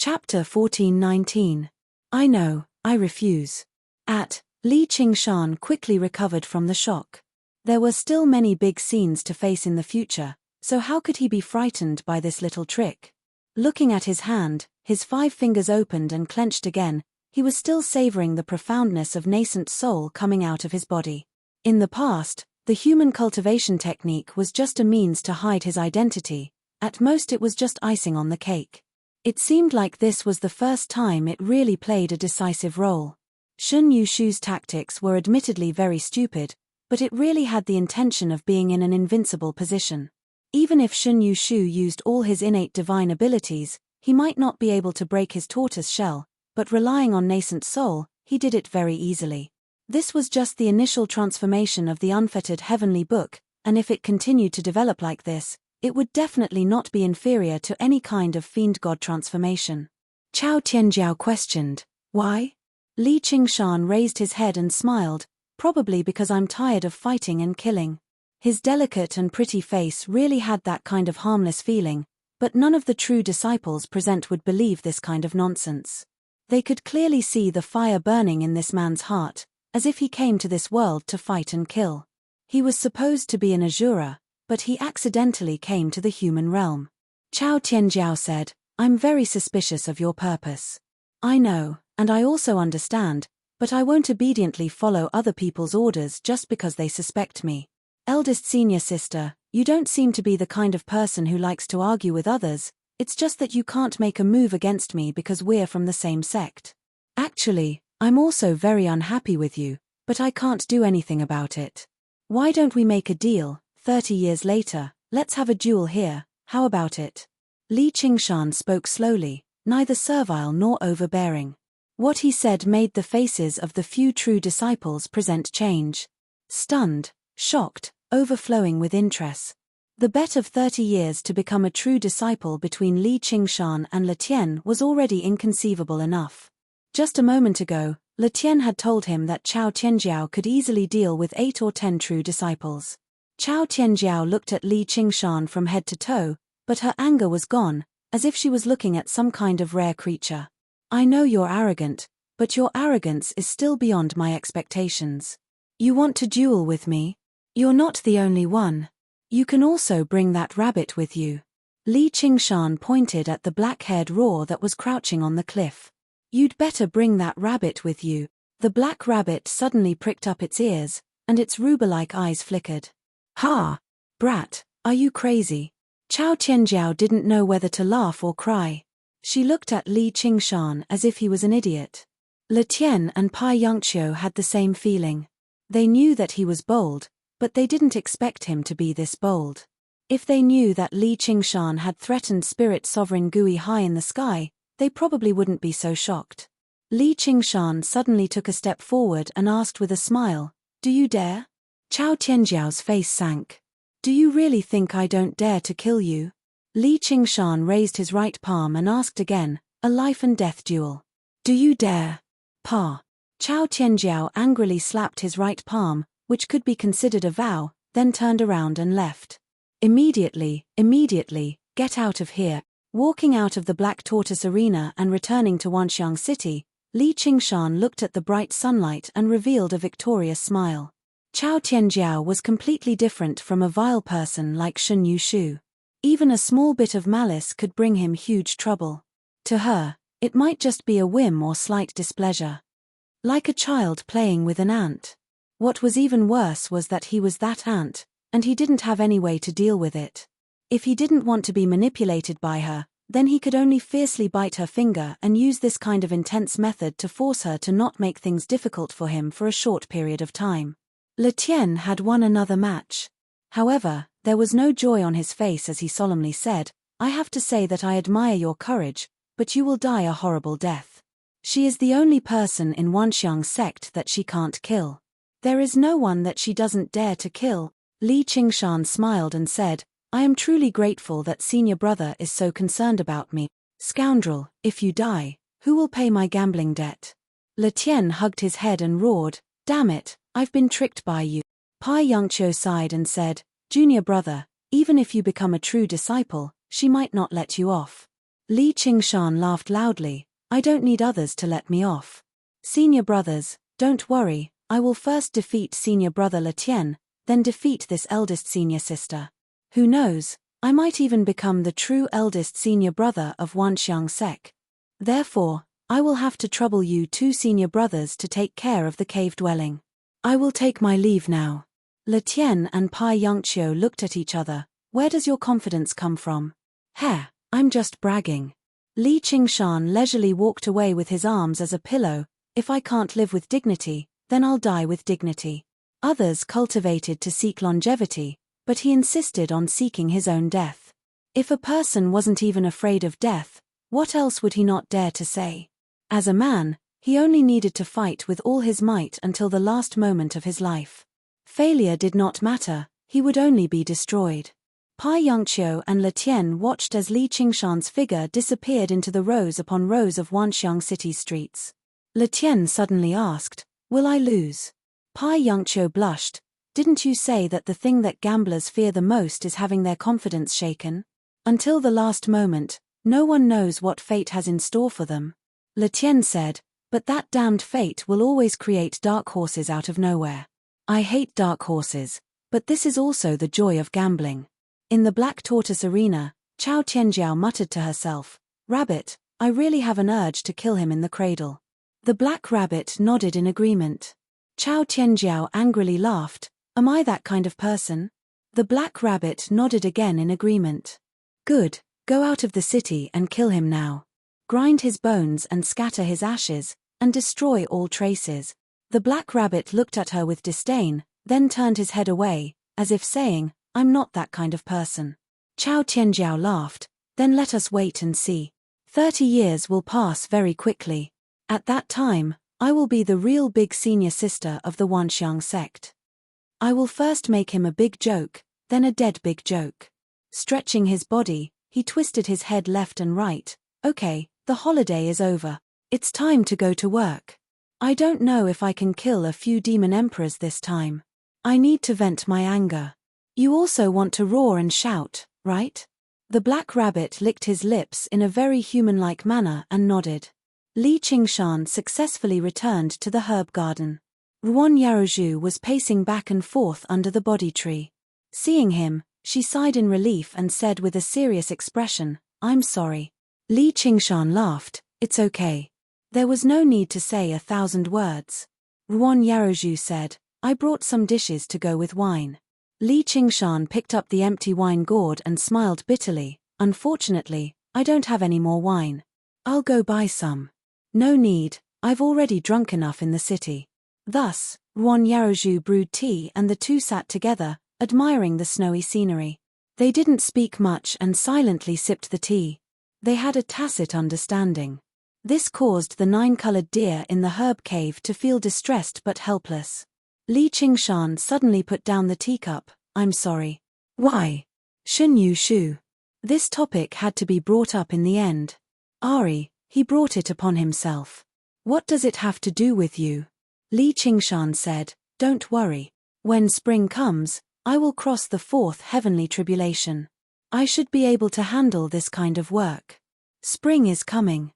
Chapter 14:19. I know, I refuse. Li Qingshan quickly recovered from the shock. There were still many big scenes to face in the future, so how could he be frightened by this little trick? Looking at his hand, his 5 fingers opened and clenched again, he was still savoring the profoundness of nascent soul coming out of his body. In the past, the human cultivation technique was just a means to hide his identity. At most it was just icing on the cake. It seemed like this was the first time it really played a decisive role. Shun Yushu's tactics were admittedly very stupid, but it really had the intention of being in an invincible position. Even if Shun Yushu used all his innate divine abilities, he might not be able to break his tortoise shell, but relying on nascent soul, he did it very easily. This was just the initial transformation of the unfettered heavenly book, and if it continued to develop like this, it would definitely not be inferior to any kind of fiend-god transformation. Chao Tianjiao questioned, "Why?" Li Qingshan raised his head and smiled, "Probably because I'm tired of fighting and killing." His delicate and pretty face really had that kind of harmless feeling, but none of the true disciples present would believe this kind of nonsense. They could clearly see the fire burning in this man's heart, as if he came to this world to fight and kill. He was supposed to be an Azura, but he accidentally came to the human realm. Chao Tianjiao said, "I'm very suspicious of your purpose. I know, and I also understand, but I won't obediently follow other people's orders just because they suspect me. Eldest senior sister, you don't seem to be the kind of person who likes to argue with others, it's just that you can't make a move against me because we're from the same sect. Actually, I'm also very unhappy with you, but I can't do anything about it. Why don't we make a deal? 30 years later, let's have a duel here, how about it?" Li Qingshan spoke slowly, neither servile nor overbearing. What he said made the faces of the few true disciples present change. Stunned, shocked, overflowing with interest. The bet of 30 years to become a true disciple between Li Qingshan and Letian was already inconceivable enough. Just a moment ago, Letian had told him that Chao Tianjiao could easily deal with 8 or 10 true disciples. Chao Tianjiao looked at Li Qingshan from head to toe, but her anger was gone, as if she was looking at some kind of rare creature. "I know you're arrogant, but your arrogance is still beyond my expectations. You want to duel with me? You're not the only one. You can also bring that rabbit with you." Li Qingshan pointed at the black-haired roar that was crouching on the cliff. "You'd better bring that rabbit with you." The black rabbit suddenly pricked up its ears, and its ruber-like eyes flickered. "Ha! Brat, are you crazy?" Chao Tianjiao didn't know whether to laugh or cry. She looked at Li Qingshan as if he was an idiot. Letian and Pai Yongqiu had the same feeling. They knew that he was bold, but they didn't expect him to be this bold. If they knew that Li Qingshan had threatened Spirit Sovereign Gui high in the sky, they probably wouldn't be so shocked. Li Qingshan suddenly took a step forward and asked with a smile, "Do you dare?" Chao Tianjiao's face sank. "Do you really think I don't dare to kill you?" Li Qingshan raised his right palm and asked again, "A life and death duel. Do you dare?" "Pa." Chao Tianjiao angrily slapped his right palm, which could be considered a vow, then turned around and left. Immediately, get out of here." Walking out of the Black Tortoise Arena and returning to Wanxiang City, Li Qingshan looked at the bright sunlight and revealed a victorious smile. Chao Tianjiao was completely different from a vile person like Shun Yushu. Even a small bit of malice could bring him huge trouble. To her, it might just be a whim or slight displeasure. Like a child playing with an ant. What was even worse was that he was that ant, and he didn't have any way to deal with it. If he didn't want to be manipulated by her, then he could only fiercely bite her finger and use this kind of intense method to force her to not make things difficult for him for a short period of time. Letian had won another match. However, there was no joy on his face as he solemnly said, "I have to say that I admire your courage, but you will die a horrible death. She is the only person in Wanxiang sect that she can't kill. There is no one that she doesn't dare to kill." Li Qingshan smiled and said, "I am truly grateful that senior brother is so concerned about me. Scoundrel, if you die, who will pay my gambling debt?" Letian hugged his head and roared, "Damn it, I've been tricked by you." Pai Yongqiu sighed and said, "Junior brother, even if you become a true disciple, she might not let you off. Li Qingshan laughed loudly. I don't need others to let me off. Senior brothers, don't worry, I will first defeat senior brother Letian, then defeat this eldest senior sister. Who knows, I might even become the true eldest senior brother of Wanxiang sect. Therefore, I will have to trouble you two senior brothers to take care of the cave dwelling. I will take my leave now. Letian and Pai Yongqiu looked at each other. Where does your confidence come from? Heh, I'm just bragging. Li Qingshan leisurely walked away with his arms as a pillow. If I can't live with dignity, then I'll die with dignity. Others cultivated to seek longevity, but he insisted on seeking his own death. If a person wasn't even afraid of death, what else would he not dare to say? As a man, he only needed to fight with all his might until the last moment of his life. Failure did not matter, he would only be destroyed. Pai Yongqiu and Letian watched as Li Qingshan's figure disappeared into the rows upon rows of Wanxiang city streets. Letian suddenly asked, "Will I lose?" Pai Yongqiu blushed. Didn't you say that the thing that gamblers fear the most is having their confidence shaken? Until the last moment, no one knows what fate has in store for them. Letian said, but that damned fate will always create dark horses out of nowhere. I hate dark horses, but this is also the joy of gambling. In the Black Tortoise arena, Chao Tianjiao muttered to herself, "Rabbit, I really have an urge to kill him in the cradle." The Black Rabbit nodded in agreement. Chao Tianjiao angrily laughed, "Am I that kind of person?" The Black Rabbit nodded again in agreement. "Good, go out of the city and kill him now. Grind his bones and scatter his ashes, and destroy all traces." The Black Rabbit looked at her with disdain, then turned his head away, as if saying, "I'm not that kind of person." Chao Tianjiao laughed, "Then let us wait and see. 30 years will pass very quickly. At that time, I will be the real big senior sister of the Wanxiang sect. I will first make him a big joke, then a dead big joke." Stretching his body, he twisted his head left and right. "Okay, the holiday is over. It's time to go to work. I don't know if I can kill a few demon emperors this time. I need to vent my anger." "You also want to roar and shout, right?" The Black Rabbit licked his lips in a very human-like manner and nodded. Li Qingshan successfully returned to the herb garden. Ruan Yarozhu was pacing back and forth under the body tree. Seeing him, she sighed in relief and said with a serious expression, "I'm sorry." Li Qingshan laughed, "It's okay. There was no need to say 1,000 words." Ruan Yarozhu said, "I brought some dishes to go with wine." Li Qingshan picked up the empty wine gourd and smiled bitterly, "Unfortunately, I don't have any more wine. I'll go buy some." "No need, I've already drunk enough in the city." Thus, Ruan Yarozhu brewed tea and the two sat together, admiring the snowy scenery. They didn't speak much and silently sipped the tea. They had a tacit understanding. This caused the 9-colored deer in the herb cave to feel distressed but helpless. Li Qingshan suddenly put down the teacup. "I'm sorry." "Why?" "Shun Yu Shu." This topic had to be brought up in the end. "Ari, he brought it upon himself. What does it have to do with you?" Li Qingshan said, "Don't worry. When spring comes, I will cross the 4th heavenly tribulation. I should be able to handle this kind of work. Spring is coming."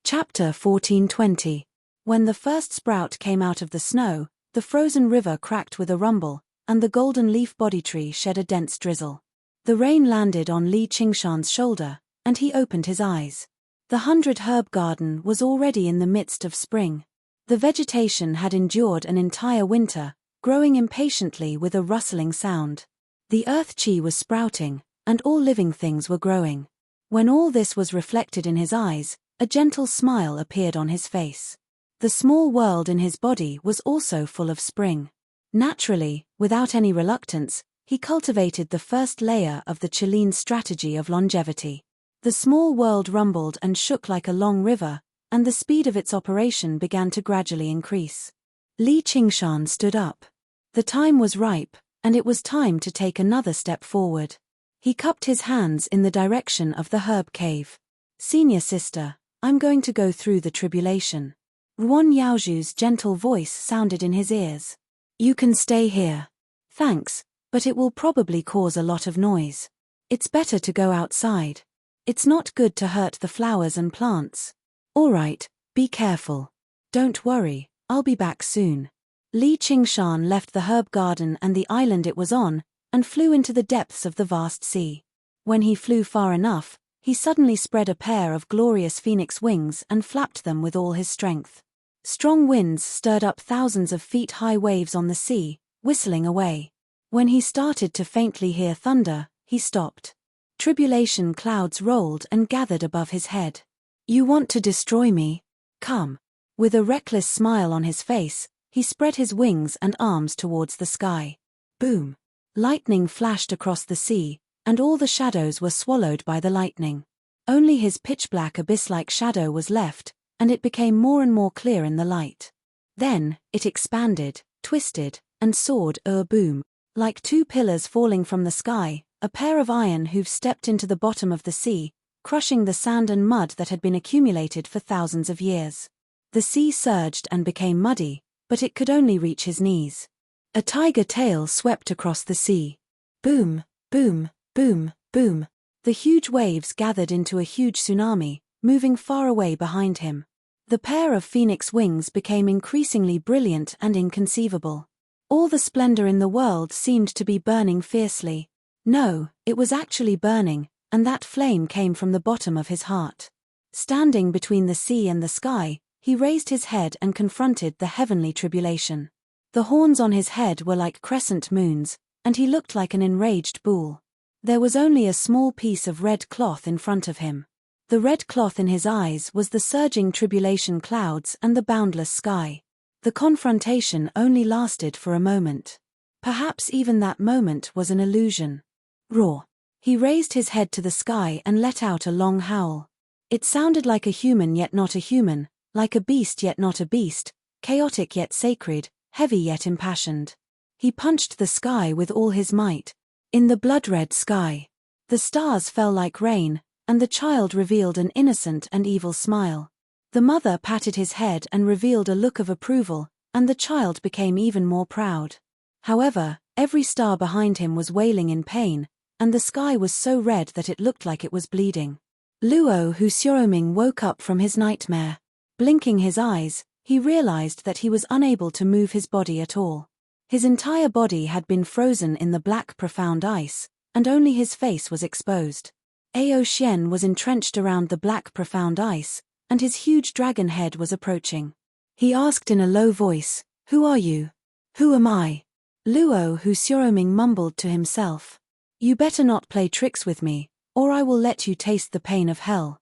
Chapter 14:20. When the first sprout came out of the snow, the frozen river cracked with a rumble, and the golden leaf body tree shed a dense drizzle. The rain landed on Li Qingshan's shoulder, and he opened his eyes. The 100 herb garden was already in the midst of spring. The vegetation had endured an entire winter, growing impatiently with a rustling sound. The earth chi was sprouting, and all living things were growing. When all this was reflected in his eyes, a gentle smile appeared on his face. The small world in his body was also full of spring. Naturally, without any reluctance, he cultivated the first layer of the Chilean strategy of longevity. The small world rumbled and shook like a long river, and the speed of its operation began to gradually increase. Li Qingshan stood up. The time was ripe, and it was time to take another step forward. He cupped his hands in the direction of the herb cave. "Senior sister, I'm going to go through the tribulation." Ruan Yaozhu's gentle voice sounded in his ears. "You can stay here." "Thanks, but it will probably cause a lot of noise. It's better to go outside." It's not good to hurt the flowers and plants. All right, be careful. Don't worry, I'll be back soon. Li Qingshan left the herb garden and the island it was on, and flew into the depths of the vast sea. When he flew far enough, he suddenly spread a pair of glorious phoenix wings and flapped them with all his strength. Strong winds stirred up thousands of feet-high waves on the sea, whistling away. When he started to faintly hear thunder, he stopped. Tribulation clouds rolled and gathered above his head. You want to destroy me? Come. With a reckless smile on his face, he spread his wings and arms towards the sky. Boom! Lightning flashed across the sea, and all the shadows were swallowed by the lightning. Only his pitch-black abyss-like shadow was left, and it became more and more clear in the light. Then, it expanded, twisted, and soared boom. Like two pillars falling from the sky, a pair of iron hooves stepped into the bottom of the sea, crushing the sand and mud that had been accumulated for thousands of years. The sea surged and became muddy, but it could only reach his knees. A tiger tail swept across the sea. Boom, boom, boom, boom. The huge waves gathered into a huge tsunami, moving far away behind him. The pair of phoenix wings became increasingly brilliant and inconceivable. All the splendor in the world seemed to be burning fiercely. No, it was actually burning, and that flame came from the bottom of his heart. Standing between the sea and the sky, he raised his head and confronted the heavenly tribulation. The horns on his head were like crescent moons, and he looked like an enraged bull. There was only a small piece of red cloth in front of him. The red cloth in his eyes was the surging tribulation clouds and the boundless sky. The confrontation only lasted for a moment. Perhaps even that moment was an illusion. Roar! He raised his head to the sky and let out a long howl. It sounded like a human yet not a human, like a beast yet not a beast, chaotic yet sacred, heavy yet impassioned. He punched the sky with all his might. In the blood-red sky, the stars fell like rain, and the child revealed an innocent and evil smile. The mother patted his head and revealed a look of approval, and the child became even more proud. However, every star behind him was wailing in pain, and the sky was so red that it looked like it was bleeding. Luo Xiaoming woke up from his nightmare. Blinking his eyes, he realized that he was unable to move his body at all. His entire body had been frozen in the black profound ice, and only his face was exposed. Ao Xian was entrenched around the black profound ice, and his huge dragon head was approaching. He asked in a low voice, "Who are you?" "Who am I?" Luo Xiaoming mumbled to himself. "You better not play tricks with me, or I will let you taste the pain of hell.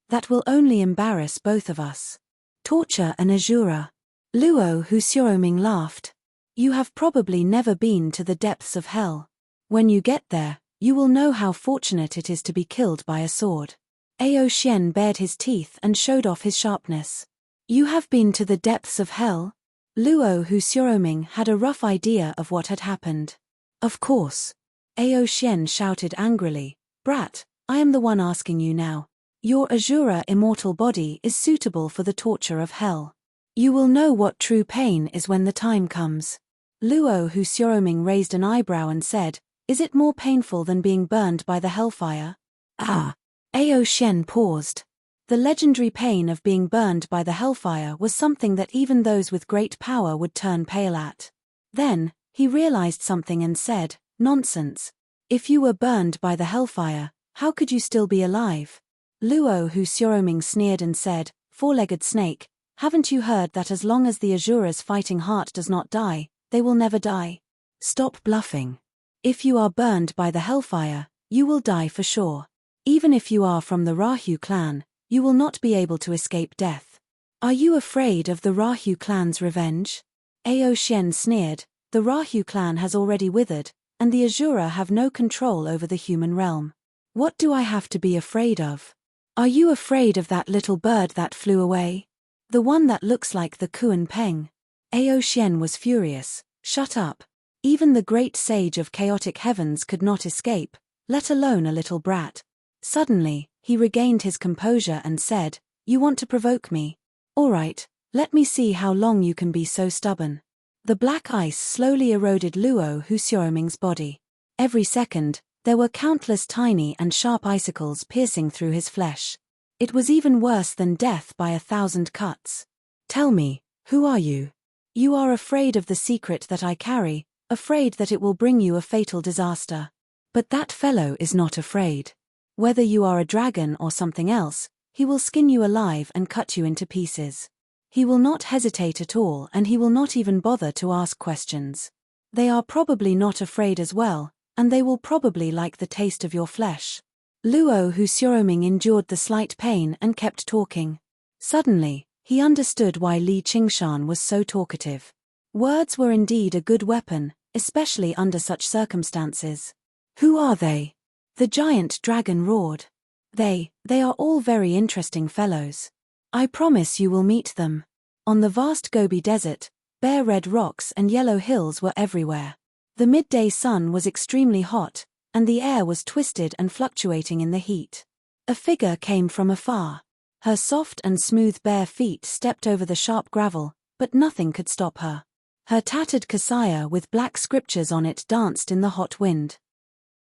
That will only embarrass both of us. Torture and Azura." Luo Xiaoming laughed. "You have probably never been to the depths of hell. When you get there, you will know how fortunate it is to be killed by a sword." Ao Xian bared his teeth and showed off his sharpness. "You have been to the depths of hell?" Luo Xiaoming had a rough idea of what had happened. "Of course." Ao Xian shouted angrily, "Brat, I am the one asking you now. Your Azura immortal body is suitable for the torture of hell. You will know what true pain is when the time comes." Luo Xiaoming raised an eyebrow and said, "Is it more painful than being burned by the hellfire?" "Ah!" Ao Xian paused. The legendary pain of being burned by the hellfire was something that even those with great power would turn pale at. Then, he realized something and said, "Nonsense. If you were burned by the hellfire, how could you still be alive?" Luo Xiaoming sneered and said, "Four-legged snake, haven't you heard that as long as the Azura's fighting heart does not die, they will never die? Stop bluffing. If you are burned by the hellfire, you will die for sure. Even if you are from the Rahu clan, you will not be able to escape death. Are you afraid of the Rahu clan's revenge?" Ao Xian sneered, "The Rahu clan has already withered, and the Azura have no control over the human realm. What do I have to be afraid of? Are you afraid of that little bird that flew away? The one that looks like the Kuan Peng?" Ao Xian was furious. "Shut up. Even the great sage of chaotic heavens could not escape, let alone a little brat." Suddenly, he regained his composure and said, "You want to provoke me? All right, let me see how long you can be so stubborn." The black ice slowly eroded Luo Xiaoming's body. Every second, There were countless tiny and sharp icicles piercing through his flesh. It was even worse than death by 1,000 cuts. Tell me, who are you? You are afraid of the secret that I carry, afraid that it will bring you a fatal disaster. But that fellow is not afraid. Whether you are a dragon or something else, he will skin you alive and cut you into pieces. He will not hesitate at all, and he will not even bother to ask questions. They are probably not afraid as well, and they will probably like the taste of your flesh. Luo Hu Xiaoming endured the slight pain and kept talking. Suddenly, he understood why Li Qingshan was so talkative. Words were indeed a good weapon, especially under such circumstances. Who are they? The giant dragon roared. They are all very interesting fellows. I promise you will meet them. On the vast Gobi Desert, bare red rocks and yellow hills were everywhere. The midday sun was extremely hot, and the air was twisted and fluctuating in the heat. A figure came from afar. Her soft and smooth bare feet stepped over the sharp gravel, but nothing could stop her. Her tattered kasaya with black scriptures on it danced in the hot wind.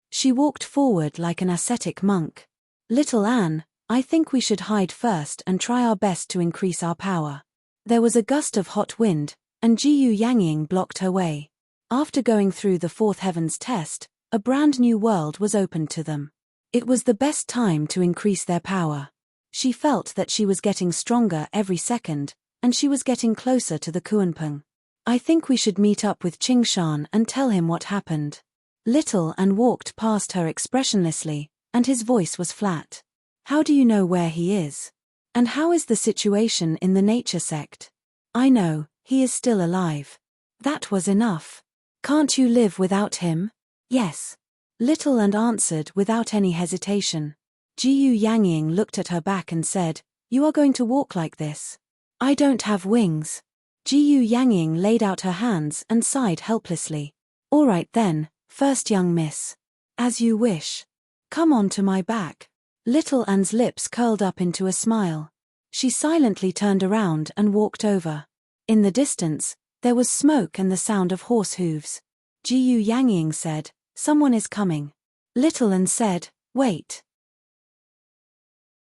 She walked forward like an ascetic monk. Little Anne, I think we should hide first and try our best to increase our power. There was a gust of hot wind, and Jiyu Yangying blocked her way. After going through the fourth heavens test, a brand new world was opened to them. It was the best time to increase their power. She felt that she was getting stronger every second, and she was getting closer to the Kuanping. I think we should meet up with Qingshan and tell him what happened. Little An walked past her expressionlessly, and his voice was flat. How do you know where he is? And how is the situation in the nature sect? I know, he is still alive. That was enough. Can't you live without him? Yes. Little An answered without any hesitation. Jiyu Yangying looked at her back and said, You are going to walk like this? I don't have wings. Jiyu Yangying laid out her hands and sighed helplessly. All right then, first young miss. As you wish. Come on to my back. Little Anne's lips curled up into a smile. She silently turned around and walked over. In the distance, there was smoke and the sound of horse hooves. Jiyu Yangying said, Someone is coming. Little Anne said, Wait.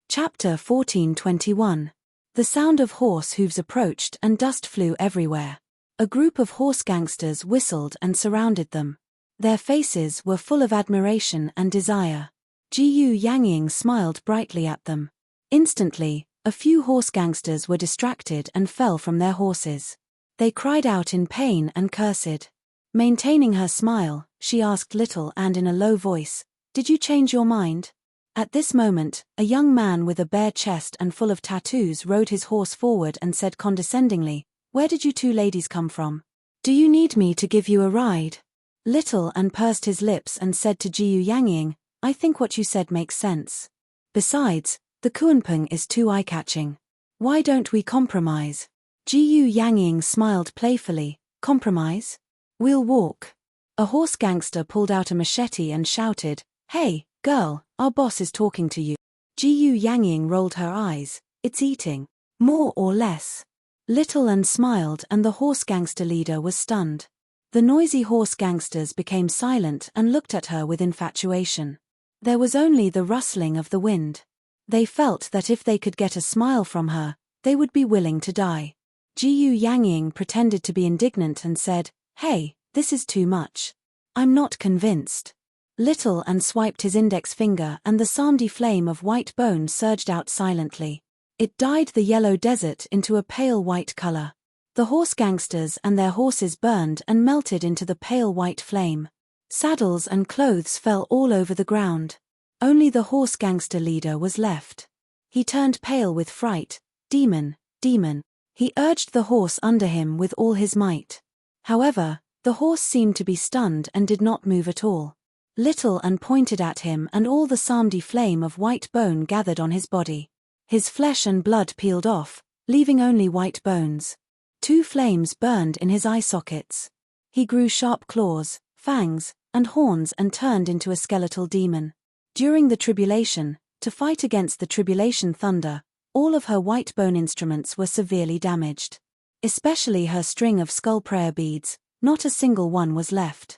Chapter 14:21. The sound of horse hooves approached and dust flew everywhere. A group of horse gangsters whistled and surrounded them. Their faces were full of admiration and desire. Jiyu Yangying smiled brightly at them. Instantly, a few horse gangsters were distracted and fell from their horses. They cried out in pain and cursed. Maintaining her smile, she asked Little and in a low voice, Did you change your mind? At this moment, a young man with a bare chest and full of tattoos rode his horse forward and said condescendingly, Where did you two ladies come from? Do you need me to give you a ride? Little An pursed his lips and said to Jiyu Yangying, I think what you said makes sense. Besides, the Kuanping is too eye-catching. Why don't we compromise? Jiyu Yangying smiled playfully, Compromise? We'll walk. A horse gangster pulled out a machete and shouted, Hey, girl, our boss is talking to you. Jiyu Yangying rolled her eyes, It's eating. More or less. Little An smiled and the horse gangster leader was stunned. The noisy horse gangsters became silent and looked at her with infatuation. There was only the rustling of the wind. They felt that if they could get a smile from her, they would be willing to die. Jiyu Yangying pretended to be indignant and said, Hey, this is too much. I'm not convinced. Little An swiped his index finger and the samedi flame of white bone surged out silently. It dyed the yellow desert into a pale white color. The horse gangsters and their horses burned and melted into the pale white flame. Saddles and clothes fell all over the ground. Only the horse gangster leader was left. He turned pale with fright. Demon, demon. He urged the horse under him with all his might. However, the horse seemed to be stunned and did not move at all. Little An pointed at him and all the samedi flame of white bone gathered on his body. His flesh and blood peeled off, leaving only white bones. 2 flames burned in his eye sockets. He grew sharp claws, fangs, and horns and turned into a skeletal demon. During the tribulation, to fight against the tribulation thunder, all of her white bone instruments were severely damaged. Especially her string of skull prayer beads, not a single one was left.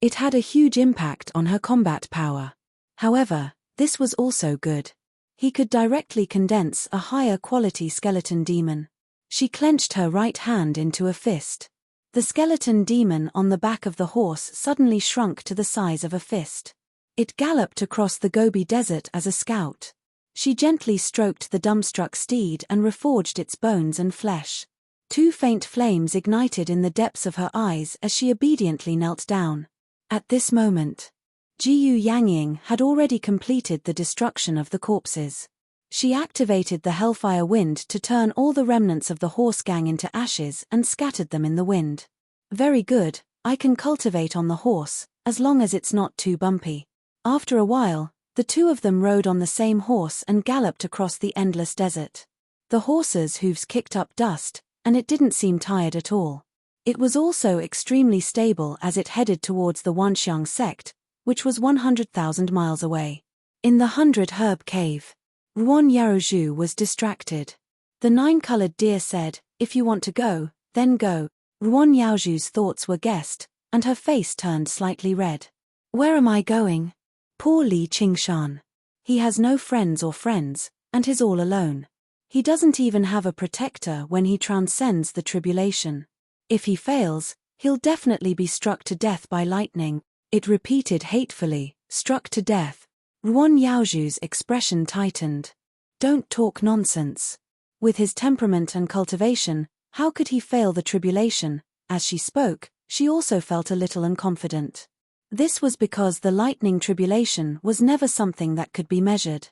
It had a huge impact on her combat power. However, this was also good. He could directly condense a higher quality skeleton demon. She clenched her right hand into a fist. The skeleton demon on the back of the horse suddenly shrunk to the size of a fist. It galloped across the Gobi Desert as a scout. She gently stroked the dumbstruck steed and reforged its bones and flesh. Two faint flames ignited in the depths of her eyes as she obediently knelt down. At this moment, Jiyu Yangying had already completed the destruction of the corpses. She activated the Hellfire Wind to turn all the remnants of the horse gang into ashes and scattered them in the wind. Very good, I can cultivate on the horse, as long as it's not too bumpy. After a while, the two of them rode on the same horse and galloped across the endless desert. The horse's hooves kicked up dust, and it didn't seem tired at all. It was also extremely stable as it headed towards the Wanxiang sect, which was 100,000 miles away. In the 100 Herb Cave, Ruan Yaozhu was distracted. The 9-colored deer said, "If you want to go, then go." Ruan Yaozhu's thoughts were guessed, and her face turned slightly red. "Where am I going?" Poor Li Qingshan. He has no friends, and is all alone. He doesn't even have a protector when he transcends the tribulation. If he fails, he'll definitely be struck to death by lightning. It repeated hatefully, "Struck to death." Ruan Yaozhu's expression tightened. Don't talk nonsense. With his temperament and cultivation, how could he fail the tribulation? As she spoke, she also felt a little unconfident. This was because the lightning tribulation was never something that could be measured.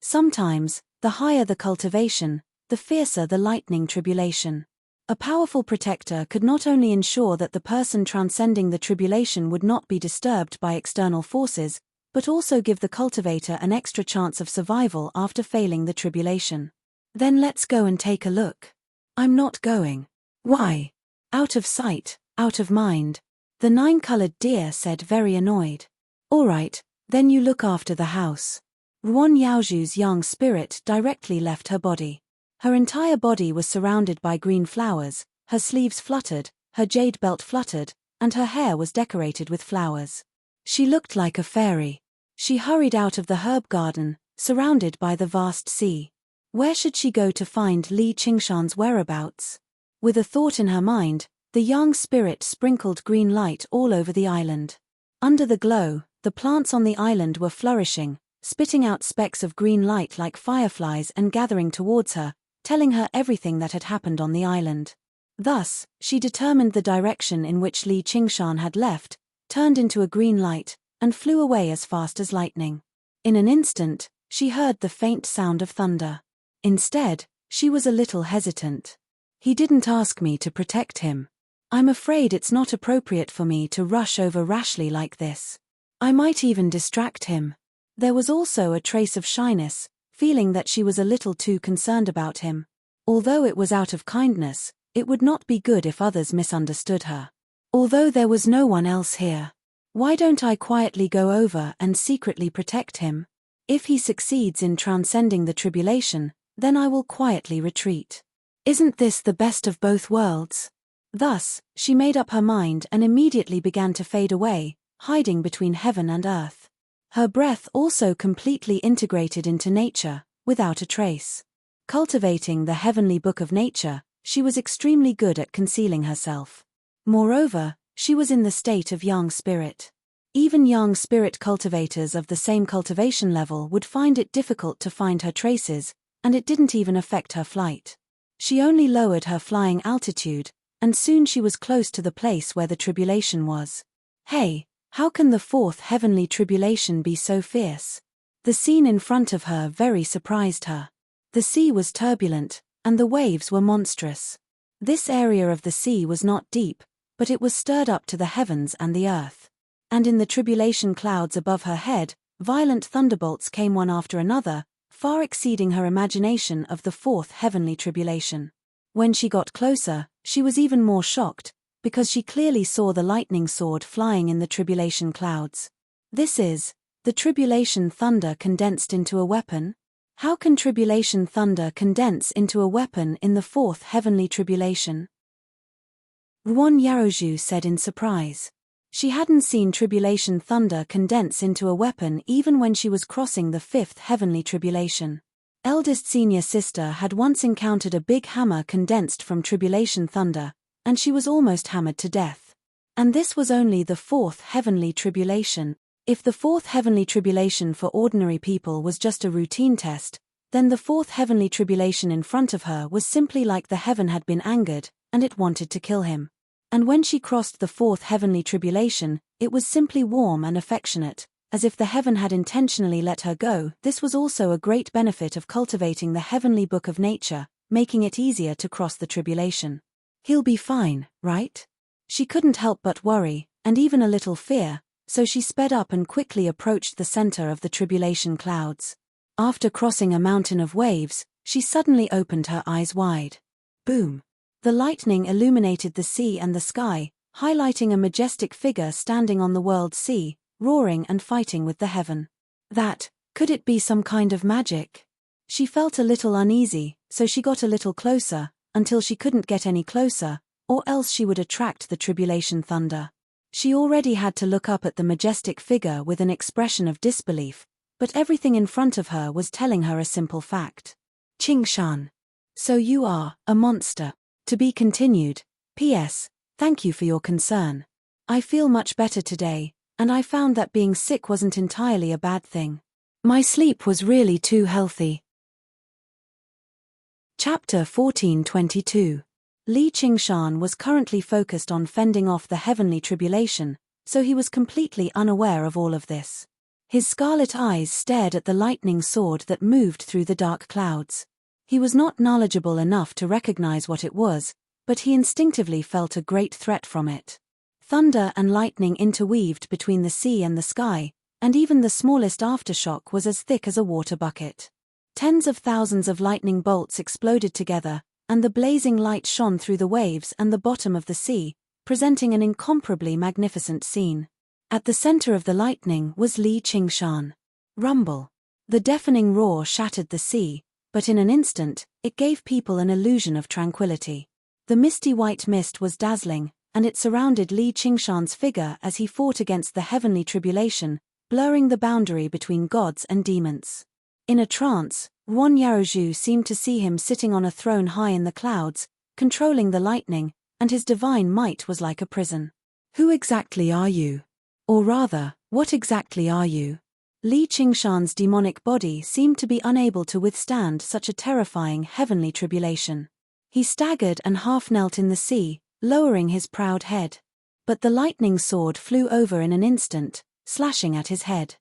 Sometimes, the higher the cultivation, the fiercer the lightning tribulation. A powerful protector could not only ensure that the person transcending the tribulation would not be disturbed by external forces, but also give the cultivator an extra chance of survival after failing the tribulation. Then let's go and take a look. I'm not going. Why? Out of sight, out of mind. The 9-colored deer said, very annoyed. All right, then you look after the house. Ruan Yaozhu's young spirit directly left her body. Her entire body was surrounded by green flowers, her sleeves fluttered, her jade belt fluttered, and her hair was decorated with flowers. She looked like a fairy. She hurried out of the herb garden, surrounded by the vast sea. Where should she go to find Li Qingshan's whereabouts? With a thought in her mind, the young spirit sprinkled green light all over the island. Under the glow, the plants on the island were flourishing, spitting out specks of green light like fireflies and gathering towards her, telling her everything that had happened on the island. Thus, she determined the direction in which Li Qingshan had left, turned into a green light, and flew away as fast as lightning. In an instant, she heard the faint sound of thunder. Instead, she was a little hesitant. He didn't ask me to protect him. I'm afraid it's not appropriate for me to rush over rashly like this. I might even distract him. There was also a trace of shyness, feeling that she was a little too concerned about him. Although it was out of kindness, it would not be good if others misunderstood her. Although there was no one else here. Why don't I quietly go over and secretly protect him? If he succeeds in transcending the tribulation, then I will quietly retreat. Isn't this the best of both worlds? Thus, she made up her mind and immediately began to fade away, hiding between heaven and earth. Her breath also completely integrated into nature, without a trace. Cultivating the heavenly book of nature, she was extremely good at concealing herself. Moreover, she was in the state of young spirit. Even young spirit cultivators of the same cultivation level would find it difficult to find her traces, and it didn't even affect her flight. She only lowered her flying altitude, and soon she was close to the place where the tribulation was. Hey, how can the fourth heavenly tribulation be so fierce? The scene in front of her very surprised her. The sea was turbulent, and the waves were monstrous. This area of the sea was not deep, but it was stirred up to the heavens and the earth. And in the tribulation clouds above her head, violent thunderbolts came one after another, far exceeding her imagination of the fourth heavenly tribulation. When she got closer, she was even more shocked, because she clearly saw the lightning sword flying in the tribulation clouds. This is the tribulation thunder condensed into a weapon? How can tribulation thunder condense into a weapon in the fourth heavenly tribulation? Ruan Yaozhu said in surprise. She hadn't seen tribulation thunder condense into a weapon even when she was crossing the fifth heavenly tribulation. Eldest senior sister had once encountered a big hammer condensed from tribulation thunder, and she was almost hammered to death. And this was only the fourth heavenly tribulation. If the fourth heavenly tribulation for ordinary people was just a routine test, then the fourth heavenly tribulation in front of her was simply like the heaven had been angered, and it wanted to kill him. And when she crossed the fourth heavenly tribulation, it was simply warm and affectionate, as if the heaven had intentionally let her go. This was also a great benefit of cultivating the heavenly book of nature, making it easier to cross the tribulation. He'll be fine, right? She couldn't help but worry, and even a little fear, so she sped up and quickly approached the center of the tribulation clouds. After crossing a mountain of waves, she suddenly opened her eyes wide. Boom! The lightning illuminated the sea and the sky, highlighting a majestic figure standing on the world's sea, roaring and fighting with the heaven. Could it be some kind of magic? She felt a little uneasy, so she got a little closer, until she couldn't get any closer, or else she would attract the tribulation thunder. She already had to look up at the majestic figure with an expression of disbelief, but everything in front of her was telling her a simple fact. Qingshan. So you are a monster. To be continued. P.S. Thank you for your concern. I feel much better today, and I found that being sick wasn't entirely a bad thing. My sleep was really too healthy. Chapter 14:22. Li Qingshan was currently focused on fending off the heavenly tribulation, so he was completely unaware of all of this. His scarlet eyes stared at the lightning sword that moved through the dark clouds. He was not knowledgeable enough to recognize what it was, but he instinctively felt a great threat from it. Thunder and lightning interweaved between the sea and the sky, and even the smallest aftershock was as thick as a water bucket. Tens of thousands of lightning bolts exploded together, and the blazing light shone through the waves and the bottom of the sea, presenting an incomparably magnificent scene. At the center of the lightning was Li Qingshan. Rumble. The deafening roar shattered the sea, but in an instant, it gave people an illusion of tranquility. The misty white mist was dazzling, and it surrounded Li Qingshan's figure as he fought against the heavenly tribulation, blurring the boundary between gods and demons. In a trance, Ruan Yaozhu seemed to see him sitting on a throne high in the clouds, controlling the lightning, and his divine might was like a prison. Who exactly are you? Or rather, what exactly are you? Li Qingshan's demonic body seemed to be unable to withstand such a terrifying heavenly tribulation. He staggered and half knelt in the sea, lowering his proud head. But the lightning sword flew over in an instant, slashing at his head.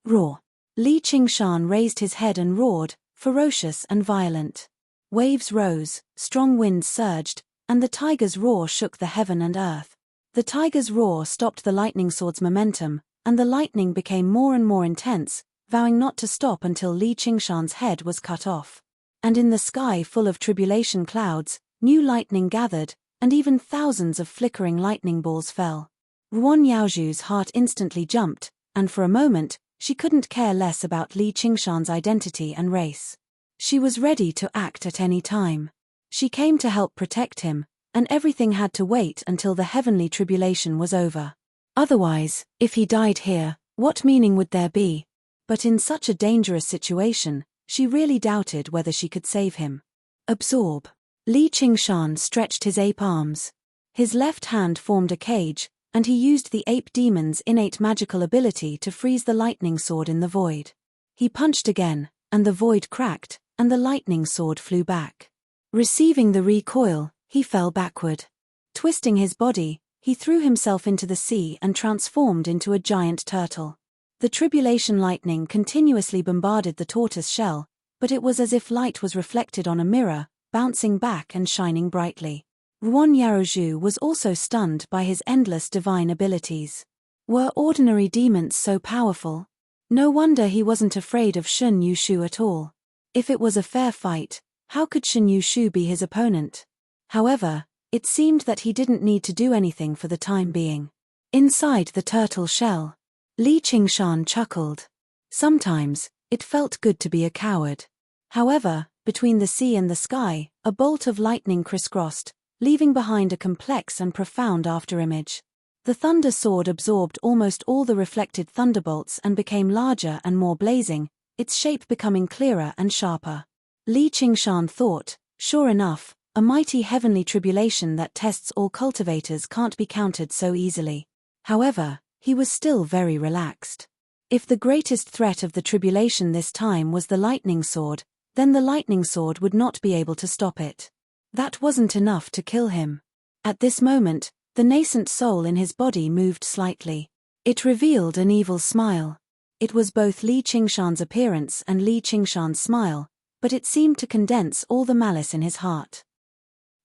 Roar! Li Qingshan raised his head and roared, ferocious and violent. Waves rose, strong winds surged, and the tiger's roar shook the heaven and earth. The tiger's roar stopped the lightning sword's momentum, and the lightning became more and more intense, vowing not to stop until Li Qingshan's head was cut off. And in the sky full of tribulation clouds, new lightning gathered, and even thousands of flickering lightning balls fell. Ruan Yaozhu's heart instantly jumped, and for a moment, she couldn't care less about Li Qingshan's identity and race. She was ready to act at any time. She came to help protect him, and everything had to wait until the heavenly tribulation was over. Otherwise, if he died here, what meaning would there be? But in such a dangerous situation, she really doubted whether she could save him. Absorb. Li Qingshan stretched his ape arms. His left hand formed a cage, and he used the ape demon's innate magical ability to freeze the lightning sword in the void. He punched again, and the void cracked, and the lightning sword flew back. Receiving the recoil, he fell backward. Twisting his body, he threw himself into the sea and transformed into a giant turtle. The tribulation lightning continuously bombarded the tortoise shell, but it was as if light was reflected on a mirror, bouncing back and shining brightly. Ruan Yaozhu was also stunned by his endless divine abilities. Were ordinary demons so powerful? No wonder he wasn't afraid of Shun Yushu at all. If it was a fair fight, how could Shun Yushu be his opponent? However, it seemed that he didn't need to do anything for the time being. Inside the turtle shell, Li Qingshan chuckled. Sometimes, it felt good to be a coward. However, between the sea and the sky, a bolt of lightning crisscrossed, leaving behind a complex and profound afterimage. The thunder sword absorbed almost all the reflected thunderbolts and became larger and more blazing, its shape becoming clearer and sharper. Li Qingshan thought, sure enough, a mighty heavenly tribulation that tests all cultivators can't be countered so easily. However, he was still very relaxed. If the greatest threat of the tribulation this time was the lightning sword, then the lightning sword would not be able to stop it. That wasn't enough to kill him. At this moment, the nascent soul in his body moved slightly. It revealed an evil smile. It was both Li Qingshan's appearance and Li Qingshan's smile, but it seemed to condense all the malice in his heart.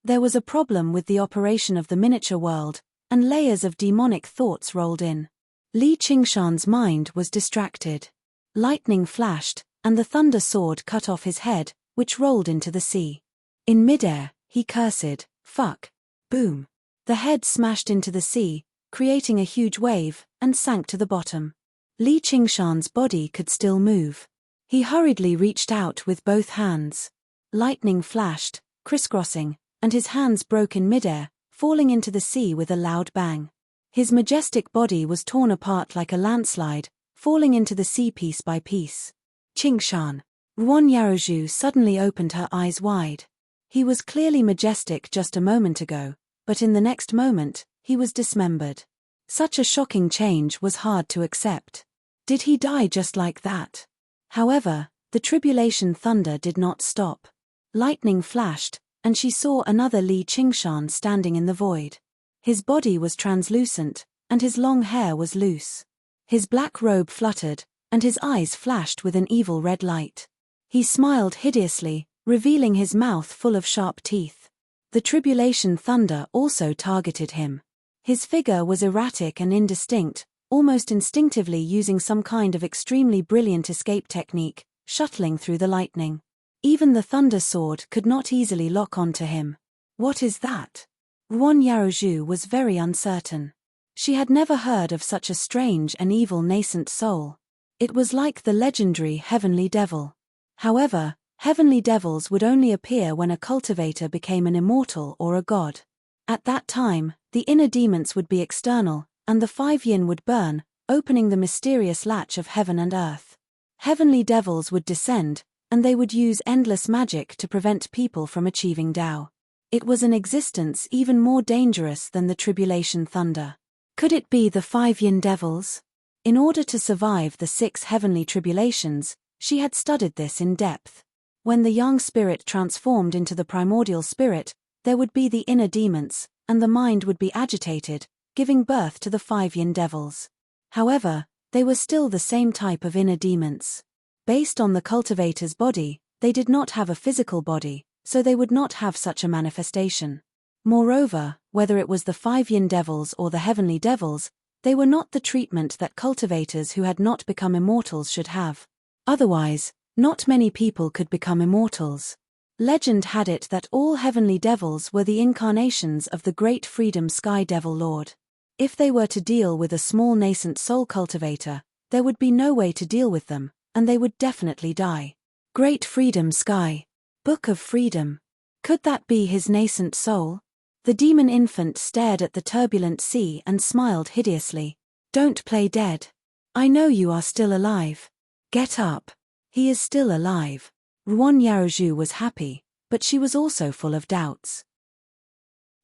There was a problem with the operation of the miniature world, and layers of demonic thoughts rolled in. Li Qingshan's mind was distracted. Lightning flashed, and the thunder sword cut off his head, which rolled into the sea. In midair, he cursed, "Fuck." Boom. The head smashed into the sea, creating a huge wave, and sank to the bottom. Li Qingshan's body could still move. He hurriedly reached out with both hands. Lightning flashed, crisscrossing, and his hands broke in midair, falling into the sea with a loud bang. His majestic body was torn apart like a landslide, falling into the sea piece by piece. Qingshan. Ruan Yaozhu suddenly opened her eyes wide. He was clearly majestic just a moment ago, but in the next moment, he was dismembered. Such a shocking change was hard to accept. Did he die just like that? However, the tribulation thunder did not stop. Lightning flashed, and she saw another Li Qingshan standing in the void. His body was translucent, and his long hair was loose. His black robe fluttered, and his eyes flashed with an evil red light. He smiled hideously, revealing his mouth full of sharp teeth. The tribulation thunder also targeted him. His figure was erratic and indistinct, almost instinctively using some kind of extremely brilliant escape technique, shuttling through the lightning. Even the thunder sword could not easily lock onto him. What is that? Ruan Yaozhu was very uncertain. She had never heard of such a strange and evil nascent soul. It was like the legendary heavenly devil. However, heavenly devils would only appear when a cultivator became an immortal or a god. At that time, the inner demons would be external, and the 5 yin would burn, opening the mysterious latch of heaven and earth. Heavenly devils would descend, and they would use endless magic to prevent people from achieving Tao. It was an existence even more dangerous than the tribulation thunder. Could it be the 5 yin devils? In order to survive the 6 heavenly tribulations, she had studied this in depth. When the young spirit transformed into the primordial spirit, there would be the inner demons, and the mind would be agitated, giving birth to the 5 yin devils. However, they were still the same type of inner demons. Based on the cultivator's body, they did not have a physical body, so they would not have such a manifestation. Moreover, whether it was the 5 yin devils or the heavenly devils, they were not the treatment that cultivators who had not become immortals should have. Otherwise, not many people could become immortals. Legend had it that all heavenly devils were the incarnations of the great freedom Sky Devil Lord. If they were to deal with a small nascent soul cultivator, there would be no way to deal with them, and they would definitely die. Great Freedom Sky. Book of Freedom. Could that be his nascent soul? The demon infant stared at the turbulent sea and smiled hideously. Don't play dead. I know you are still alive. Get up. He is still alive. Ruan Yaozhu was happy, but she was also full of doubts.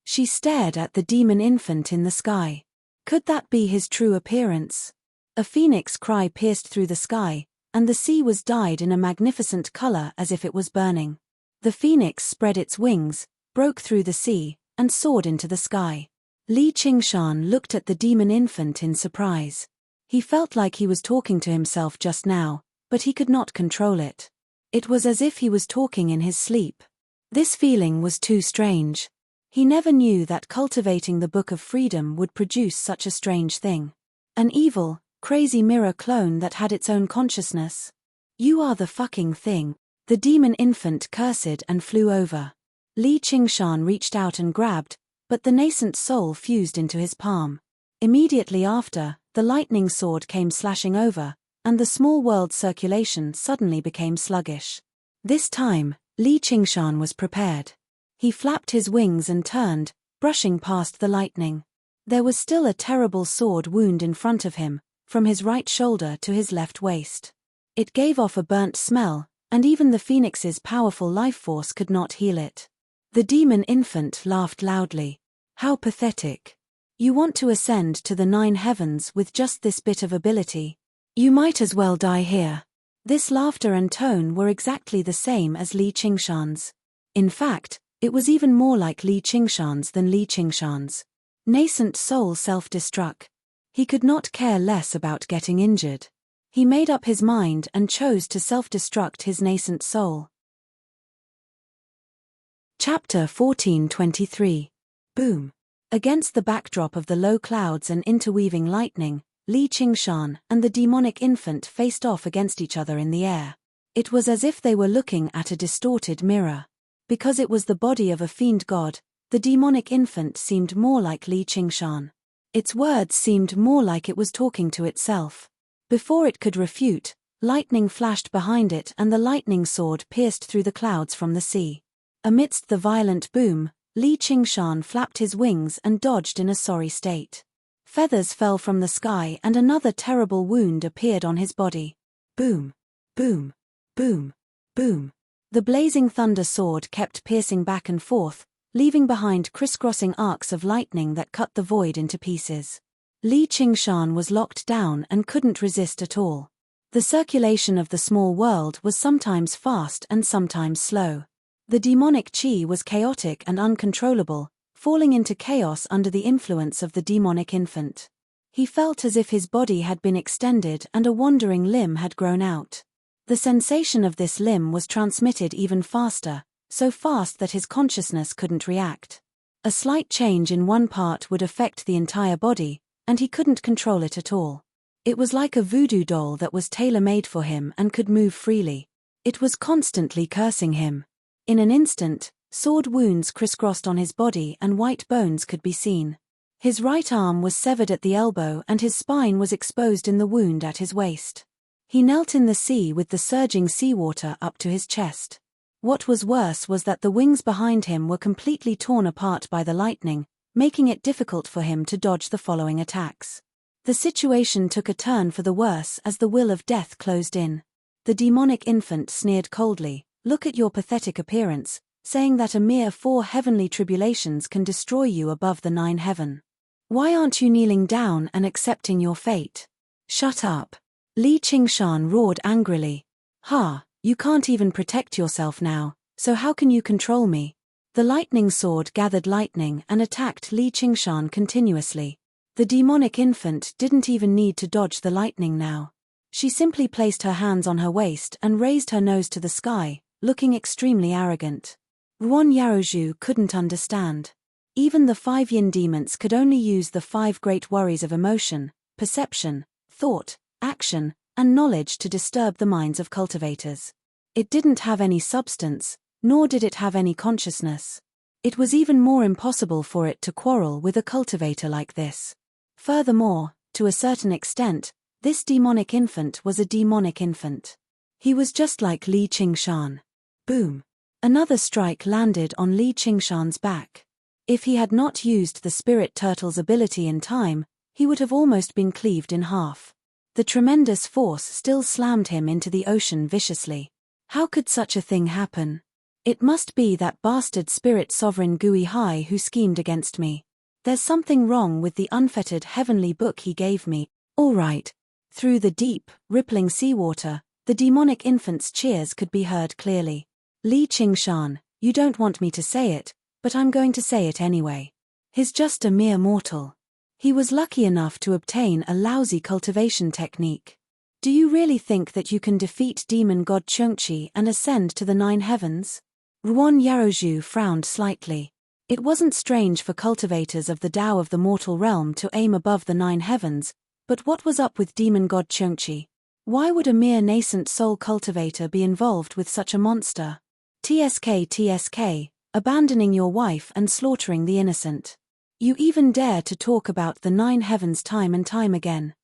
She stared at the demon infant in the sky. Could that be his true appearance? A phoenix cry pierced through the sky, and the sea was dyed in a magnificent color as if it was burning. The phoenix spread its wings, broke through the sea, and soared into the sky. Li Qingshan looked at the demon infant in surprise. He felt like he was talking to himself just now, but he could not control it. It was as if he was talking in his sleep. This feeling was too strange. He never knew that cultivating the Book of Freedom would produce such a strange thing. An evil, crazy mirror clone that had its own consciousness. You are the fucking thing. The demon infant cursed and flew over. Li Qingshan reached out and grabbed, but the nascent soul fused into his palm. Immediately after, the lightning sword came slashing over, and the small world circulation suddenly became sluggish. This time, Li Qingshan was prepared. He flapped his wings and turned, brushing past the lightning. There was still a terrible sword wound in front of him, from his right shoulder to his left waist. It gave off a burnt smell, and even the phoenix's powerful life force could not heal it. The demon infant laughed loudly. How pathetic. You want to ascend to the 9 heavens with just this bit of ability? You might as well die here. This laughter and tone were exactly the same as Li Qingshan's. In fact, it was even more like Li Qingshan's than Li Qingshan's. Nascent soul self-destruct. He could not care less about getting injured. He made up his mind and chose to self-destruct his nascent soul. Chapter 14:23. Boom. Against the backdrop of the low clouds and interweaving lightning, Li Qingshan and the demonic infant faced off against each other in the air. It was as if they were looking at a distorted mirror. Because it was the body of a fiend god, the demonic infant seemed more like Li Qingshan. Its words seemed more like it was talking to itself. Before it could refute, lightning flashed behind it and the lightning sword pierced through the clouds from the sea. Amidst the violent boom, Li Qingshan flapped his wings and dodged in a sorry state. Feathers fell from the sky and another terrible wound appeared on his body. Boom, boom, boom, boom. The blazing thunder sword kept piercing back and forth, leaving behind crisscrossing arcs of lightning that cut the void into pieces. Li Qingshan was locked down and couldn't resist at all. The circulation of the small world was sometimes fast and sometimes slow. The demonic chi was chaotic and uncontrollable, falling into chaos under the influence of the demonic infant. He felt as if his body had been extended and a wandering limb had grown out. The sensation of this limb was transmitted even faster, so fast that his consciousness couldn't react. A slight change in one part would affect the entire body, and he couldn't control it at all. It was like a voodoo doll that was tailor-made for him and could move freely. It was constantly cursing him. In an instant, sword wounds crisscrossed on his body and white bones could be seen. His right arm was severed at the elbow and his spine was exposed in the wound at his waist. He knelt in the sea with the surging seawater up to his chest. What was worse was that the wings behind him were completely torn apart by the lightning, making it difficult for him to dodge the following attacks. The situation took a turn for the worse as the will of death closed in. The demonic infant sneered coldly, "Look at your pathetic appearance, saying that a mere 4 heavenly tribulations can destroy you above the 9 heaven. Why aren't you kneeling down and accepting your fate?" "Shut up." Li Qingshan roared angrily. "Ha, you can't even protect yourself now, so how can you control me?" The lightning sword gathered lightning and attacked Li Qingshan continuously. The demonic infant didn't even need to dodge the lightning now. She simply placed her hands on her waist and raised her nose to the sky, looking extremely arrogant. Ruan Yaozhu couldn't understand. Even the 5 yin demons could only use the 5 great worries of emotion, perception, thought, action, and knowledge to disturb the minds of cultivators. It didn't have any substance, nor did it have any consciousness. It was even more impossible for it to quarrel with a cultivator like this. Furthermore, to a certain extent, this demonic infant was a demonic infant. He was just like Li Qingshan. Boom. Another strike landed on Li Qingshan's back. If he had not used the spirit turtle's ability in time, he would have almost been cleaved in half. The tremendous force still slammed him into the ocean viciously. How could such a thing happen? It must be that bastard spirit sovereign Gui Hai who schemed against me. There's something wrong with the unfettered heavenly book he gave me. All right. Through the deep, rippling seawater, the demonic infant's cheers could be heard clearly. Li Qingshan, you don't want me to say it, but I'm going to say it anyway. He's just a mere mortal. He was lucky enough to obtain a lousy cultivation technique. Do you really think that you can defeat demon god Chengqi and ascend to the 9 heavens? Ruan Yaozhu frowned slightly. It wasn't strange for cultivators of the Tao of the mortal realm to aim above the 9 heavens, but what was up with demon god Chengqi? Why would a mere nascent soul cultivator be involved with such a monster? TSK, abandoning your wife and slaughtering the innocent. You even dare to talk about the 9 heavens time and time again.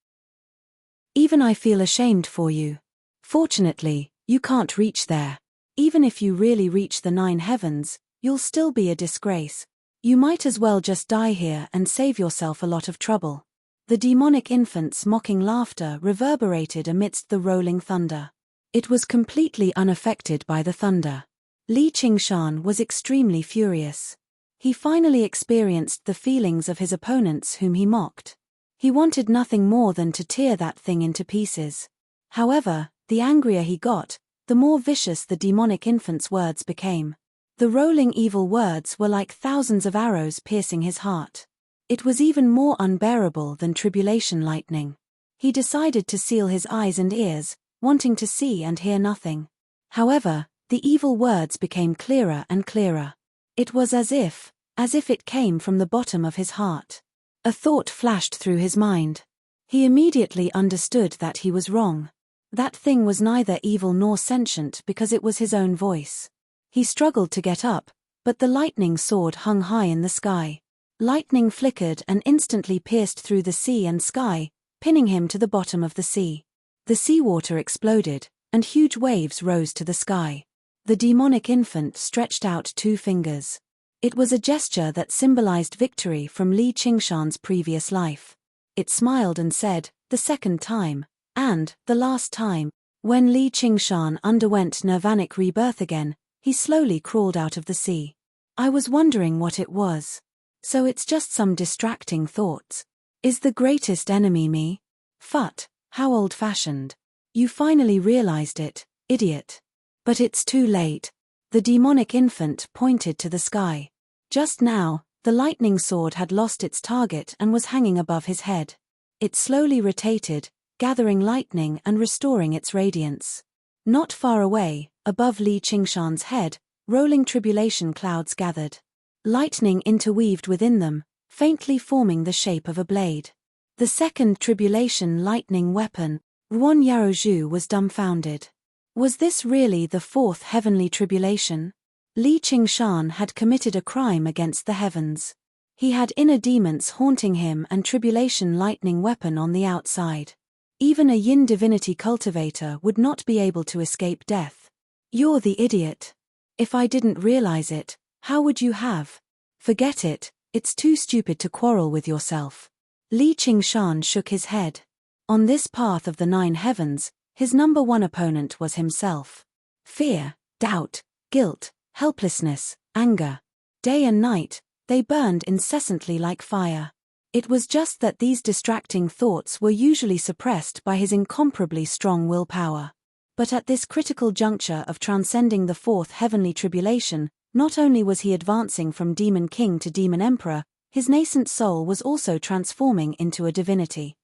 Even I feel ashamed for you. Fortunately, you can't reach there. Even if you really reach the 9 heavens, you'll still be a disgrace. You might as well just die here and save yourself a lot of trouble. The demonic infant's mocking laughter reverberated amidst the rolling thunder. It was completely unaffected by the thunder. Li Qingshan was extremely furious. He finally experienced the feelings of his opponents whom he mocked. He wanted nothing more than to tear that thing into pieces. However, the angrier he got, the more vicious the demonic infant's words became. The rolling evil words were like thousands of arrows piercing his heart. It was even more unbearable than tribulation lightning. He decided to seal his eyes and ears, wanting to see and hear nothing. However, the evil words became clearer and clearer. It was as if it came from the bottom of his heart. A thought flashed through his mind. He immediately understood that he was wrong. That thing was neither evil nor sentient because it was his own voice. He struggled to get up, but the lightning sword hung high in the sky. Lightning flickered and instantly pierced through the sea and sky, pinning him to the bottom of the sea. The seawater exploded, and huge waves rose to the sky. The demonic infant stretched out 2 fingers. It was a gesture that symbolized victory from Li Qingshan's previous life. It smiled and said, "The second time, and the last time." When Li Qingshan underwent nirvanic rebirth again, he slowly crawled out of the sea. I was wondering what it was. So it's just some distracting thoughts. Is the greatest enemy me? Phut, how old-fashioned. You finally realized it, idiot. But it's too late. The demonic infant pointed to the sky. Just now, the lightning sword had lost its target and was hanging above his head. It slowly rotated, gathering lightning and restoring its radiance. Not far away, above Li Qingshan's head, rolling tribulation clouds gathered. Lightning interweaved within them, faintly forming the shape of a blade. The second tribulation lightning weapon, Ruan Yarozhu, was dumbfounded. Was this really the 4th heavenly tribulation? Li Qingshan had committed a crime against the heavens. He had inner demons haunting him and tribulation lightning weapon on the outside. Even a yin divinity cultivator would not be able to escape death. You're the idiot. If I didn't realize it, how would you have? Forget it, it's too stupid to quarrel with yourself. Li Qingshan shook his head. On this path of the 9 heavens, his number 1 opponent was himself. Fear, doubt, guilt, helplessness, anger. Day and night, they burned incessantly like fire. It was just that these distracting thoughts were usually suppressed by his incomparably strong willpower. But at this critical juncture of transcending the 4th heavenly tribulation, not only was he advancing from demon king to demon emperor, his nascent soul was also transforming into a divinity.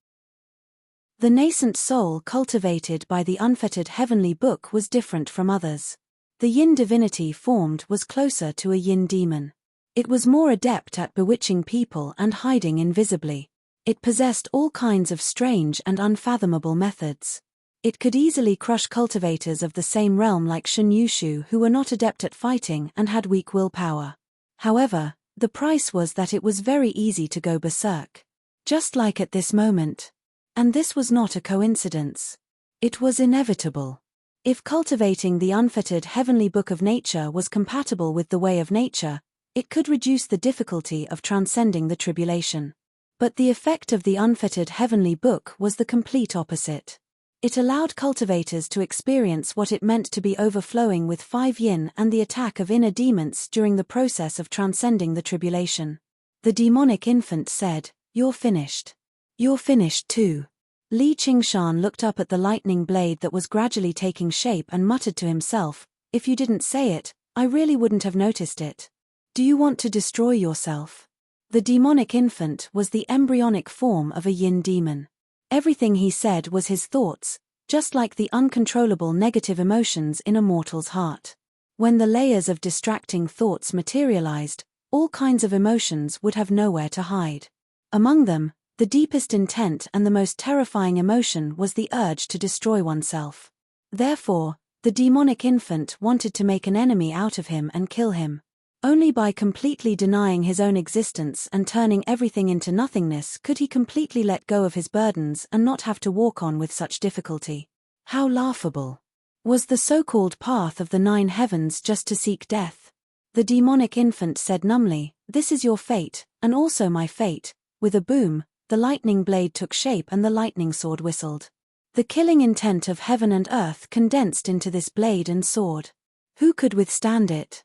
The nascent soul cultivated by the unfettered heavenly book was different from others. The yin divinity formed was closer to a yin demon. It was more adept at bewitching people and hiding invisibly. It possessed all kinds of strange and unfathomable methods. It could easily crush cultivators of the same realm like Shen Yushu who were not adept at fighting and had weak willpower. However, the price was that it was very easy to go berserk. Just like at this moment. And this was not a coincidence. It was inevitable. If cultivating the unfettered heavenly book of nature was compatible with the way of nature, it could reduce the difficulty of transcending the tribulation. But the effect of the unfettered heavenly book was the complete opposite. It allowed cultivators to experience what it meant to be overflowing with 5 yin and the attack of inner demons during the process of transcending the tribulation. The demonic infant said, "You're finished. You're finished too." Li Qingshan looked up at the lightning blade that was gradually taking shape and muttered to himself, "If you didn't say it, I really wouldn't have noticed it. Do you want to destroy yourself?" The demonic infant was the embryonic form of a yin demon. Everything he said was his thoughts, just like the uncontrollable negative emotions in a mortal's heart. When the layers of distracting thoughts materialized, all kinds of emotions would have nowhere to hide. Among them, the deepest intent and the most terrifying emotion was the urge to destroy oneself. Therefore, the demonic infant wanted to make an enemy out of him and kill him. Only by completely denying his own existence and turning everything into nothingness could he completely let go of his burdens and not have to walk on with such difficulty. How laughable. Was the so-called path of the 9 heavens just to seek death? The demonic infant said numbly, "This is your fate, and also my fate." With a boom, the lightning blade took shape and the lightning sword whistled. The killing intent of heaven and earth condensed into this blade and sword. Who could withstand it?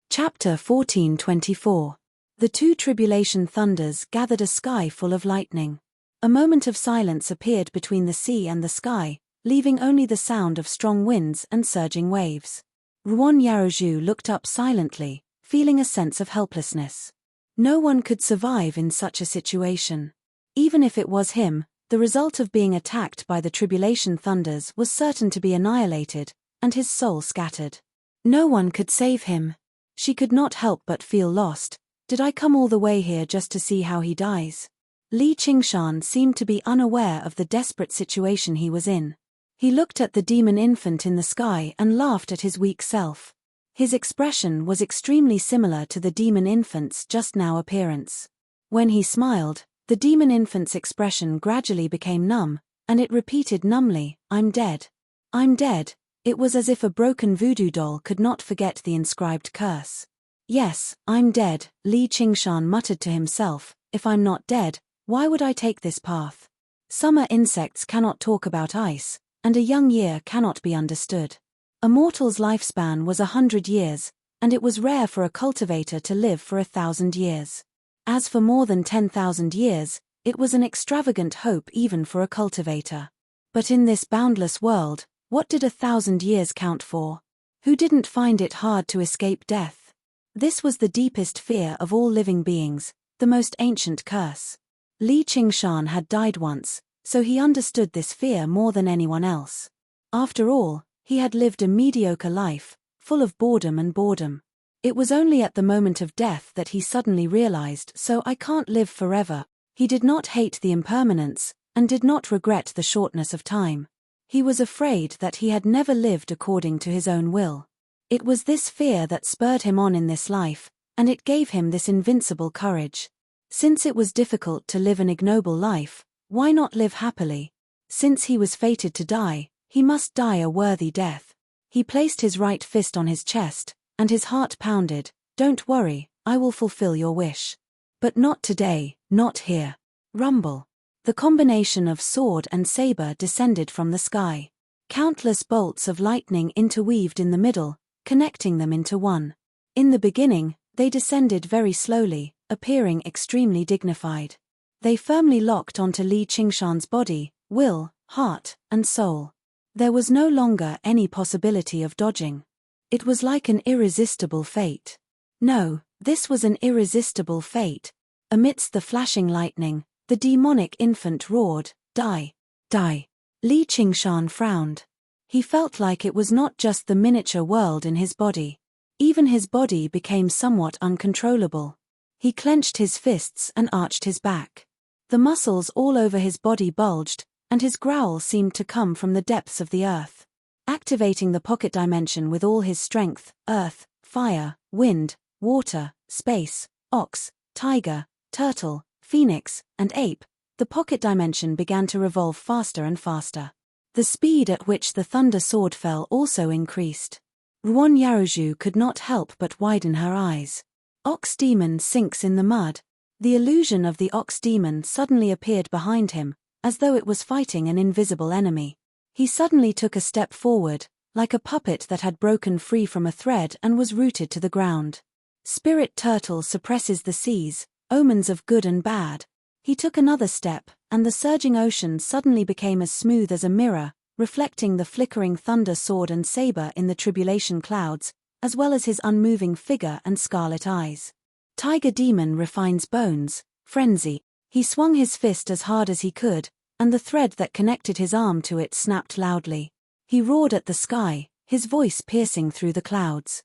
Chapter 14:24. The two tribulation thunders gathered a sky full of lightning. A moment of silence appeared between the sea and the sky, leaving only the sound of strong winds and surging waves. Ruon Yaroju looked up silently, feeling a sense of helplessness. No one could survive in such a situation. Even if it was him, the result of being attacked by the tribulation thunders was certain to be annihilated, and his soul scattered. No one could save him. She could not help but feel lost. Did I come all the way here just to see how he dies? Li Qingshan seemed to be unaware of the desperate situation he was in. He looked at the demon infant in the sky and laughed at his weak self. His expression was extremely similar to the demon infant's just now appearance. When he smiled, the demon infant's expression gradually became numb, and it repeated numbly, "I'm dead. I'm dead." It was as if a broken voodoo doll could not forget the inscribed curse. "Yes, I'm dead," Li Qingshan muttered to himself. "If I'm not dead, why would I take this path? Summer insects cannot talk about ice, and a young year cannot be understood. A mortal's lifespan was 100 years, and it was rare for a cultivator to live for 1,000 years. As for more than 10,000 years, it was an extravagant hope even for a cultivator. But in this boundless world, what did 1,000 years count for? Who didn't find it hard to escape death? This was the deepest fear of all living beings, the most ancient curse. Li Qingshan had died once, so he understood this fear more than anyone else. After all, he had lived a mediocre life, full of boredom and boredom. It was only at the moment of death that he suddenly realized, so I can't live forever. He did not hate the impermanence, and did not regret the shortness of time. He was afraid that he had never lived according to his own will. It was this fear that spurred him on in this life, and it gave him this invincible courage. Since it was difficult to live an ignoble life, why not live happily? Since he was fated to die, he must die a worthy death. He placed his right fist on his chest, and his heart pounded. "Don't worry, I will fulfill your wish. But not today, not here." Rumble. The combination of sword and saber descended from the sky. Countless bolts of lightning interweaved in the middle, connecting them into one. In the beginning, they descended very slowly, appearing extremely dignified. They firmly locked onto Li Qingshan's body, will, heart, and soul. There was no longer any possibility of dodging. It was like an irresistible fate. No, this was an irresistible fate. Amidst the flashing lightning, the demonic infant roared, "Die! Die!" Li Qingshan frowned. He felt like it was not just the miniature world in his body. Even his body became somewhat uncontrollable. He clenched his fists and arched his back. The muscles all over his body bulged, and his growl seemed to come from the depths of the earth. Activating the pocket dimension with all his strength, earth, fire, wind, water, space, ox, tiger, turtle, phoenix, and ape, the pocket dimension began to revolve faster and faster. The speed at which the thunder sword fell also increased. Ruon Yaroju could not help but widen her eyes. Ox demon sinks in the mud. The illusion of the ox demon suddenly appeared behind him, as though it was fighting an invisible enemy. He suddenly took a step forward, like a puppet that had broken free from a thread and was rooted to the ground. Spirit turtle suppresses the seas, omens of good and bad. He took another step, and the surging ocean suddenly became as smooth as a mirror, reflecting the flickering thunder sword and saber in the tribulation clouds, as well as his unmoving figure and scarlet eyes. Tiger demon refines bones, frenzy. He swung his fist as hard as he could, and the thread that connected his arm to it snapped loudly. He roared at the sky, his voice piercing through the clouds.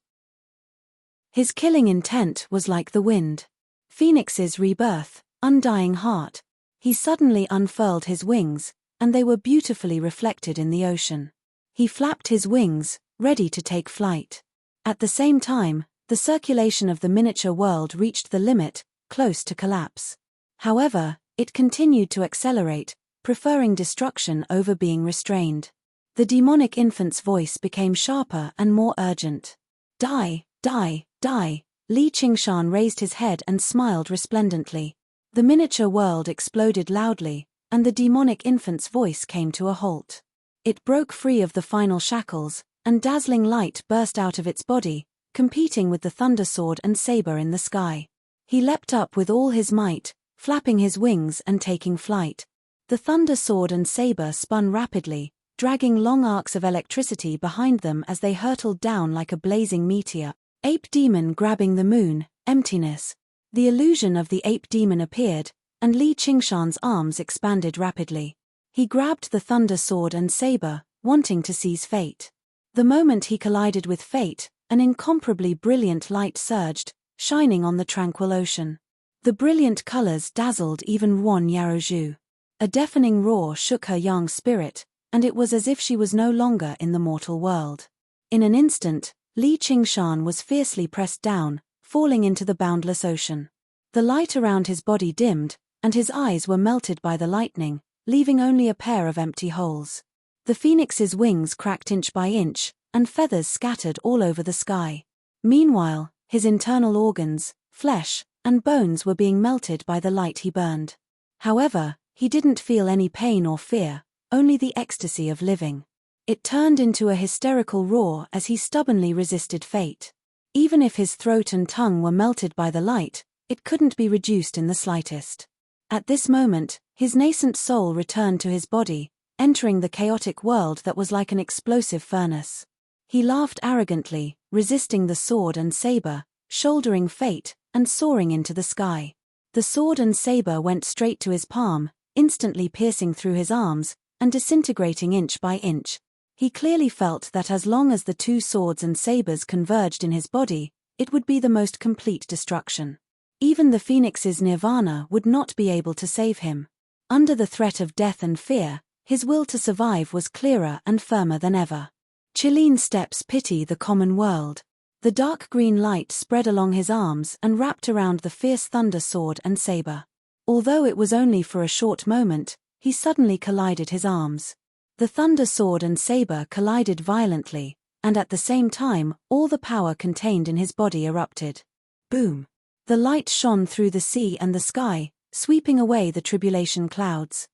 His killing intent was like the wind. Phoenix's rebirth, undying heart. He suddenly unfurled his wings, and they were beautifully reflected in the ocean. He flapped his wings, ready to take flight. At the same time, the circulation of the miniature world reached the limit, close to collapse. However, it continued to accelerate, preferring destruction over being restrained. The demonic infant's voice became sharper and more urgent. Die, die, die. Li Qingshan raised his head and smiled resplendently. The miniature world exploded loudly, and the demonic infant's voice came to a halt. It broke free of the final shackles, and dazzling light burst out of its body, competing with the thunder sword and saber in the sky. He leapt up with all his might, flapping his wings and taking flight. The thunder sword and saber spun rapidly, dragging long arcs of electricity behind them as they hurtled down like a blazing meteor. Ape demon grabbing the moon, emptiness. The illusion of the ape demon appeared, and Li Qingshan's arms expanded rapidly. He grabbed the thunder sword and saber, wanting to seize fate. The moment he collided with fate, an incomparably brilliant light surged, shining on the tranquil ocean. The brilliant colors dazzled even Ruan Yarozhu. A deafening roar shook her young spirit, and it was as if she was no longer in the mortal world. In an instant, Li Qingshan was fiercely pressed down, falling into the boundless ocean. The light around his body dimmed, and his eyes were melted by the lightning, leaving only a pair of empty holes. The phoenix's wings cracked inch by inch, and feathers scattered all over the sky. Meanwhile, his internal organs, flesh, and bones were being melted by the light he burned. However, he didn't feel any pain or fear, only the ecstasy of living. It turned into a hysterical roar as he stubbornly resisted fate. Even if his throat and tongue were melted by the light, it couldn't be reduced in the slightest. At this moment, his nascent soul returned to his body, entering the chaotic world that was like an explosive furnace. He laughed arrogantly, resisting the sword and saber, shouldering fate, and soaring into the sky. The sword and saber went straight to his palm, instantly piercing through his arms, and disintegrating inch by inch. He clearly felt that as long as the two swords and sabers converged in his body, it would be the most complete destruction. Even the phoenix's nirvana would not be able to save him. Under the threat of death and fear, his will to survive was clearer and firmer than ever. Chilean steps pity the common world. The dark green light spread along his arms and wrapped around the fierce thunder sword and saber. Although it was only for a short moment, he suddenly collided his arms. The thunder sword and saber collided violently, and at the same time, all the power contained in his body erupted. Boom! The light shone through the sea and the sky, sweeping away the tribulation clouds.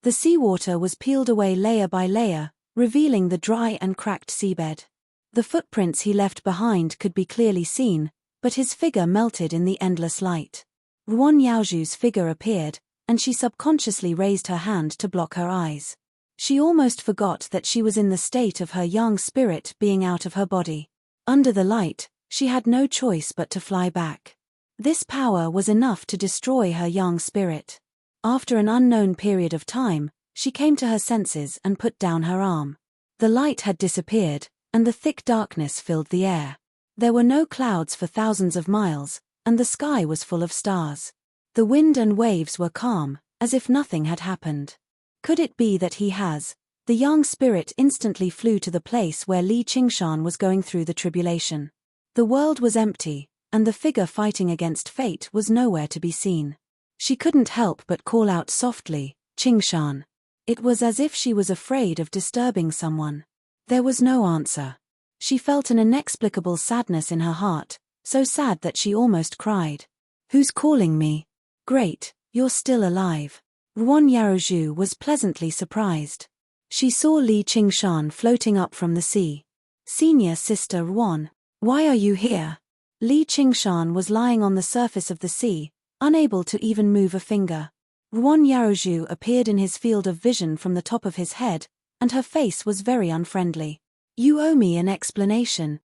The seawater was peeled away layer by layer, revealing the dry and cracked seabed. The footprints he left behind could be clearly seen, but his figure melted in the endless light. Ruan Yaozhu's figure appeared, and she subconsciously raised her hand to block her eyes. She almost forgot that she was in the state of her young spirit being out of her body. Under the light, she had no choice but to fly back. This power was enough to destroy her young spirit. After an unknown period of time, she came to her senses and put down her arm. The light had disappeared, and the thick darkness filled the air. There were no clouds for thousands of miles, and the sky was full of stars. The wind and waves were calm, as if nothing had happened. Could it be that the young spirit instantly flew to the place where Li Qingshan was going through the tribulation. The world was empty, and the figure fighting against fate was nowhere to be seen. She couldn't help but call out softly, "Qingshan." It was as if she was afraid of disturbing someone. There was no answer. She felt an inexplicable sadness in her heart, so sad that she almost cried. "Who's calling me?" "Great, you're still alive." Ruan Yarozhu was pleasantly surprised. She saw Li Qingshan floating up from the sea. "Senior sister Ruan, why are you here?" Li Qingshan was lying on the surface of the sea, unable to even move a finger. Ruan Yarozhu appeared in his field of vision from the top of his head, and her face was very unfriendly. "You owe me an explanation."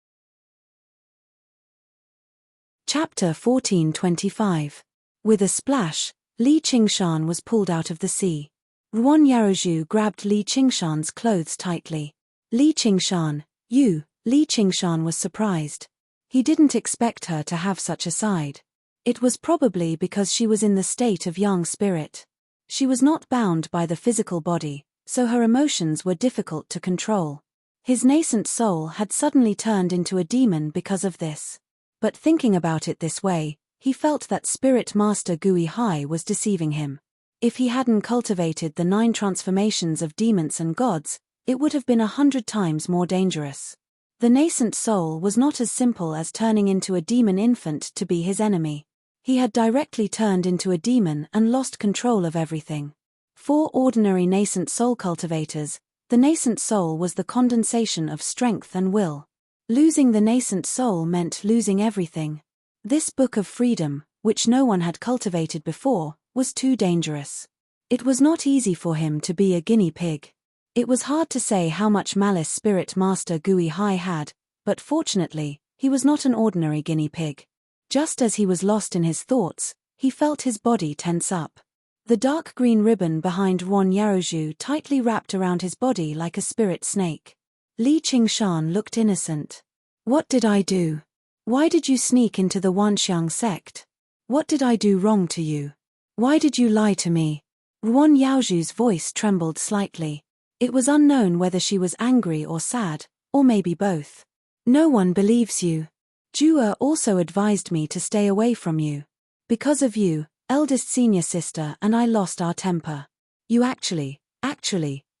Chapter 1425. With a splash, Li Qingshan was pulled out of the sea. Ruan Yarozhu grabbed Li Qingshan's clothes tightly. "Li Qingshan, you." Li Qingshan was surprised. He didn't expect her to have such a side. It was probably because she was in the state of young spirit. She was not bound by the physical body, so her emotions were difficult to control. His nascent soul had suddenly turned into a demon because of this. But thinking about it this way, he felt that Spirit Master Gui Hai was deceiving him. If he hadn't cultivated the 9 transformations of demons and gods, it would have been 100 times more dangerous. The nascent soul was not as simple as turning into a demon infant to be his enemy. He had directly turned into a demon and lost control of everything. For ordinary nascent soul cultivators, the nascent soul was the condensation of strength and will. Losing the nascent soul meant losing everything. This book of freedom, which no one had cultivated before, was too dangerous. It was not easy for him to be a guinea pig. It was hard to say how much malice Spirit Master Gui Hai had, but fortunately, he was not an ordinary guinea pig. Just as he was lost in his thoughts, he felt his body tense up. The dark green ribbon behind Ruan Yaozhu tightly wrapped around his body like a spirit snake. Li Qingshan looked innocent. What did I do? Why did you sneak into the Wanxiang sect? What did I do wrong to you? Why did you lie to me? Ruan Yaozhu's voice trembled slightly. It was unknown whether she was angry or sad, or maybe both. No one believes you. Jua also advised me to stay away from you. Because of you, eldest senior sister and I lost our temper. You actually,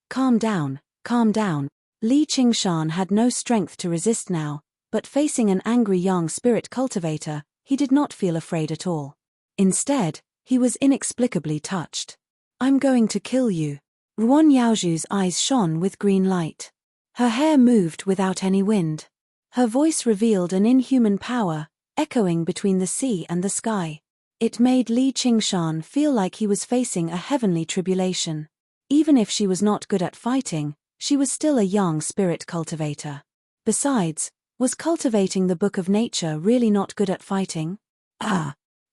calm down. Li Qingshan had no strength to resist now, but facing an angry young spirit cultivator, he did not feel afraid at all. Instead, he was inexplicably touched. I'm going to kill you. Ruan Yaozhu's eyes shone with green light. Her hair moved without any wind. Her voice revealed an inhuman power, echoing between the sea and the sky. It made Li Qingshan feel like he was facing a heavenly tribulation. Even if she was not good at fighting, she was still a young spirit cultivator. Besides, was cultivating the Book of Nature really not good at fighting?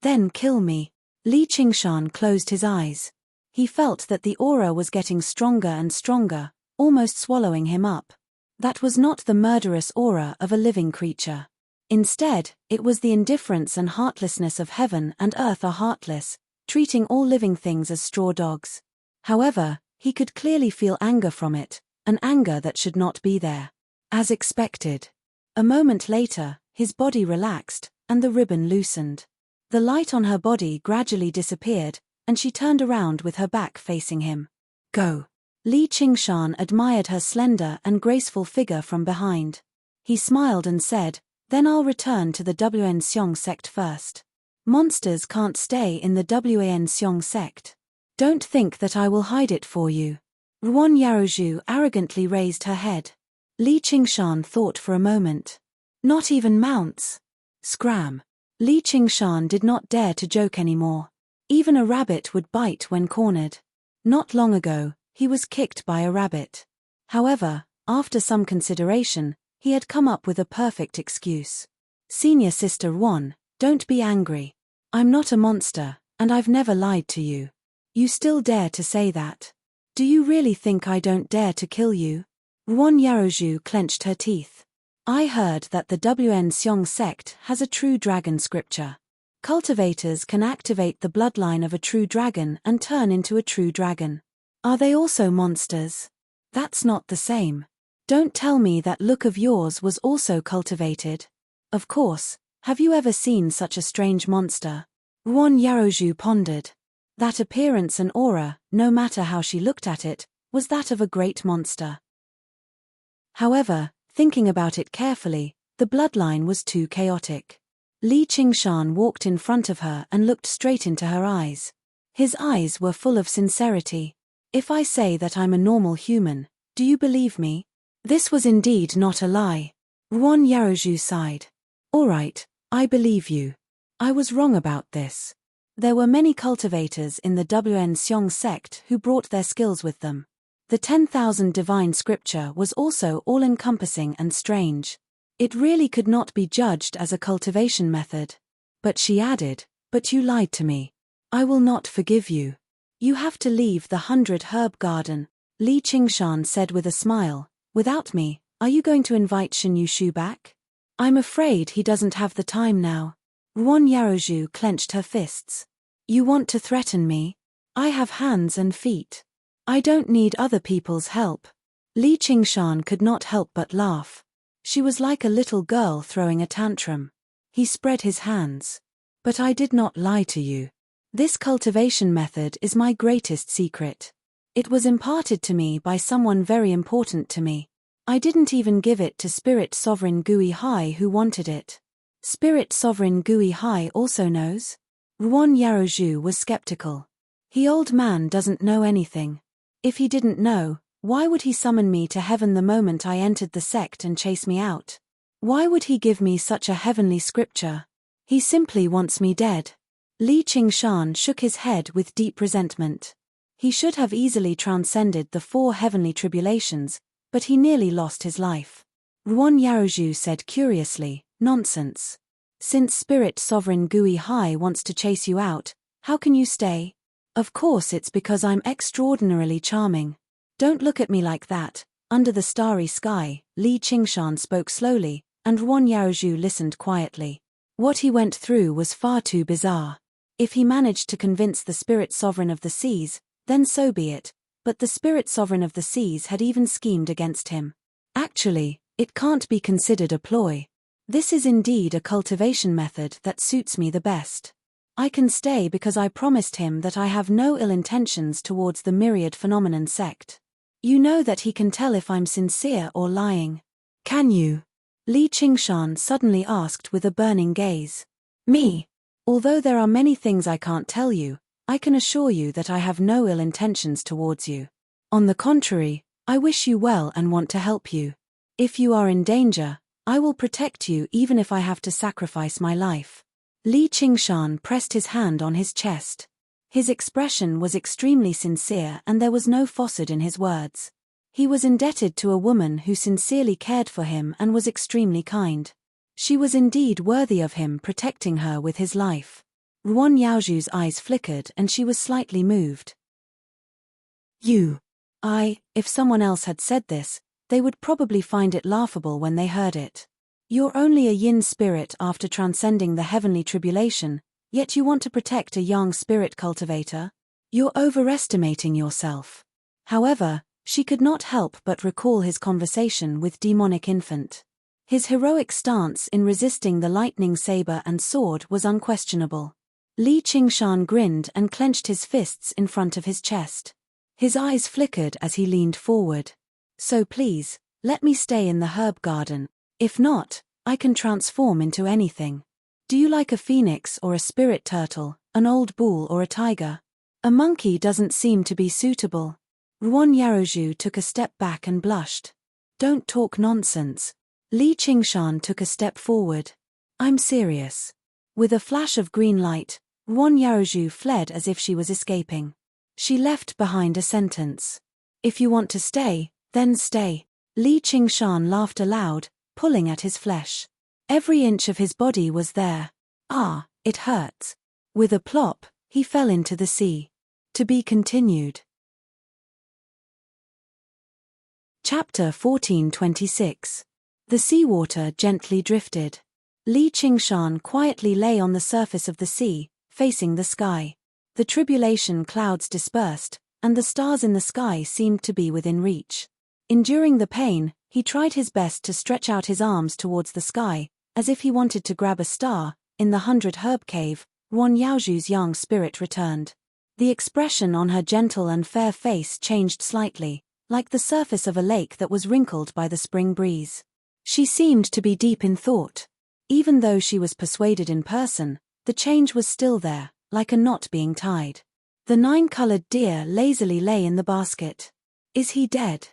Then kill me. Li Qingshan closed his eyes. He felt that the aura was getting stronger and stronger, almost swallowing him up. That was not the murderous aura of a living creature. Instead, it was the indifference and heartlessness of heaven and earth are heartless, treating all living things as straw dogs. However, he could clearly feel anger from it, an anger that should not be there. As expected. A moment later, his body relaxed, and the ribbon loosened. The light on her body gradually disappeared, and she turned around with her back facing him. Go. Li Qingshan admired her slender and graceful figure from behind. He smiled and said, then I'll return to the Wan Xiong sect first. Monsters can't stay in the Wan Xiong sect. Don't think that I will hide it for you. Ruan Yaozhu arrogantly raised her head. Li Qingshan thought for a moment. Not even mounts. Scram. Li Qingshan did not dare to joke anymore. Even a rabbit would bite when cornered. Not long ago, he was kicked by a rabbit. However, after some consideration, he had come up with a perfect excuse. Senior Sister Ruan, don't be angry. I'm not a monster, and I've never lied to you. You still dare to say that? Do you really think I don't dare to kill you? Ruan Yaozhu clenched her teeth. I heard that the Wan Xiong sect has a true dragon scripture. Cultivators can activate the bloodline of a true dragon and turn into a true dragon. Are they also monsters? That's not the same. Don't tell me that look of yours was also cultivated. Of course, have you ever seen such a strange monster? Ruan Yaozhu pondered. That appearance and aura, no matter how she looked at it, was that of a great monster. However, thinking about it carefully, the bloodline was too chaotic. Li Qingshan walked in front of her and looked straight into her eyes. His eyes were full of sincerity. If I say that I'm a normal human, do you believe me? This was indeed not a lie. Ruan Yaozhu sighed. All right, I believe you. I was wrong about this. There were many cultivators in the Wan Xiong sect who brought their skills with them. The 10,000 divine scripture was also all-encompassing and strange. It really could not be judged as a cultivation method. But she added, but you lied to me. I will not forgive you. You have to leave the 100 herb garden, Li Qingshan said with a smile. Without me, are you going to invite Shen Yushu back? I'm afraid he doesn't have the time now. Ruan Yaozhu clenched her fists. You want to threaten me? I have hands and feet. I don't need other people's help. Li Qingshan could not help but laugh. She was like a little girl throwing a tantrum. He spread his hands. But I did not lie to you. This cultivation method is my greatest secret. It was imparted to me by someone very important to me. I didn't even give it to Spirit Sovereign Gui Hai who wanted it. Spirit Sovereign Gui Hai also knows? Ruan Yaozhu was skeptical. He old man doesn't know anything. If he didn't know, why would he summon me to heaven the moment I entered the sect and chase me out? Why would he give me such a heavenly scripture? He simply wants me dead. Li Qingshan shook his head with deep resentment. He should have easily transcended the 4 heavenly tribulations, but he nearly lost his life. Ruan Yaozhu said curiously, nonsense. Since Spirit Sovereign Gui Hai wants to chase you out, how can you stay? Of course it's because I'm extraordinarily charming. Don't look at me like that. Under the starry sky, Li Qingshan spoke slowly, and Ruan Yaozhu listened quietly. What he went through was far too bizarre. If he managed to convince the Spirit Sovereign of the Seas, then so be it, but the Spirit Sovereign of the Seas had even schemed against him. Actually, it can't be considered a ploy. This is indeed a cultivation method that suits me the best. I can stay because I promised him that I have no ill intentions towards the myriad phenomenon sect. You know that he can tell if I'm sincere or lying. Can you? Li Qingshan suddenly asked with a burning gaze. Me? Although there are many things I can't tell you, I can assure you that I have no ill intentions towards you. On the contrary, I wish you well and want to help you. If you are in danger, I will protect you even if I have to sacrifice my life. Li Qingshan pressed his hand on his chest. His expression was extremely sincere and there was no falsehood in his words. He was indebted to a woman who sincerely cared for him and was extremely kind. She was indeed worthy of him protecting her with his life. Ruan Yaozhu's eyes flickered and she was slightly moved. If someone else had said this, they would probably find it laughable when they heard it. You're only a yin spirit after transcending the heavenly tribulation, yet you want to protect a yang spirit cultivator? You're overestimating yourself. However, she could not help but recall his conversation with demonic infant. His heroic stance in resisting the lightning saber and sword was unquestionable. Li Qingshan grinned and clenched his fists in front of his chest. His eyes flickered as he leaned forward. So please, let me stay in the herb garden. If not, I can transform into anything. Do you like a phoenix or a spirit turtle, an old bull or a tiger? A monkey doesn't seem to be suitable. Ruan Yaozhu took a step back and blushed. Don't talk nonsense. Li Qingshan took a step forward. I'm serious. With a flash of green light, Ruan Yaozhu fled as if she was escaping. She left behind a sentence. If you want to stay, then stay. Li Qingshan laughed aloud, pulling at his flesh. Every inch of his body was there. Ah, it hurts. With a plop, he fell into the sea. To be continued. Chapter 1426. The seawater gently drifted. Li Qingshan quietly lay on the surface of the sea, facing the sky. The tribulation clouds dispersed, and the stars in the sky seemed to be within reach. Enduring the pain, he tried his best to stretch out his arms towards the sky, as if he wanted to grab a star. In the 100 Herb Cave, Ruan Yaozhu's young spirit returned. The expression on her gentle and fair face changed slightly, like the surface of a lake that was wrinkled by the spring breeze. She seemed to be deep in thought. Even though she was persuaded in person, the change was still there, like a knot being tied. The 9-colored deer lazily lay in the basket. Is he dead?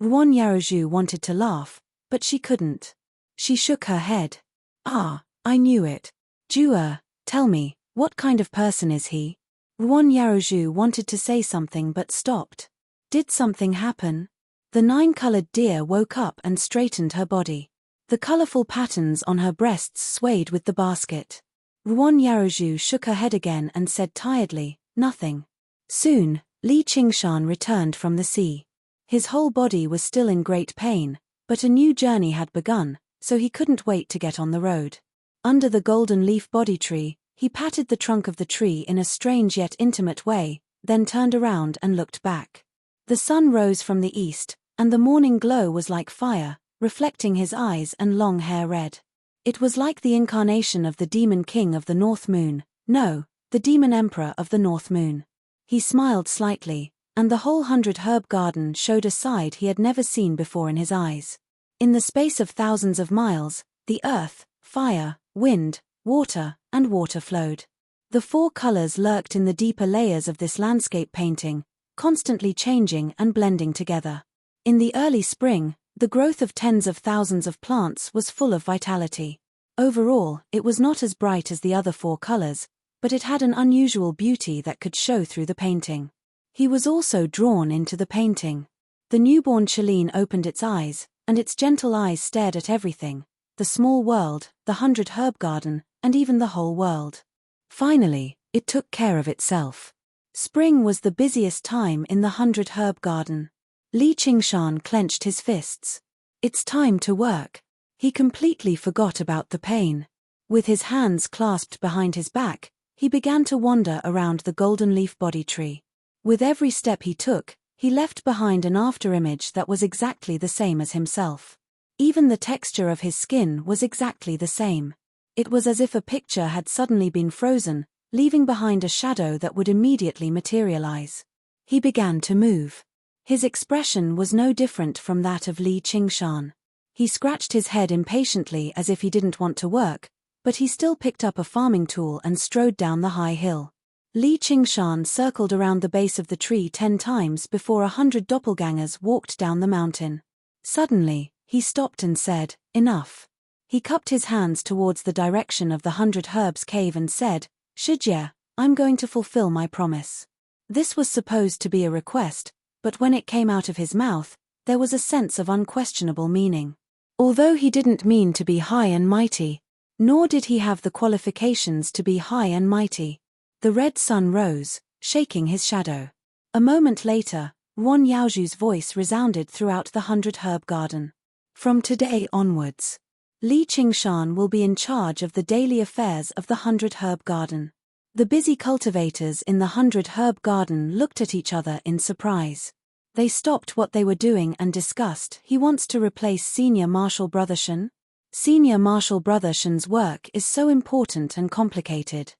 Ruan Yaozhu wanted to laugh, but she couldn't. She shook her head. Ah, I knew it. Jua, tell me, what kind of person is he? Ruan Yaozhu wanted to say something but stopped. Did something happen? The 9-colored deer woke up and straightened her body. The colorful patterns on her breasts swayed with the basket. Ruan Yaozhu shook her head again and said tiredly, nothing. Soon, Li Qingshan returned from the sea. His whole body was still in great pain, but a new journey had begun, so he couldn't wait to get on the road. Under the golden leaf body tree, he patted the trunk of the tree in a strange yet intimate way, then turned around and looked back. The sun rose from the east, and the morning glow was like fire, reflecting his eyes and long hair red. It was like the incarnation of the demon king of the North Moon, no, the demon emperor of the North Moon. He smiled slightly, and the whole 100-herb garden showed a side he had never seen before in his eyes. In the space of thousands of miles, the earth, fire, wind, water, and water flowed. The 4 colors lurked in the deeper layers of this landscape painting, constantly changing and blending together. In the early spring, the growth of tens of thousands of plants was full of vitality. Overall, it was not as bright as the other 4 colors, but it had an unusual beauty that could show through the painting. He was also drawn into the painting. The newborn Chalene opened its eyes, and its gentle eyes stared at everything, the small world, the 100-herb garden, and even the whole world. Finally, it took care of itself. Spring was the busiest time in the 100-herb garden. Li Qingshan clenched his fists. It's time to work. He completely forgot about the pain. With his hands clasped behind his back, he began to wander around the golden leaf body tree. With every step he took, he left behind an afterimage that was exactly the same as himself. Even the texture of his skin was exactly the same. It was as if a picture had suddenly been frozen, leaving behind a shadow that would immediately materialize. He began to move. His expression was no different from that of Li Qingshan. He scratched his head impatiently as if he didn't want to work, but he still picked up a farming tool and strode down the high hill. Li Qingshan circled around the base of the tree 10 times before 100 doppelgangers walked down the mountain. Suddenly, he stopped and said, "Enough." He cupped his hands towards the direction of the 100 Herbs cave and said, "Shijie, I'm going to fulfill my promise." This was supposed to be a request, but when it came out of his mouth, there was a sense of unquestionable meaning. Although he didn't mean to be high and mighty, nor did he have the qualifications to be high and mighty, the red sun rose, shaking his shadow. A moment later, Wan Yaozhu's voice resounded throughout the 100-herb garden. From today onwards, Li Qingshan will be in charge of the daily affairs of the 100-herb garden. The busy cultivators in the 100-herb garden looked at each other in surprise. They stopped what they were doing and discussed, "He wants to replace Senior Marshal Brother Shen? Senior Marshal Brother Shen's work is so important and complicated.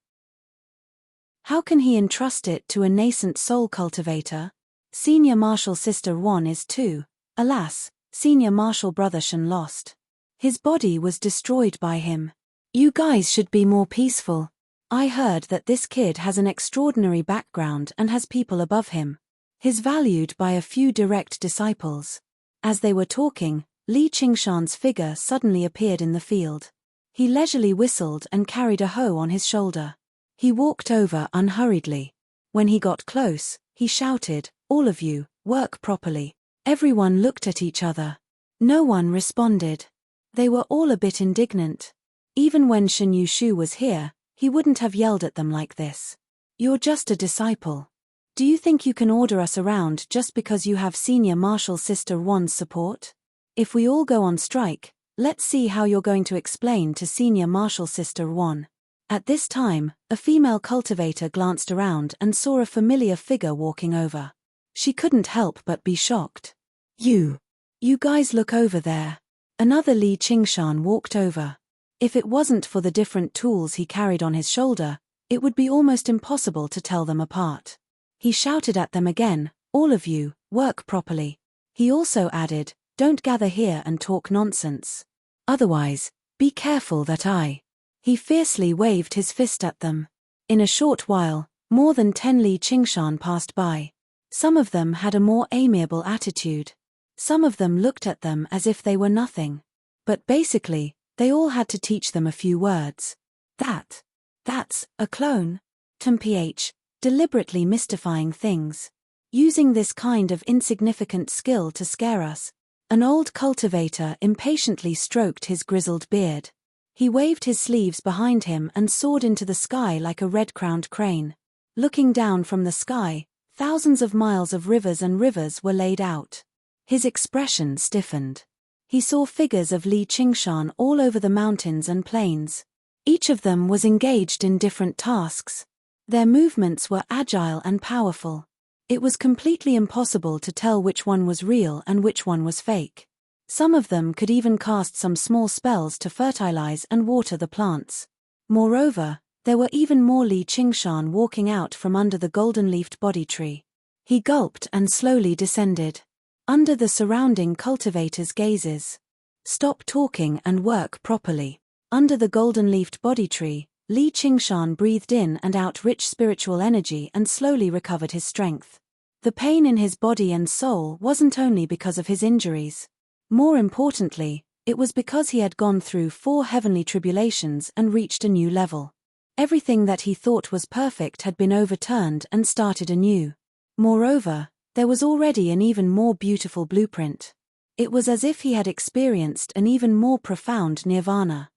How can he entrust it to a nascent soul cultivator? Senior Marshal Sister Wan is too. Alas, Senior Marshal Brother Shen lost. His body was destroyed by him. You guys should be more peaceful. I heard that this kid has an extraordinary background and has people above him. He's valued by a few direct disciples." As they were talking, Li Qingshan's figure suddenly appeared in the field. He leisurely whistled and carried a hoe on his shoulder. He walked over unhurriedly. When he got close, he shouted, "All of you, work properly." Everyone looked at each other. No one responded. They were all a bit indignant. Even when Shen Yushu was here, he wouldn't have yelled at them like this. "You're just a disciple. Do you think you can order us around just because you have Senior Marshal Sister Wan's support? If we all go on strike, let's see how you're going to explain to Senior Marshal Sister Wan." At this time, a female cultivator glanced around and saw a familiar figure walking over. She couldn't help but be shocked. You guys look over there." Another Li Qingshan walked over. If it wasn't for the different tools he carried on his shoulder, it would be almost impossible to tell them apart. He shouted at them again, "All of you, work properly." He also added, "Don't gather here and talk nonsense. Otherwise, be careful that I..." He fiercely waved his fist at them. In a short while, more than 10 Li Qingshan passed by. Some of them had a more amiable attitude. Some of them looked at them as if they were nothing. But basically, they all had to teach them a few words. That's a clone. TMPH, deliberately mystifying things. Using this kind of insignificant skill to scare us. An old cultivator impatiently stroked his grizzled beard. He waved his sleeves behind him and soared into the sky like a red-crowned crane. Looking down from the sky, thousands of miles of rivers and rivers were laid out. His expression stiffened. He saw figures of Li Qingshan all over the mountains and plains. Each of them was engaged in different tasks. Their movements were agile and powerful. It was completely impossible to tell which one was real and which one was fake. Some of them could even cast some small spells to fertilize and water the plants. Moreover, There were even more Li Qingshan walking out from under the golden-leafed body tree. He gulped and slowly descended. Under the surrounding cultivators' gazes. Stop talking and work properly. Under the golden-leafed body tree, Li Qingshan breathed in and out rich spiritual energy and slowly recovered his strength. The pain in his body and soul wasn't only because of his injuries. More importantly, it was because he had gone through 4 heavenly tribulations and reached a new level. Everything that he thought was perfect had been overturned and started anew. Moreover, there was already an even more beautiful blueprint. It was as if he had experienced an even more profound nirvana.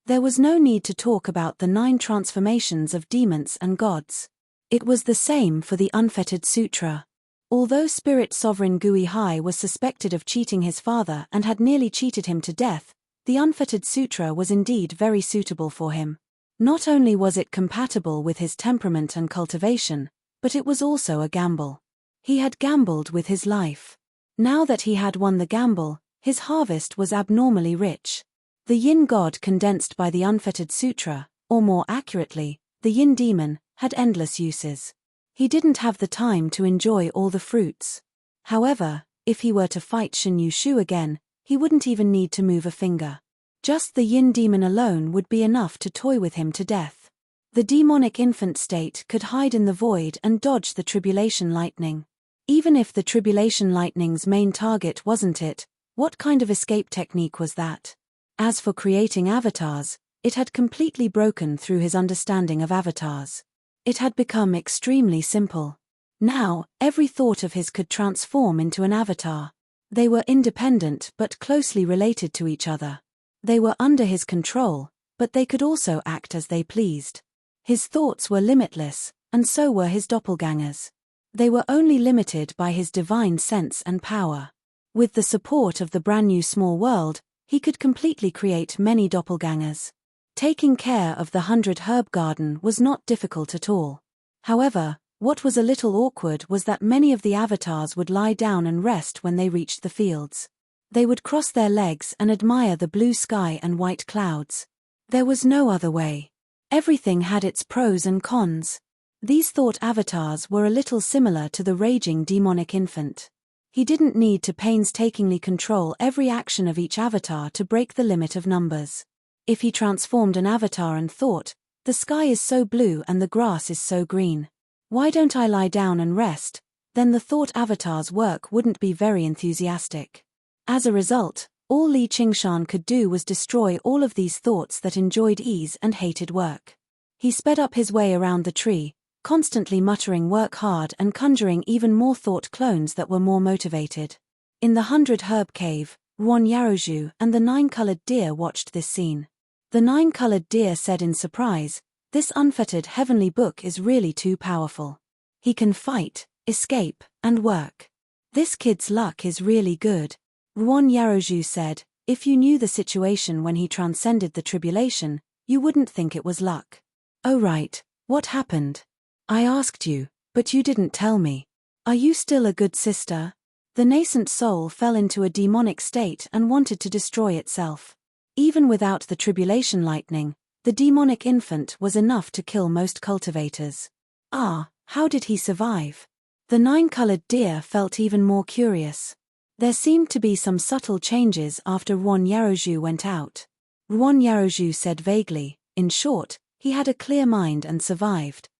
There was no need to talk about the 9 transformations of demons and gods. It was the same for the Unfettered Sutra. Although Spirit Sovereign Gui Hai was suspected of cheating his father and had nearly cheated him to death, the Unfettered Sutra was indeed very suitable for him. Not only was it compatible with his temperament and cultivation, but it was also a gamble. He had gambled with his life. Now that he had won the gamble, his harvest was abnormally rich. The Yin god condensed by the Unfettered Sutra, or more accurately, the Yin demon, had endless uses. He didn't have the time to enjoy all the fruits. However, if he were to fight Shen Yushu again, he wouldn't even need to move a finger. Just the Yin demon alone would be enough to toy with him to death. The demonic infant state could hide in the void and dodge the tribulation lightning. Even if the tribulation lightning's main target wasn't it, what kind of escape technique was that? As for creating avatars, it had completely broken through his understanding of avatars. It had become extremely simple. Now, every thought of his could transform into an avatar. They were independent but closely related to each other. They were under his control, but they could also act as they pleased. His thoughts were limitless, and so were his doppelgangers. They were only limited by his divine sense and power. With the support of the brand new small world, he could completely create many doppelgangers. Taking care of the 100 herb garden was not difficult at all. However, what was a little awkward was that many of the avatars would lie down and rest when they reached the fields. They would cross their legs and admire the blue sky and white clouds. There was no other way. Everything had its pros and cons. These thought avatars were a little similar to the raging demonic infant. He didn't need to painstakingly control every action of each avatar to break the limit of numbers. If he transformed an avatar and thought, "The sky is so blue and the grass is so green. Why don't I lie down and rest?" then the thought avatar's work wouldn't be very enthusiastic. As a result, all Li Qingshan could do was destroy all of these thoughts that enjoyed ease and hated work. He sped up his way around the tree, constantly muttering "work hard" and conjuring even more thought clones that were more motivated. In the 100 herb cave, Ruan Yaroju and the 9-colored deer watched this scene. The 9-colored deer said in surprise, "This unfettered heavenly book is really too powerful. He can fight, escape, and work. This kid's luck is really good." Ruan Yaroju said, "If you knew the situation when he transcended the tribulation, you wouldn't think it was luck." "Oh right, what happened?" "I asked you, but you didn't tell me. Are you still a good sister?" The nascent soul fell into a demonic state and wanted to destroy itself. Even without the tribulation lightning, the demonic infant was enough to kill most cultivators. How did he survive? The 9-colored deer felt even more curious. There seemed to be some subtle changes after Ruan Yaroju went out. Ruan Yaroju said vaguely, "In short, he had a clear mind and survived."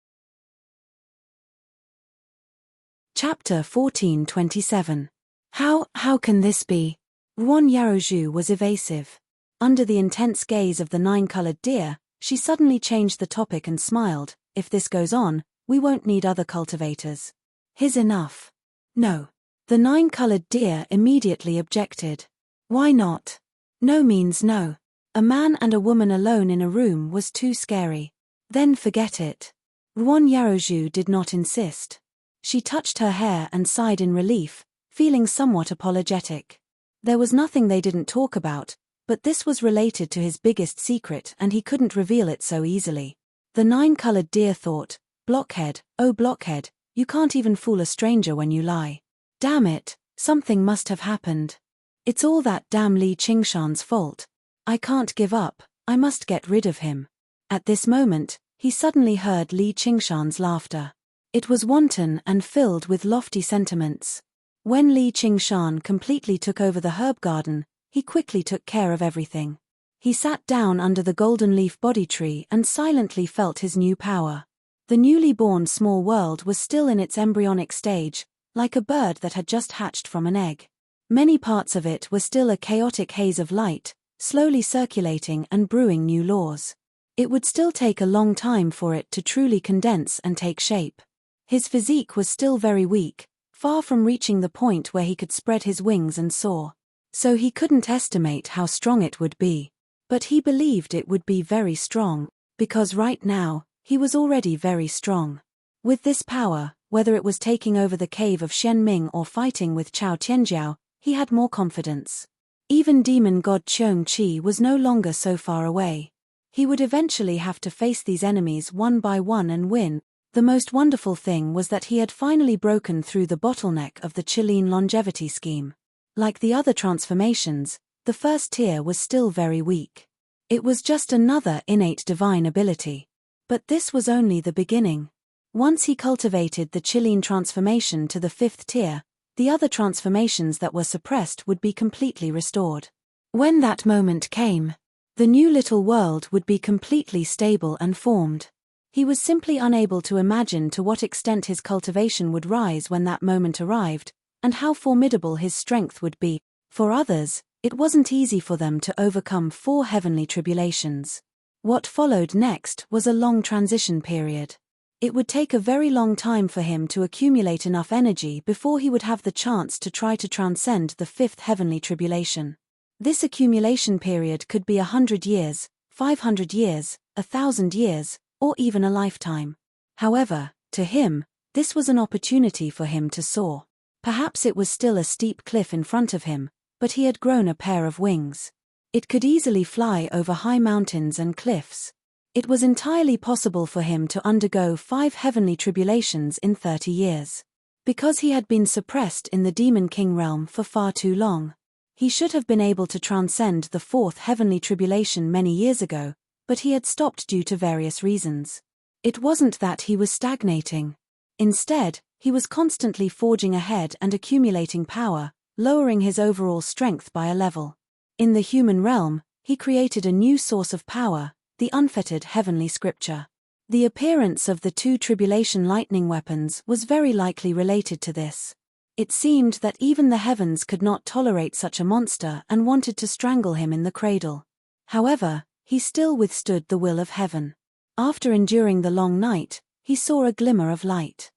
Chapter 14:27. How can this be? Ruan Yaroju was evasive. Under the intense gaze of the 9-colored deer, she suddenly changed the topic and smiled, "If this goes on, we won't need other cultivators. His enough." "No." The 9-colored deer immediately objected. "Why not?" "No means no. A man and a woman alone in a room was too scary." "Then forget it." Ruan Yaroju did not insist. She touched her hair and sighed in relief, feeling somewhat apologetic. There was nothing they didn't talk about, but this was related to his biggest secret and he couldn't reveal it so easily. The 9-colored deer thought, "Blockhead, oh blockhead, you can't even fool a stranger when you lie. Damn it, something must have happened. It's all that damn Li Qingshan's fault. I can't give up, I must get rid of him." At this moment, he suddenly heard Li Qingshan's laughter. It was wanton and filled with lofty sentiments. When Li Qingshan completely took over the herb garden, he quickly took care of everything. He sat down under the golden leaf body tree and silently felt his new power. The newly born small world was still in its embryonic stage, like a bird that had just hatched from an egg. Many parts of it were still a chaotic haze of light, slowly circulating and brewing new laws. It would still take a long time for it to truly condense and take shape. His physique was still very weak, far from reaching the point where he could spread his wings and soar. So he couldn't estimate how strong it would be. But he believed it would be very strong, because right now, he was already very strong. With this power, whether it was taking over the cave of Xianming or fighting with Chao Tianjiao, he had more confidence. Even demon god Qiong Qi was no longer so far away. He would eventually have to face these enemies one by one and win. The most wonderful thing was that he had finally broken through the bottleneck of the Qilin longevity scheme. Like the other transformations, the first tier was still very weak. It was just another innate divine ability. But this was only the beginning. Once he cultivated the Qilin transformation to the 5th tier, the other transformations that were suppressed would be completely restored. When that moment came, the new little world would be completely stable and formed. He was simply unable to imagine to what extent his cultivation would rise when that moment arrived, and how formidable his strength would be. For others, it wasn't easy for them to overcome 4 heavenly tribulations. What followed next was a long transition period. It would take a very long time for him to accumulate enough energy before he would have the chance to try to transcend the 5th heavenly tribulation. This accumulation period could be 100 years, 500 years, 1,000 years, or even a lifetime. However, to him, this was an opportunity for him to soar. Perhaps it was still a steep cliff in front of him, but he had grown a pair of wings. It could easily fly over high mountains and cliffs. It was entirely possible for him to undergo 5 heavenly tribulations in 30 years. Because he had been suppressed in the Demon King realm for far too long. He should have been able to transcend the 4th heavenly tribulation many years ago, but he had stopped due to various reasons. It wasn't that he was stagnating. Instead, he was constantly forging ahead and accumulating power, lowering his overall strength by a level. In the human realm, he created a new source of power, the unfettered heavenly scripture. The appearance of the 2 tribulation lightning weapons was very likely related to this. It seemed that even the heavens could not tolerate such a monster and wanted to strangle him in the cradle. However, he still withstood the will of heaven. After enduring the long night, he saw a glimmer of light.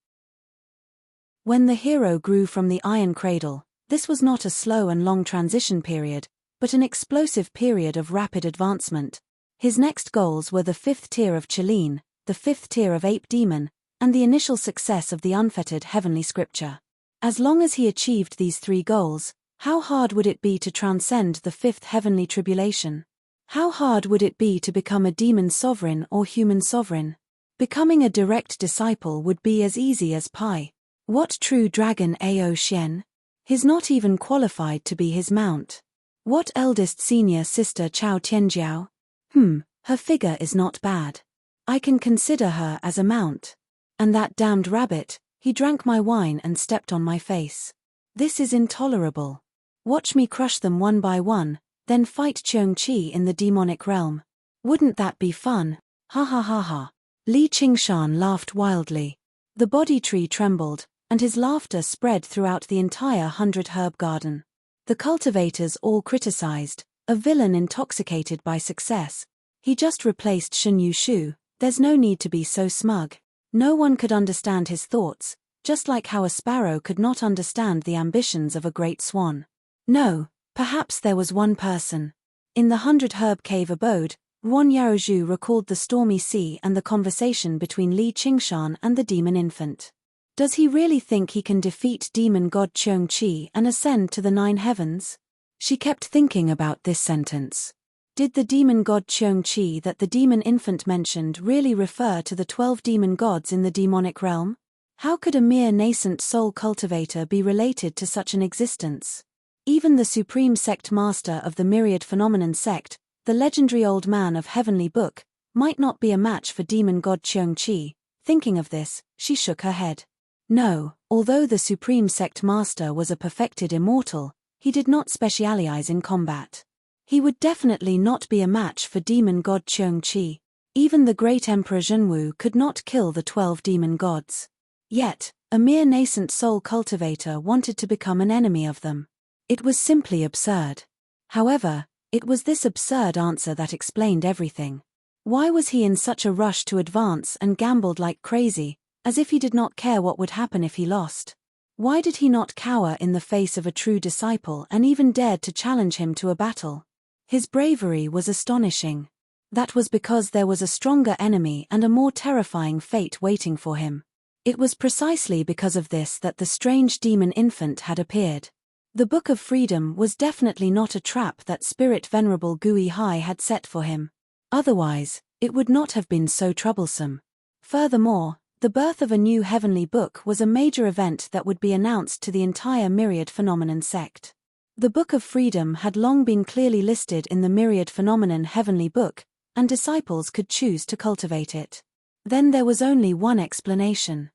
When the hero grew from the iron cradle, this was not a slow and long transition period, but an explosive period of rapid advancement. His next goals were the 5th tier of Qilin, the 5th tier of Ape Demon, and the initial success of the unfettered heavenly scripture. As long as he achieved these 3 goals, how hard would it be to transcend the 5th heavenly tribulation? How hard would it be to become a demon sovereign or human sovereign? Becoming a direct disciple would be as easy as pie. What true dragon Ao Xian? He's not even qualified to be his mount. What eldest senior sister Chao Tianjiao? Her figure is not bad. I can consider her as a mount. And that damned rabbit, he drank my wine and stepped on my face. This is intolerable. Watch me crush them one by one, then fight Qiong Qi in the demonic realm. Wouldn't that be fun? Ha ha ha ha. Li Qingshan laughed wildly. The body tree trembled, and his laughter spread throughout the entire 100-herb garden. The cultivators all criticized, a villain intoxicated by success. He just replaced Shen Yushu, there's no need to be so smug. No one could understand his thoughts, just like how a sparrow could not understand the ambitions of a great swan. No, perhaps there was one person. In the 100-herb cave abode, Ruan Yaozhu recalled the stormy sea and the conversation between Li Qingshan and the demon infant. Does he really think he can defeat demon god Qiong Qi and ascend to the 9 heavens? She kept thinking about this sentence. Did the demon god Qiong Qi that the demon infant mentioned really refer to the 12 demon gods in the demonic realm? How could a mere nascent soul cultivator be related to such an existence? Even the supreme sect master of the myriad phenomenon sect, the legendary old man of Heavenly Book, might not be a match for demon god Cheong-chi. Thinking of this, she shook her head. No, although the Supreme Sect Master was a perfected immortal, he did not specialize in combat. He would definitely not be a match for demon god Cheong-chi. Even the great Emperor Zhenwu could not kill the 12 demon gods. Yet, a mere nascent soul cultivator wanted to become an enemy of them. It was simply absurd. However, it was this absurd answer that explained everything. Why was he in such a rush to advance and gambled like crazy, as if he did not care what would happen if he lost? Why did he not cower in the face of a true disciple and even dared to challenge him to a battle? His bravery was astonishing. That was because there was a stronger enemy and a more terrifying fate waiting for him. It was precisely because of this that the strange demon infant had appeared. The Book of Freedom was definitely not a trap that Spirit Venerable Gui Hai had set for him. Otherwise, it would not have been so troublesome. Furthermore, the birth of a new heavenly book was a major event that would be announced to the entire Myriad Phenomenon sect. The Book of Freedom had long been clearly listed in the Myriad Phenomenon heavenly book, and disciples could choose to cultivate it. Then there was only one explanation.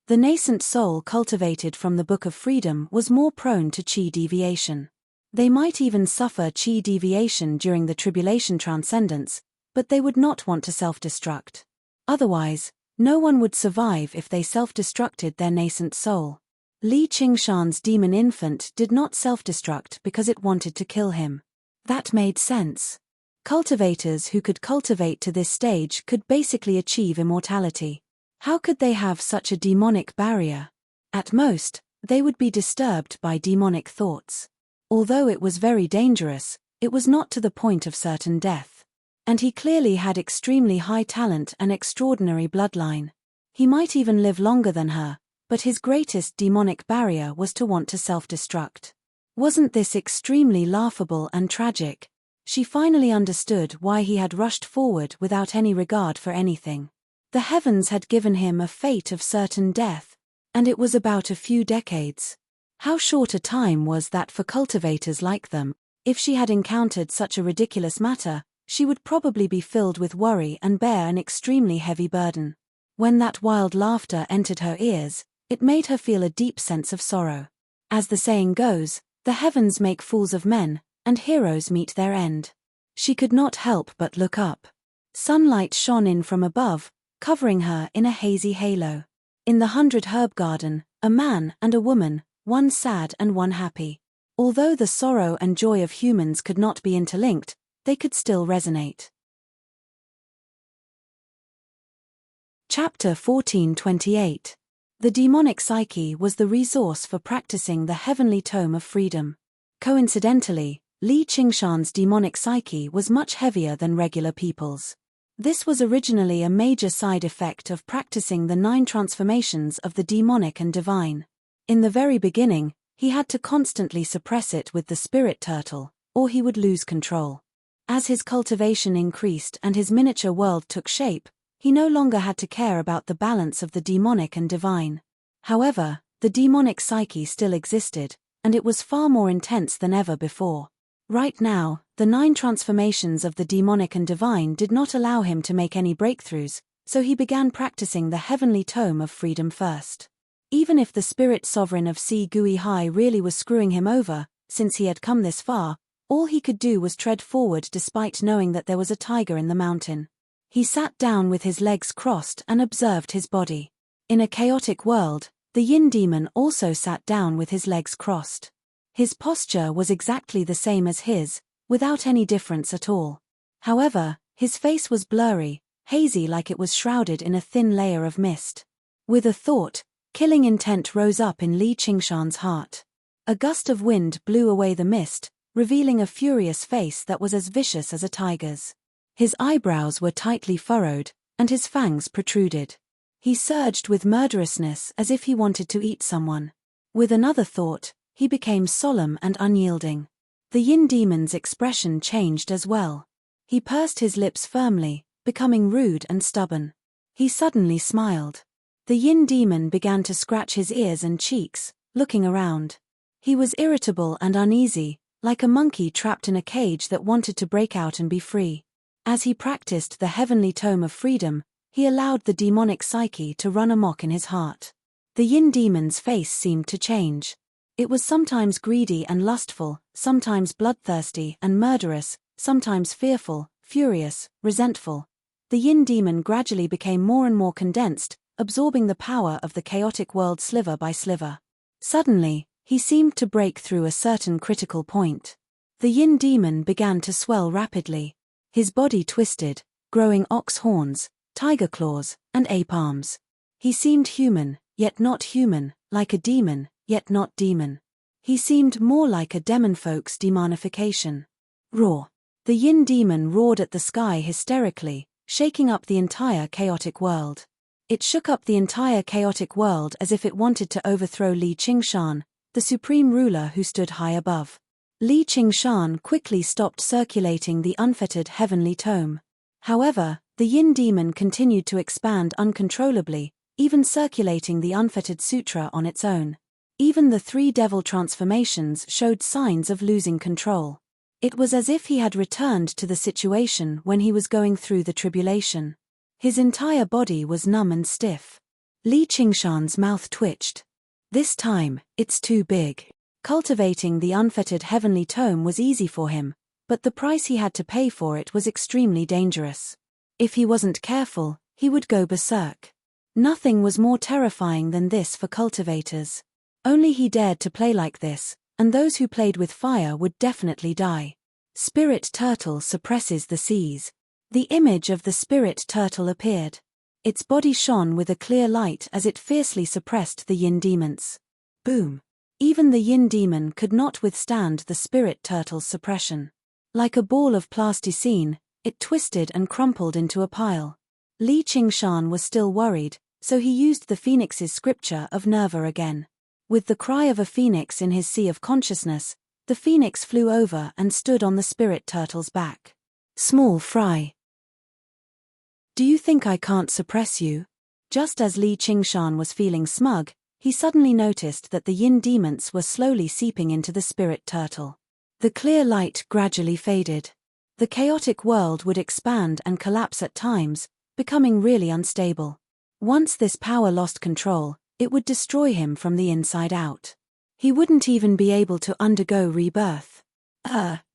The nascent soul cultivated from the Book of Freedom was more prone to chi deviation. They might even suffer chi deviation during the tribulation transcendence, but they would not want to self-destruct. Otherwise, no one would survive if they self-destructed their nascent soul. Li Qingshan's demon infant did not self-destruct because it wanted to kill him. That made sense. Cultivators who could cultivate to this stage could basically achieve immortality. How could they have such a demonic barrier? At most, they would be disturbed by demonic thoughts. Although it was very dangerous, it was not to the point of certain death. And he clearly had extremely high talent and extraordinary bloodline. He might even live longer than her, but his greatest demonic barrier was to want to self-destruct. Wasn't this extremely laughable and tragic? She finally understood why he had rushed forward without any regard for anything. The heavens had given him a fate of certain death, and it was about a few decades. How short a time was that for cultivators like them? If she had encountered such a ridiculous matter, she would probably be filled with worry and bear an extremely heavy burden. When that wild laughter entered her ears, it made her feel a deep sense of sorrow. As the saying goes, the heavens make fools of men, and heroes meet their end. She could not help but look up. Sunlight shone in from above, covering her in a hazy halo. In the 100 Herb Garden, a man and a woman, one sad and one happy. Although the sorrow and joy of humans could not be interlinked, they could still resonate. Chapter 1428. The demonic psyche was the resource for practicing the heavenly tome of freedom. Coincidentally, Li Qingshan's demonic psyche was much heavier than regular people's. This was originally a major side effect of practicing the 9 transformations of the demonic and divine. In the very beginning, he had to constantly suppress it with the spirit turtle, or he would lose control. As his cultivation increased and his miniature world took shape, he no longer had to care about the balance of the demonic and divine. However, the demonic psyche still existed, and it was far more intense than ever before. Right now, the 9 transformations of the demonic and divine did not allow him to make any breakthroughs, so he began practicing the heavenly tome of freedom first. Even if the spirit sovereign of Si Gui Hai really was screwing him over, since he had come this far, all he could do was tread forward despite knowing that there was a tiger in the mountain. He sat down with his legs crossed and observed his body. In a chaotic world, the yin demon also sat down with his legs crossed. His posture was exactly the same as his, without any difference at all. However, his face was blurry, hazy like it was shrouded in a thin layer of mist. With a thought, killing intent rose up in Li Qingshan's heart. A gust of wind blew away the mist, revealing a furious face that was as vicious as a tiger's. His eyebrows were tightly furrowed, and his fangs protruded. He surged with murderousness as if he wanted to eat someone. With another thought, he became solemn and unyielding. The yin demon's expression changed as well. He pursed his lips firmly, becoming rude and stubborn. He suddenly smiled. The yin demon began to scratch his ears and cheeks, looking around. He was irritable and uneasy, like a monkey trapped in a cage that wanted to break out and be free. As he practiced the heavenly tome of freedom, he allowed the demonic psyche to run amok in his heart. The yin demon's face seemed to change. It was sometimes greedy and lustful, sometimes bloodthirsty and murderous, sometimes fearful, furious, resentful. The yin demon gradually became more and more condensed, absorbing the power of the chaotic world sliver by sliver. Suddenly, he seemed to break through a certain critical point. The yin demon began to swell rapidly. His body twisted, growing ox horns, tiger claws, and ape arms. He seemed human, yet not human, like a demon, yet not demon. He seemed more like a demonfolk's demonification. Roar. The yin demon roared at the sky hysterically, shaking up the entire chaotic world. It shook up the entire chaotic world as if it wanted to overthrow Li Qingshan, the supreme ruler who stood high above. Li Qingshan quickly stopped circulating the unfettered heavenly tome. However, the yin demon continued to expand uncontrollably, even circulating the unfettered sutra on its own. Even the three devil transformations showed signs of losing control. It was as if he had returned to the situation when he was going through the tribulation. His entire body was numb and stiff. Li Qingshan's mouth twitched. This time, it's too big. Cultivating the unfettered heavenly tome was easy for him, but the price he had to pay for it was extremely dangerous. If he wasn't careful, he would go berserk. Nothing was more terrifying than this for cultivators. Only he dared to play like this, and those who played with fire would definitely die. Spirit turtle suppresses the seas. The image of the spirit turtle appeared. Its body shone with a clear light as it fiercely suppressed the yin demons. Boom! Even the yin demon could not withstand the spirit turtle's suppression. Like a ball of plasticine, it twisted and crumpled into a pile. Li Qingshan was still worried, so he used the phoenix's scripture of Nerva again. With the cry of a phoenix in his sea of consciousness, the phoenix flew over and stood on the spirit turtle's back. Small fry. Do you think I can't suppress you? Just as Li Qingshan was feeling smug, he suddenly noticed that the yin demons were slowly seeping into the spirit turtle. The clear light gradually faded. The chaotic world would expand and collapse at times, becoming really unstable. Once this power lost control, it would destroy him from the inside out. He wouldn't even be able to undergo rebirth.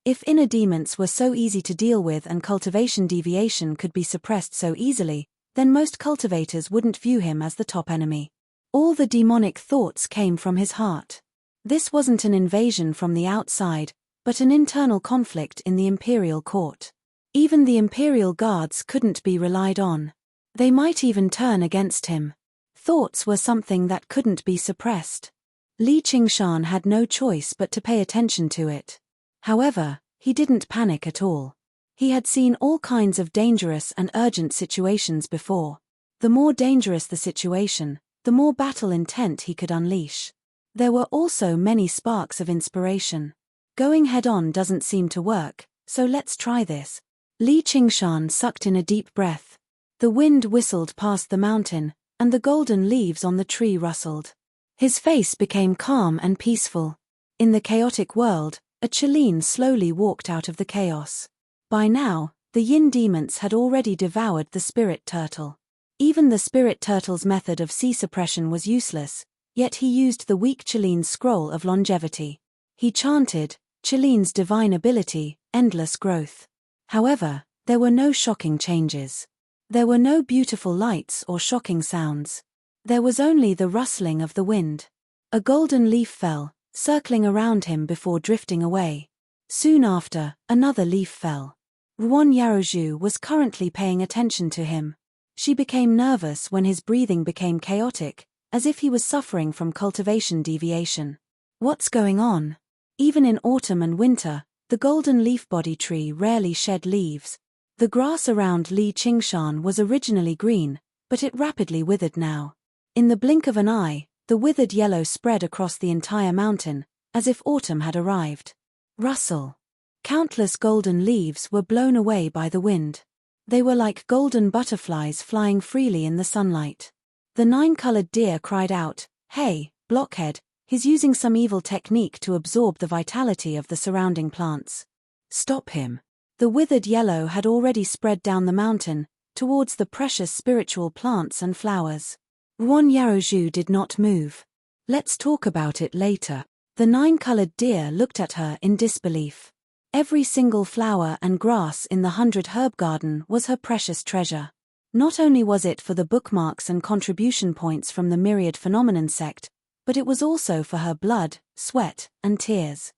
If inner demons were so easy to deal with and cultivation deviation could be suppressed so easily, then most cultivators wouldn't view him as the top enemy. All the demonic thoughts came from his heart. This wasn't an invasion from the outside, but an internal conflict in the imperial court. Even the imperial guards couldn't be relied on. They might even turn against him. Thoughts were something that couldn't be suppressed. Li Qingshan had no choice but to pay attention to it. However, he didn't panic at all. He had seen all kinds of dangerous and urgent situations before. The more dangerous the situation, the more battle intent he could unleash. There were also many sparks of inspiration. Going head-on doesn't seem to work, so let's try this. Li Qingshan sucked in a deep breath. The wind whistled past the mountain, and the golden leaves on the tree rustled. His face became calm and peaceful. In the chaotic world, a Chelene slowly walked out of the chaos. By now, the yin demons had already devoured the spirit turtle. Even the spirit turtle's method of sea suppression was useless, yet he used the weak Chelene's scroll of longevity. He chanted, Chelene's divine ability, endless growth. However, there were no shocking changes. There were no beautiful lights or shocking sounds. There was only the rustling of the wind. A golden leaf fell, circling around him before drifting away. Soon after, another leaf fell. Ruan Yaroju was currently paying attention to him. She became nervous when his breathing became chaotic, as if he was suffering from cultivation deviation. What's going on? Even in autumn and winter, the golden leaf body tree rarely shed leaves. The grass around Li Qingshan was originally green, but it rapidly withered now. In the blink of an eye, the withered yellow spread across the entire mountain, as if autumn had arrived. Rustle. Countless golden leaves were blown away by the wind. They were like golden butterflies flying freely in the sunlight. The 9-colored deer cried out, "Hey, blockhead, he's using some evil technique to absorb the vitality of the surrounding plants. Stop him." The withered yellow had already spread down the mountain, towards the precious spiritual plants and flowers. Ruan Yaozhu did not move. Let's talk about it later. The 9-colored deer looked at her in disbelief. Every single flower and grass in the 100 herb garden was her precious treasure. Not only was it for the bookmarks and contribution points from the myriad phenomenon sect, but it was also for her blood, sweat, and tears.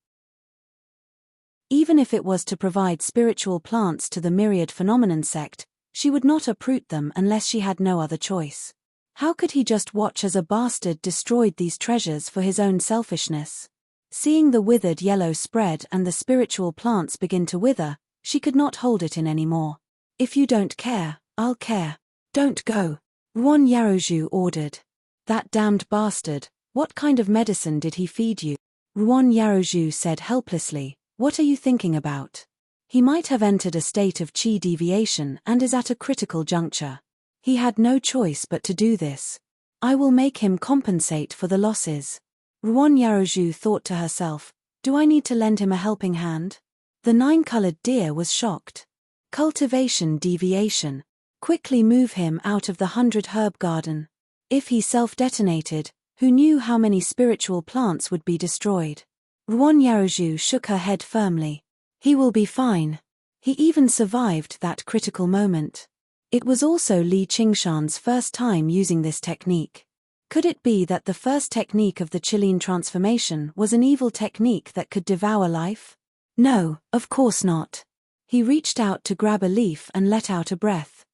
Even if it was to provide spiritual plants to the myriad phenomenon sect, she would not uproot them unless she had no other choice. How could he just watch as a bastard destroyed these treasures for his own selfishness? Seeing the withered yellow spread and the spiritual plants begin to wither, she could not hold it in anymore. If you don't care, I'll care. Don't go. Ruan Yaozhu ordered. That damned bastard, what kind of medicine did he feed you? Ruan Yaozhu said helplessly, what are you thinking about? He might have entered a state of qi deviation and is at a critical juncture. He had no choice but to do this. I will make him compensate for the losses. Ruan Yaozhu thought to herself, do I need to lend him a helping hand? The 9-colored deer was shocked. Cultivation deviation. Quickly move him out of the 100 herb garden. If he self-detonated, who knew how many spiritual plants would be destroyed? Ruan Yaozhu shook her head firmly. He will be fine. He even survived that critical moment. It was also Li Qingshan's first time using this technique. Could it be that the first technique of the Qilin transformation was an evil technique that could devour life? No, of course not. He reached out to grab a leaf and let out a breath.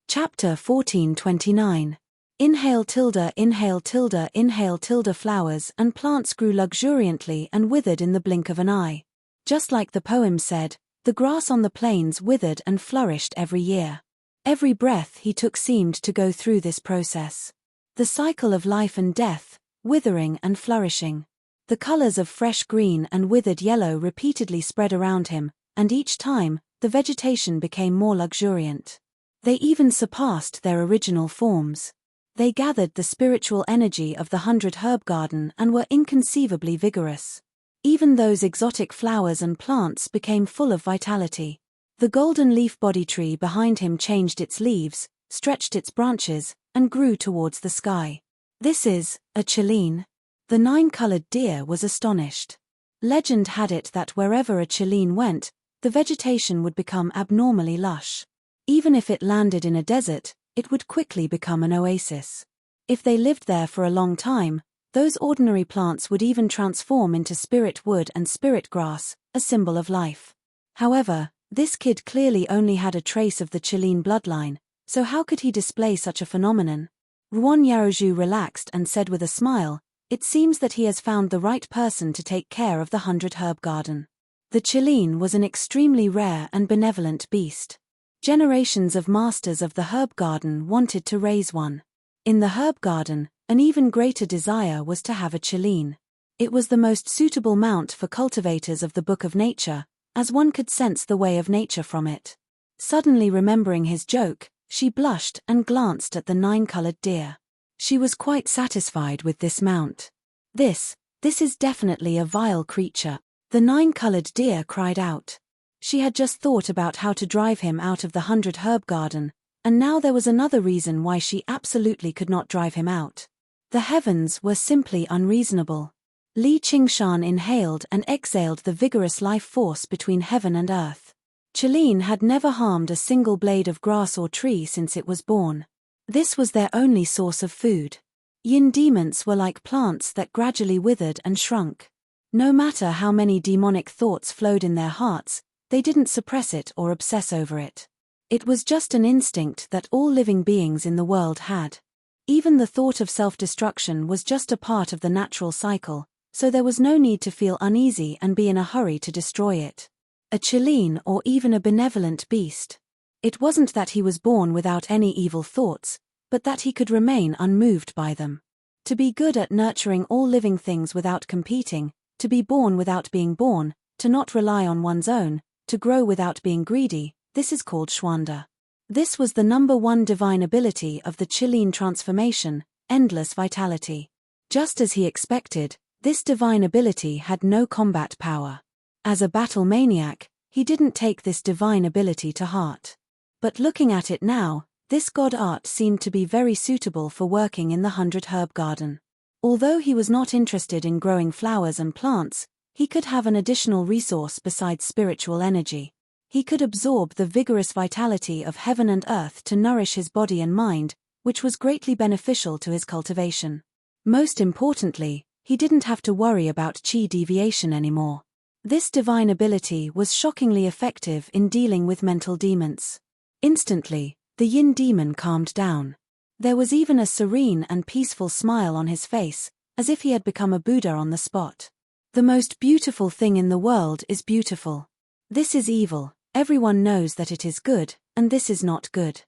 Chapter 1429. Inhale tilde inhale tilde inhale tilde. Flowers and plants grew luxuriantly and withered in the blink of an eye. Just like the poem said, the grass on the plains withered and flourished every year. Every breath he took seemed to go through this process. The cycle of life and death, withering and flourishing. The colors of fresh green and withered yellow repeatedly spread around him, and each time, the vegetation became more luxuriant. They even surpassed their original forms. They gathered the spiritual energy of the 100 herb garden and were inconceivably vigorous. Even those exotic flowers and plants became full of vitality. The golden leaf body tree behind him changed its leaves, stretched its branches, and grew towards the sky. This is a Qilin. The 9-colored deer was astonished. Legend had it that wherever a Qilin went, the vegetation would become abnormally lush. Even if it landed in a desert, it would quickly become an oasis. If they lived there for a long time, those ordinary plants would even transform into spirit wood and spirit grass, a symbol of life. However, this kid clearly only had a trace of the Qilin bloodline, so how could he display such a phenomenon? Ruan Yaozhu relaxed and said with a smile, it seems that he has found the right person to take care of the 100 herb garden. The Qilin was an extremely rare and benevolent beast. Generations of masters of the herb garden wanted to raise one. In the herb garden, an even greater desire was to have a Qilin. It was the most suitable mount for cultivators of the Book of Nature, as one could sense the way of nature from it. Suddenly remembering his joke, she blushed and glanced at the 9-colored deer. She was quite satisfied with this mount. This is definitely a vile creature, the 9-colored deer cried out. She had just thought about how to drive him out of the 100 herb garden, and now there was another reason why she absolutely could not drive him out. The heavens were simply unreasonable. Li Qingshan inhaled and exhaled the vigorous life force between heaven and earth. Qilin had never harmed a single blade of grass or tree since it was born. This was their only source of food. Yin demons were like plants that gradually withered and shrunk. No matter how many demonic thoughts flowed in their hearts, they didn't suppress it or obsess over it. It was just an instinct that all living beings in the world had. Even the thought of self-destruction was just a part of the natural cycle, so there was no need to feel uneasy and be in a hurry to destroy it. A Qilin or even a benevolent beast. It wasn't that he was born without any evil thoughts, but that he could remain unmoved by them. To be good at nurturing all living things without competing, to be born without being born, to not rely on one's own, to grow without being greedy, this is called Xuanda. This was the number one divine ability of the Qilin transformation, endless vitality. Just as he expected, this divine ability had no combat power. As a battle maniac, he didn't take this divine ability to heart. But looking at it now, this god art seemed to be very suitable for working in the 100-herb garden. Although he was not interested in growing flowers and plants, he could have an additional resource besides spiritual energy. He could absorb the vigorous vitality of heaven and earth to nourish his body and mind, which was greatly beneficial to his cultivation. Most importantly, he didn't have to worry about chi deviation anymore. This divine ability was shockingly effective in dealing with mental demons. Instantly, the yin demon calmed down. There was even a serene and peaceful smile on his face, as if he had become a Buddha on the spot. The most beautiful thing in the world is beautiful. This is evil, everyone knows that it is good, and this is not good.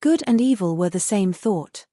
Good and evil were the same thought.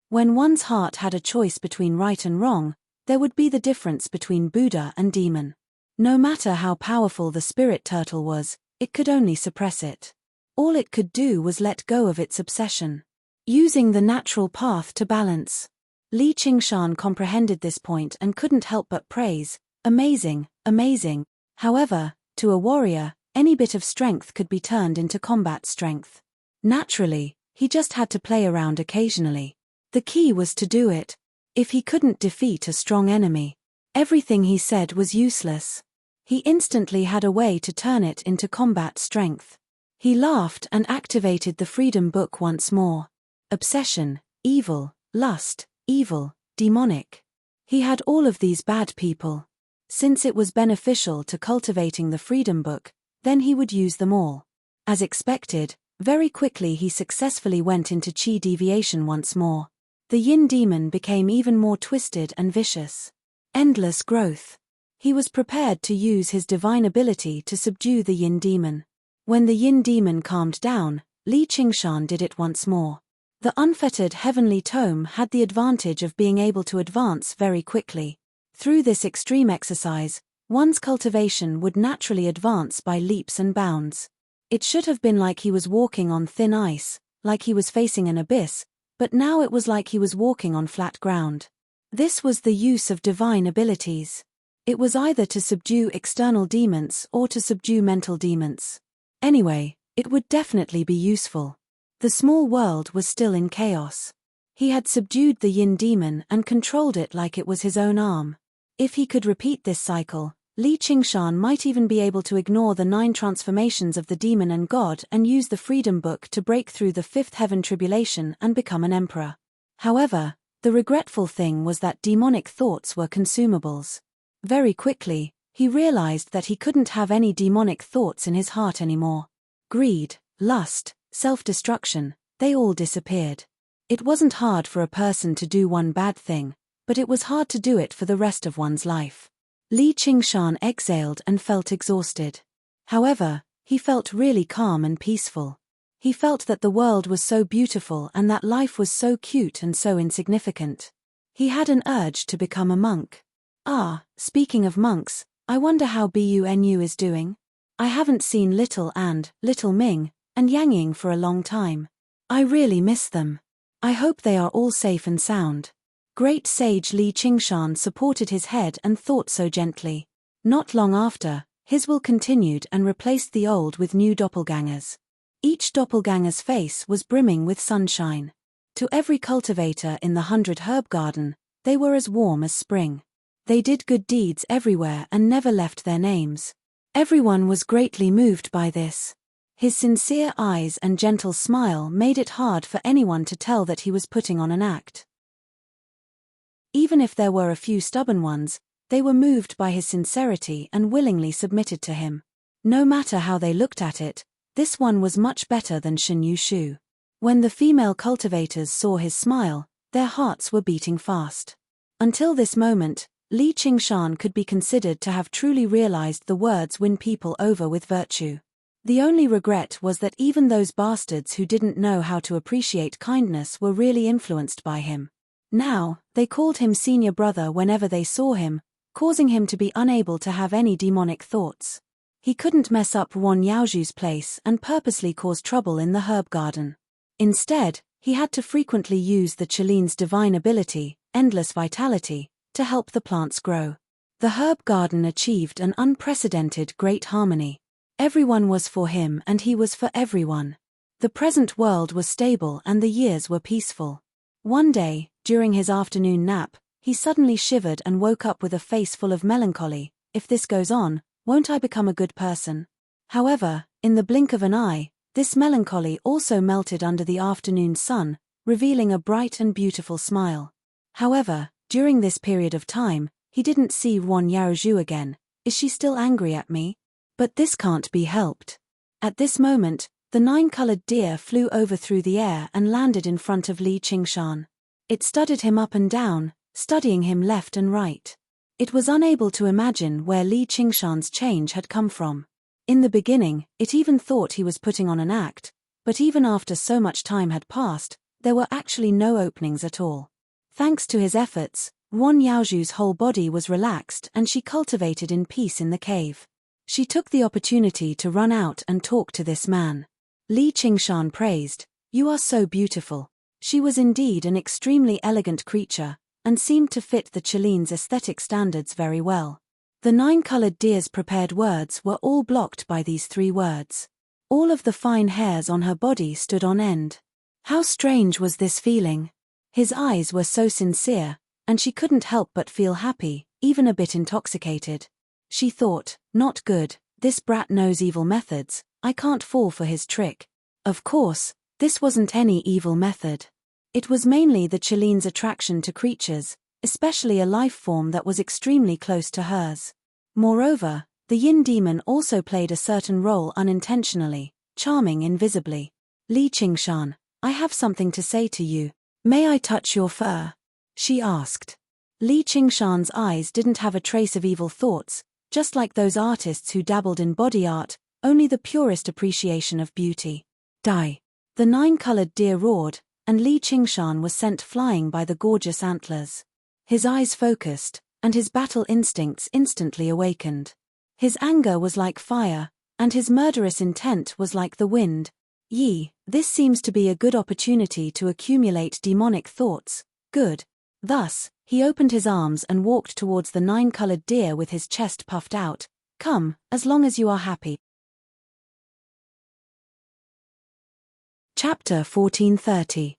When one's heart had a choice between right and wrong, there would be the difference between Buddha and demon. No matter how powerful the spirit turtle was, it could only suppress it. All it could do was let go of its obsession. Using the natural path to balance. Li Qingshan comprehended this point and couldn't help but praise, amazing, amazing. However, to a warrior, any bit of strength could be turned into combat strength. Naturally, he just had to play around occasionally. The key was to do it. If he couldn't defeat a strong enemy, everything he said was useless. He instantly had a way to turn it into combat strength. He laughed and activated the Freedom Book once more. Obsession, evil, lust, evil, demonic. He had all of these bad people. Since it was beneficial to cultivating the Freedom Book, then he would use them all. As expected, very quickly he successfully went into chi deviation once more. The yin demon became even more twisted and vicious. Endless growth. He was prepared to use his divine ability to subdue the yin demon. When the yin demon calmed down, Li Qingshan did it once more. The unfettered heavenly tome had the advantage of being able to advance very quickly. Through this extreme exercise, one's cultivation would naturally advance by leaps and bounds. It should have been like he was walking on thin ice, like he was facing an abyss, but now it was like he was walking on flat ground. This was the use of divine abilities. It was either to subdue external demons or to subdue mental demons. Anyway, it would definitely be useful. The small world was still in chaos. He had subdued the yin demon and controlled it like it was his own arm. If he could repeat this cycle, Li Qingshan might even be able to ignore the 9 transformations of the demon and god and use the Freedom Book to break through the 5th heaven tribulation and become an emperor. However, the regretful thing was that demonic thoughts were consumables. Very quickly, he realized that he couldn't have any demonic thoughts in his heart anymore. Greed, lust, self-destruction, they all disappeared. It wasn't hard for a person to do one bad thing, but it was hard to do it for the rest of one's life. Li Qingshan exhaled and felt exhausted. However, he felt really calm and peaceful. He felt that the world was so beautiful and that life was so cute and so insignificant. He had an urge to become a monk. Speaking of monks, I wonder how Bunu is doing. I haven't seen Little Ming, and Yang Ying for a long time. I really miss them. I hope they are all safe and sound. Great sage Li Qingshan supported his head and thought so gently. Not long after, his will continued and replaced the old with new doppelgangers. Each doppelganger's face was brimming with sunshine. To every cultivator in the 100-herb garden, they were as warm as spring. They did good deeds everywhere and never left their names. Everyone was greatly moved by this. His sincere eyes and gentle smile made it hard for anyone to tell that he was putting on an act. Even if there were a few stubborn ones, they were moved by his sincerity and willingly submitted to him. No matter how they looked at it, this one was much better than Shen Yushu. When the female cultivators saw his smile, their hearts were beating fast. Until this moment, Li Qingshan could be considered to have truly realized the words win people over with virtue. The only regret was that even those bastards who didn't know how to appreciate kindness were really influenced by him. Now, they called him senior brother whenever they saw him, causing him to be unable to have any demonic thoughts. He couldn't mess up Wan Yaoju's place and purposely cause trouble in the herb garden. Instead, he had to frequently use the Chaline's divine ability, endless vitality, to help the plants grow. The herb garden achieved an unprecedented great harmony. Everyone was for him and he was for everyone. The present world was stable and the years were peaceful. One day, during his afternoon nap, he suddenly shivered and woke up with a face full of melancholy. If this goes on, won't I become a good person? However, in the blink of an eye, this melancholy also melted under the afternoon sun, revealing a bright and beautiful smile. However, during this period of time, he didn't see Wan Yaozhu again. Is she still angry at me? But this can't be helped. At this moment, the 9-colored deer flew over through the air and landed in front of Li Qingshan. It studied him up and down, studying him left and right. It was unable to imagine where Li Qingshan's change had come from. In the beginning, it even thought he was putting on an act, but even after so much time had passed, there were actually no openings at all. Thanks to his efforts, Wan Yaozhu's whole body was relaxed and she cultivated in peace in the cave. She took the opportunity to run out and talk to this man. Li Qingshan praised, "You are so beautiful." She was indeed an extremely elegant creature, and seemed to fit the Chilean's aesthetic standards very well. The 9-colored deer's prepared words were all blocked by these 3 words. All of the fine hairs on her body stood on end. How strange was this feeling? His eyes were so sincere, and she couldn't help but feel happy, even a bit intoxicated. She thought, not good, this brat knows evil methods, I can't fall for his trick. Of course, this wasn't any evil method. It was mainly the Chilean's attraction to creatures, especially a life form that was extremely close to hers. Moreover, the yin demon also played a certain role unintentionally, charming invisibly. Li Qingshan, I have something to say to you. May I touch your fur? She asked. Li Qingshan's eyes didn't have a trace of evil thoughts, just like those artists who dabbled in body art, only the purest appreciation of beauty. Die. The 9-colored deer roared, and Li Qingshan was sent flying by the gorgeous antlers. His eyes focused, and his battle instincts instantly awakened. His anger was like fire, and his murderous intent was like the wind. This seems to be a good opportunity to accumulate demonic thoughts. Good. Thus, he opened his arms and walked towards the 9-colored deer with his chest puffed out. Come, as long as you are happy. Chapter 1430.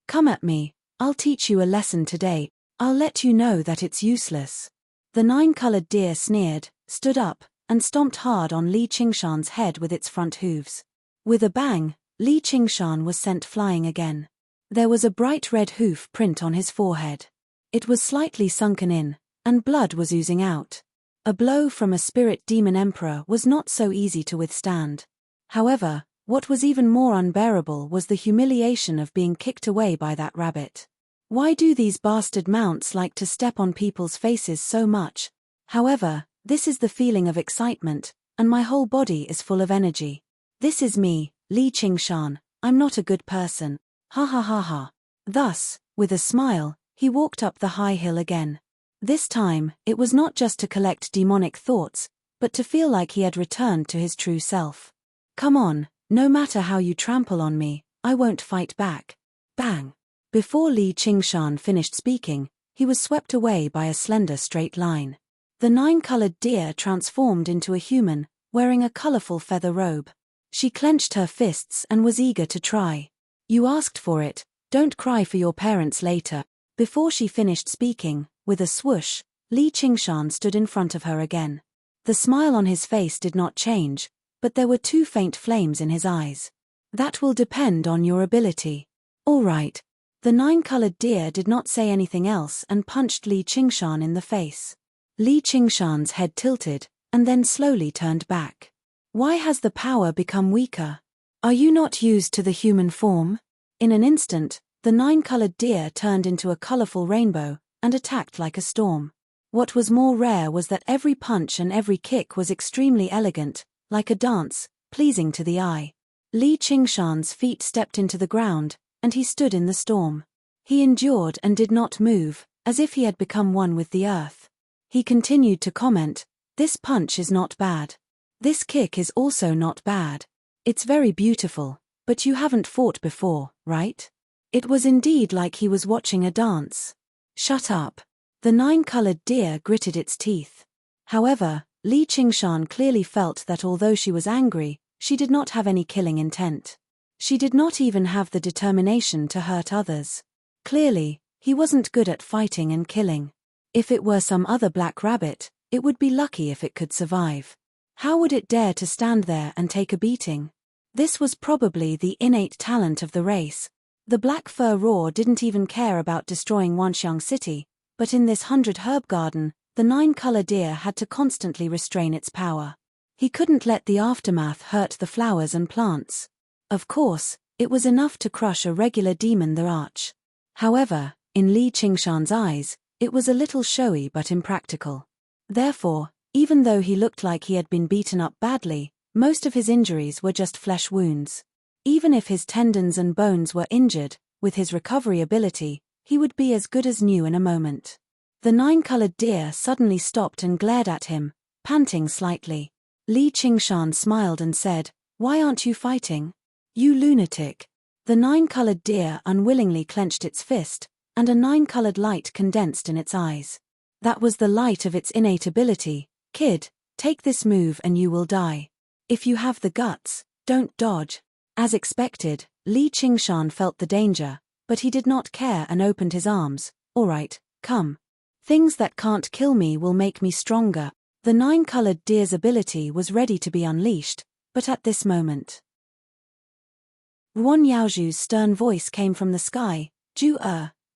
Come at me, I'll teach you a lesson today, I'll let you know that it's useless. The 9-colored deer sneered, stood up, and stomped hard on Li Qingshan's head with its front hooves. With a bang, Li Qingshan was sent flying again. There was a bright red hoof print on his forehead. It was slightly sunken in, and blood was oozing out. A blow from a spirit demon emperor was not so easy to withstand. However, what was even more unbearable was the humiliation of being kicked away by that rabbit. Why do these bastard mounts like to step on people's faces so much? However, this is the feeling of excitement, and my whole body is full of energy. This is me, Li Qingshan, I'm not a good person. Ha ha ha ha. Thus, with a smile, he walked up the high hill again. This time, it was not just to collect demonic thoughts, but to feel like he had returned to his true self. Come on. No matter how you trample on me, I won't fight back. Bang! Before Li Qingshan finished speaking, he was swept away by a slender straight line. The 9-colored deer transformed into a human, wearing a colorful feather robe. She clenched her fists and was eager to try. You asked for it, don't cry for your parents later. Before she finished speaking, with a swoosh, Li Qingshan stood in front of her again. The smile on his face did not change, but there were 2 faint flames in his eyes. That will depend on your ability. All right. The 9-colored deer did not say anything else and punched Li Qingshan in the face. Li Qingshan's head tilted, and then slowly turned back. Why has the power become weaker? Are you not used to the human form? In an instant, the 9-colored deer turned into a colorful rainbow, and attacked like a storm. What was more rare was that every punch and every kick was extremely elegant, like a dance, pleasing to the eye. Li Qingshan's feet stepped into the ground, and he stood in the storm. He endured and did not move, as if he had become one with the earth. He continued to comment, this punch is not bad. This kick is also not bad. It's very beautiful, but you haven't fought before, right? It was indeed like he was watching a dance. Shut up. The The nine-colored deer gritted its teeth. However, Li Qingshan clearly felt that although she was angry, she did not have any killing intent. She did not even have the determination to hurt others. Clearly, he wasn't good at fighting and killing. If it were some other black rabbit, it would be lucky if it could survive. How would it dare to stand there and take a beating? This was probably the innate talent of the race. The black fur roar didn't even care about destroying Wanxiang City, but in this 100-herb garden, the nine-color deer had to constantly restrain its power. He couldn't let the aftermath hurt the flowers and plants. Of course, it was enough to crush a regular demon the arch. However, in Li Qingshan's eyes, it was a little showy but impractical. Therefore, even though he looked like he had been beaten up badly, most of his injuries were just flesh wounds. Even if his tendons and bones were injured, with his recovery ability, he would be as good as new in a moment. The nine-colored deer suddenly stopped and glared at him, panting slightly. Li Qingshan smiled and said, "Why aren't you fighting? You lunatic." The nine-colored deer unwillingly clenched its fist, and a nine-colored light condensed in its eyes. That was the light of its innate ability. "Kid, take this move and you will die. If you have the guts, don't dodge." As expected, Li Qingshan felt the danger, but he did not care and opened his arms. "All right, come. Things that can't kill me will make me stronger." The nine-colored deer's ability was ready to be unleashed, but at this moment, Ruan Yaozhu's stern voice came from the sky. "Ju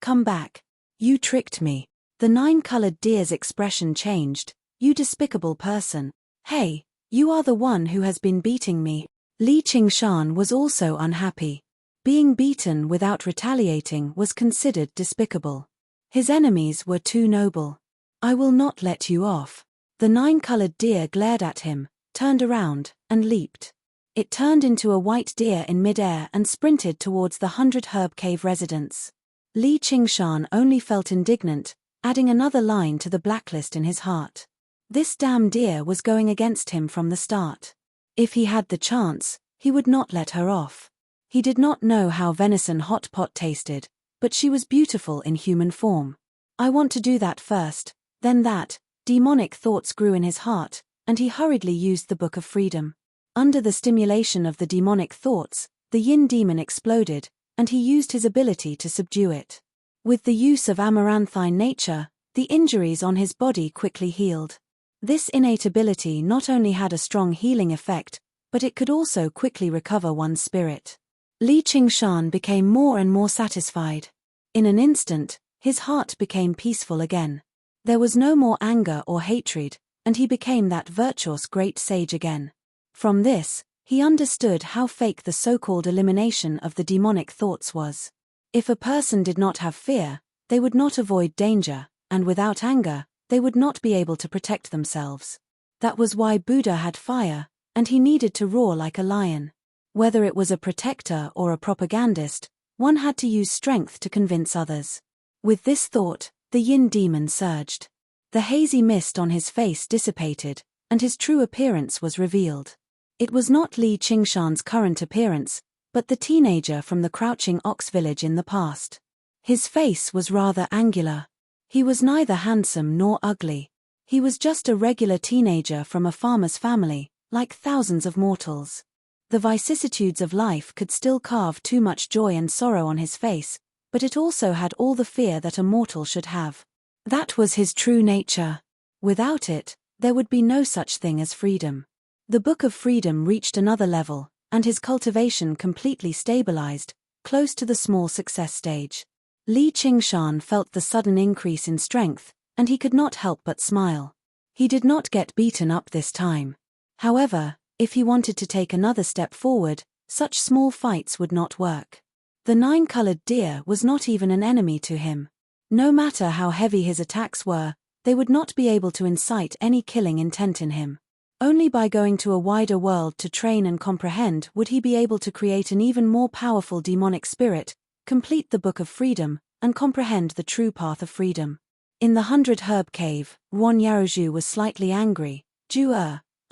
come back. You tricked me." The nine-colored deer's expression changed. "You despicable person. Hey, you are the one who has been beating me." Li Qingshan was also unhappy. Being beaten without retaliating was considered despicable. His enemies were too noble. "I will not let you off." The nine-colored deer glared at him, turned around, and leaped. It turned into a white deer in midair and sprinted towards the 100-herb cave residence. Li Qingshan only felt indignant, adding another line to the blacklist in his heart. This damn deer was going against him from the start. If he had the chance, he would not let her off. He did not know how venison hot pot tasted, but she was beautiful in human form. "I want to do that first, then that." Demonic thoughts grew in his heart, and he hurriedly used the Book of Freedom. Under the stimulation of the demonic thoughts, the yin demon exploded, and he used his ability to subdue it. With the use of amaranthine nature, the injuries on his body quickly healed. This innate ability not only had a strong healing effect, but it could also quickly recover one's spirit. Li Qingshan became more and more satisfied. In an instant, his heart became peaceful again. There was no more anger or hatred, and he became that virtuous great sage again. From this, he understood how fake the so-called elimination of the demonic thoughts was. If a person did not have fear, they would not avoid danger, and without anger, they would not be able to protect themselves. That was why Buddha had fire, and he needed to roar like a lion. Whether it was a protector or a propagandist, one had to use strength to convince others. With this thought, the yin demon surged. The hazy mist on his face dissipated, and his true appearance was revealed. It was not Li Qingshan's current appearance, but the teenager from the Crouching Ox village in the past. His face was rather angular. He was neither handsome nor ugly. He was just a regular teenager from a farmer's family, like thousands of mortals. The vicissitudes of life could still carve too much joy and sorrow on his face, but it also had all the fear that a mortal should have. That was his true nature. Without it, there would be no such thing as freedom. The Book of Freedom reached another level, and his cultivation completely stabilized, close to the small success stage. Li Qingshan felt the sudden increase in strength, and he could not help but smile. He did not get beaten up this time. However, if he wanted to take another step forward, such small fights would not work. The nine-colored deer was not even an enemy to him. No matter how heavy his attacks were, they would not be able to incite any killing intent in him. Only by going to a wider world to train and comprehend would he be able to create an even more powerful demonic spirit, complete the Book of Freedom, and comprehend the true path of freedom. In the 100-herb cave, Ruan Yaozhu was slightly angry. "Ju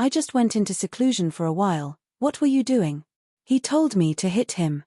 I just went into seclusion for a while. What were you doing?" "He told me to hit him."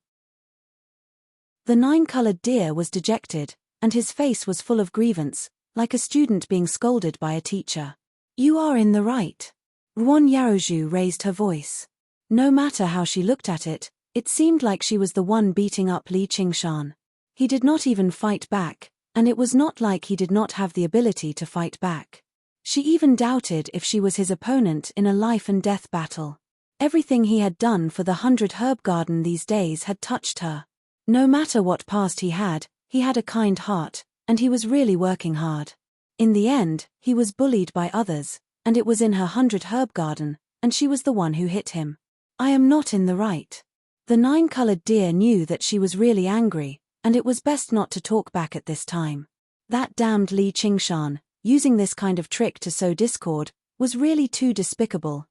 The nine-colored deer was dejected, and his face was full of grievance. like a student being scolded by a teacher. You are in the right. Ruan Yaozhu raised her voice. No matter how she looked at it, it seemed like she was the one beating up Li Qingshan. He did not even fight back, and it was not like he did not have the ability to fight back. She even doubted if she was his opponent in a life-and-death battle. Everything he had done for the 100 Herb Garden these days had touched her. No matter what past he had a kind heart, and he was really working hard. In the end, he was bullied by others, and it was in her 100 Herb Garden, and she was the one who hit him. I am not in the right. The 9-colored deer knew that she was really angry, and it was best not to talk back at this time. That damned Li Qingshan, using this kind of trick to sow discord, was really too despicable.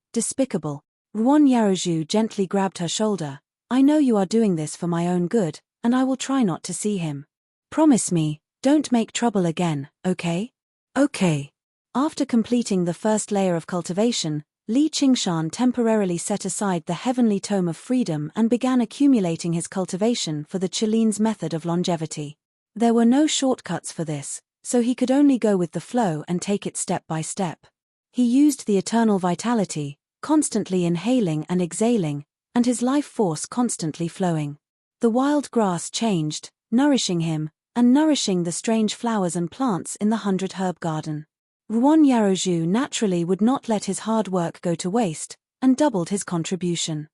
Ruan Yaozhu gently grabbed her shoulder. I know you are doing this for my own good, and I will try not to see him. Promise me, don't make trouble again, okay? Okay. After completing the first layer of cultivation, Li Qingshan temporarily set aside the heavenly tome of freedom and began accumulating his cultivation for the Chilean's method of longevity. There were no shortcuts for this, so he could only go with the flow and take it step by step. He used the eternal vitality, constantly inhaling and exhaling, and his life force constantly flowing. The wild grass changed, nourishing him, and nourishing the strange flowers and plants in the 100 Herb Garden. Ruan Yaozhu naturally would not let his hard work go to waste, and doubled his contribution.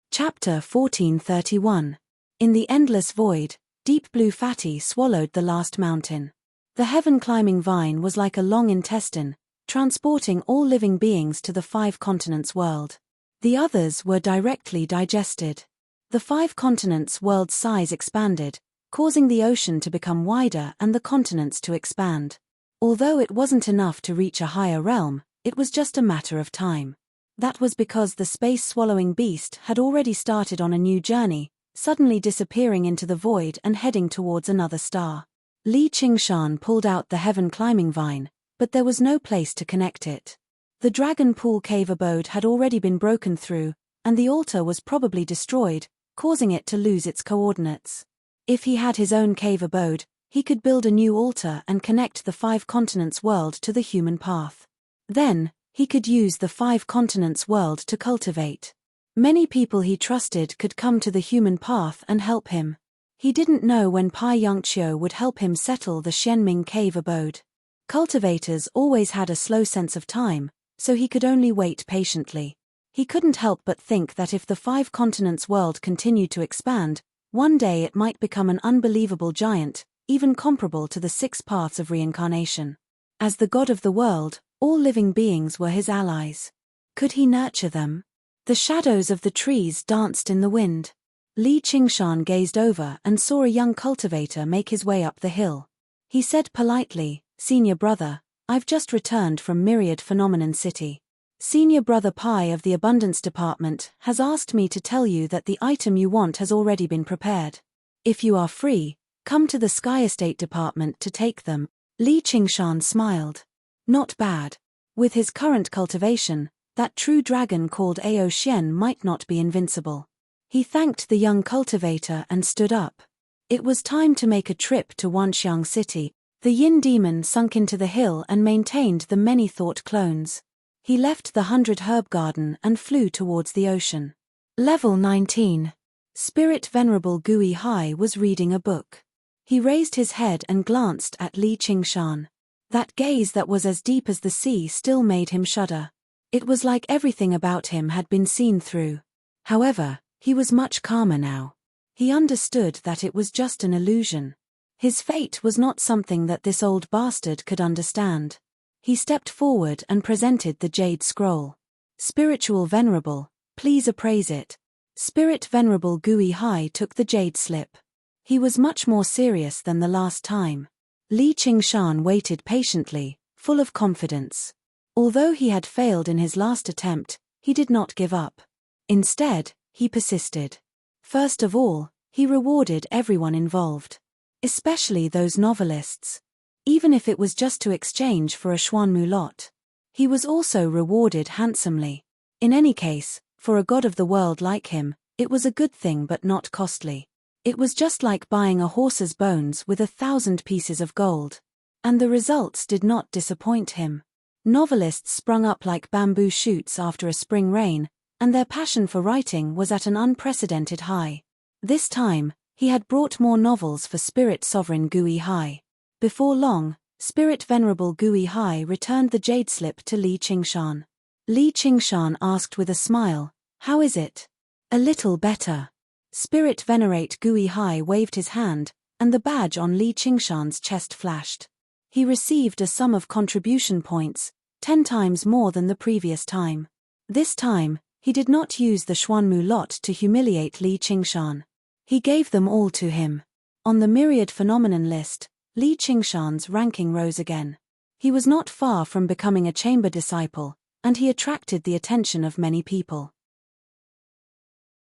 Chapter 1431. In the endless void, Deep Blue Fatty swallowed the last mountain. The heaven-climbing vine was like a long intestine, transporting all living beings to the 5 continents world. The others were directly digested. The 5 continents world's size expanded, causing the ocean to become wider and the continents to expand. Although it wasn't enough to reach a higher realm, it was just a matter of time. That was because the space-swallowing beast had already started on a new journey, suddenly disappearing into the void and heading towards another star. Li Qingshan pulled out the heaven-climbing vine, but there was no place to connect it. The Dragon Pool cave abode had already been broken through, and the altar was probably destroyed, causing it to lose its coordinates. If he had his own cave abode, he could build a new altar and connect the 5 continents world to the human path. Then, he could use the 5 continents world to cultivate. Many people he trusted could come to the human path and help him. He didn't know when Pai Yongqiu would help him settle the Xianming cave abode. Cultivators always had a slow sense of time, so he could only wait patiently. He couldn't help but think that if the 5 continents world continued to expand, one day it might become an unbelievable giant, even comparable to the 6 paths of reincarnation. As the god of the world, all living beings were his allies. Could he nurture them? The shadows of the trees danced in the wind. Li Qingshan gazed over and saw a young cultivator make his way up the hill. He said politely, "Senior brother, I've just returned from Myriad Phenomenon City. Senior Brother Pai of the Abundance Department has asked me to tell you that the item you want has already been prepared. If you are free, come to the Sky Estate Department to take them." Li Qingshan smiled. Not bad. With his current cultivation, that true dragon called Ao Xian might not be invincible. He thanked the young cultivator and stood up. It was time to make a trip to Wanxiang City. The Yin demon sunk into the hill and maintained the many-thought clones. He left the 100 Herb Garden and flew towards the ocean. Level 19. Spirit Venerable Gui Hai was reading a book. He raised his head and glanced at Li Qingshan. That gaze that was as deep as the sea still made him shudder. It was like everything about him had been seen through. However, he was much calmer now. He understood that it was just an illusion. His fate was not something that this old bastard could understand. He stepped forward and presented the jade scroll. "Spiritual Venerable, please appraise it." Spirit Venerable Gui Hai took the jade slip. He was much more serious than the last time. Li Qingshan waited patiently, full of confidence. Although he had failed in his last attempt, he did not give up. Instead, he persisted. First of all, he rewarded everyone involved. Especially those novelists. Even if it was just to exchange for a Xuanmu lot. He was also rewarded handsomely. In any case, for a god of the world like him, it was a good thing but not costly. It was just like buying a horse's bones with 1,000 pieces of gold. And the results did not disappoint him. Novelists sprung up like bamboo shoots after a spring rain, and their passion for writing was at an unprecedented high. This time, he had brought more novels for Spirit Sovereign Gui Hai. Before long, Spirit Venerable Gui Hai returned the jade slip to Li Qingshan. Li Qingshan asked with a smile, "How is it?" "A little better." Spirit Venerate Gui Hai waved his hand, and the badge on Li Qingshan's chest flashed. He received a sum of contribution points, 10 times more than the previous time. This time, he did not use the Xuanmu lot to humiliate Li Qingshan. He gave them all to him. On the myriad phenomenon list, Li Qingshan's ranking rose again. He was not far from becoming a chamber disciple, and he attracted the attention of many people.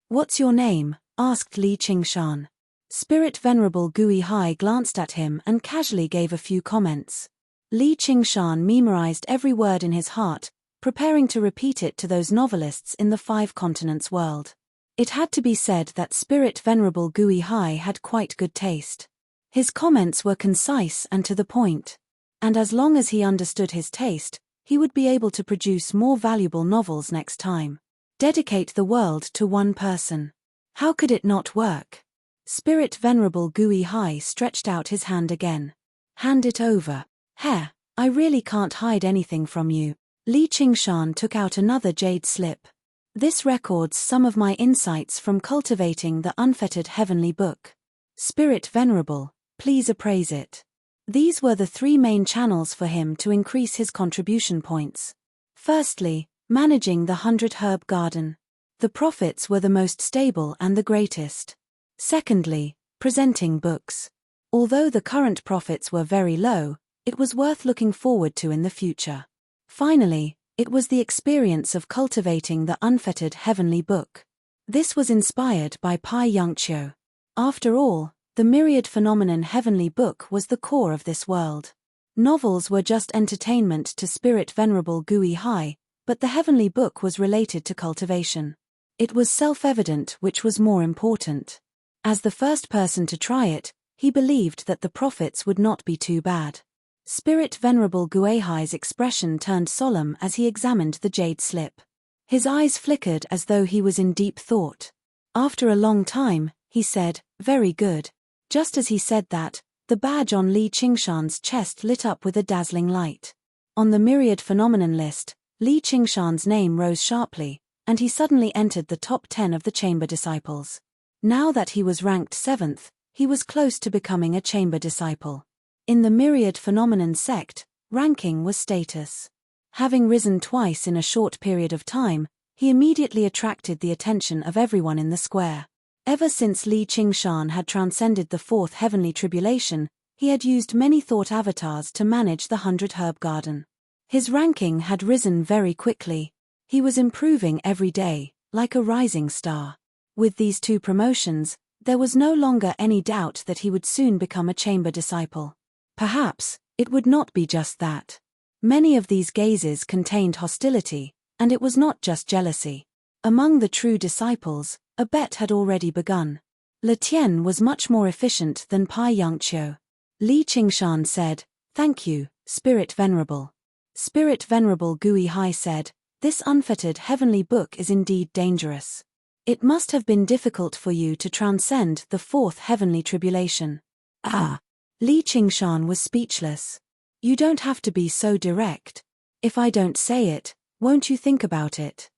"What's your name?" asked Li Qingshan. Spirit Venerable Gui Hai glanced at him and casually gave a few comments. Li Qingshan memorized every word in his heart, preparing to repeat it to those novelists in the 5 continents world. It had to be said that Spirit Venerable Gui Hai had quite good taste. His comments were concise and to the point. And as long as he understood his taste, he would be able to produce more valuable novels next time. Dedicate the world to one person. How could it not work? Spirit Venerable Gui Hai stretched out his hand again. "Hand it over." "Heh, I really can't hide anything from you." Li Qingshan took out another jade slip. "This records some of my insights from cultivating the unfettered heavenly book. Spirit Venerable, please appraise it." These were the 3 main channels for him to increase his contribution points. Firstly, managing the 100 herb garden. The profits were the most stable and the greatest. Secondly, presenting books. Although the current profits were very low, it was worth looking forward to in the future. Finally, it was the experience of cultivating the unfettered heavenly book. This was inspired by Pai Yongqiu. After all, the myriad phenomenon heavenly book was the core of this world. Novels were just entertainment to Spirit Venerable Gui Hai, but the heavenly book was related to cultivation. It was self-evident which was more important. As the first person to try it, he believed that the profits would not be too bad. Spirit Venerable Gui Hai's expression turned solemn as he examined the jade slip. His eyes flickered as though he was in deep thought. After a long time, he said, "Very good." Just as he said that, the badge on Li Qingshan's chest lit up with a dazzling light. On the myriad phenomenon list, Li Qingshan's name rose sharply, and he suddenly entered the top 10 of the chamber disciples. Now that he was ranked 7th, he was close to becoming a chamber disciple. In the myriad phenomenon sect, ranking was status. Having risen twice in a short period of time, he immediately attracted the attention of everyone in the square. Ever since Li Qingshan had transcended the 4th heavenly tribulation, he had used many thought avatars to manage the 100 herb garden. His ranking had risen very quickly. He was improving every day, like a rising star. With these 2 promotions, there was no longer any doubt that he would soon become a chamber disciple. Perhaps, it would not be just that. Many of these gazes contained hostility, and it was not just jealousy. Among the true disciples, a bet had already begun. Le Tien was much more efficient than Pai Yongqiu. Li Qingshan said, "Thank you, Spirit Venerable." Spirit Venerable Gui Hai said, "This unfettered heavenly book is indeed dangerous. It must have been difficult for you to transcend the 4th heavenly tribulation." "Ah!" Li Qingshan was speechless. "You don't have to be so direct. If I don't say it, won't you think about it?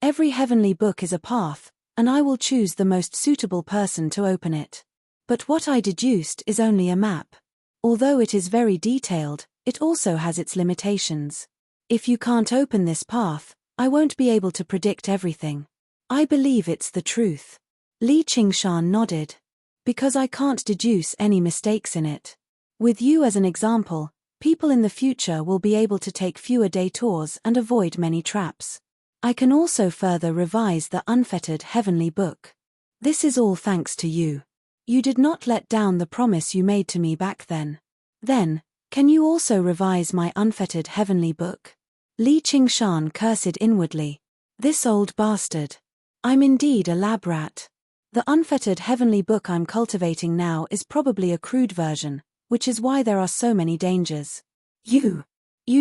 Every heavenly book is a path, and I will choose the most suitable person to open it. But what I deduced is only a map. Although it is very detailed, it also has its limitations. If you can't open this path, I won't be able to predict everything. I believe it's the truth." Li Qingshan nodded. "Because I can't deduce any mistakes in it. With you as an example, people in the future will be able to take fewer detours and avoid many traps. I can also further revise the unfettered heavenly book. This is all thanks to you. You did not let down the promise you made to me back then. Then, can you also revise my unfettered heavenly book?" Li Qingshan cursed inwardly. "This old bastard. I'm indeed a lab rat. The unfettered heavenly book I'm cultivating now is probably a crude version, which is why there are so many dangers. You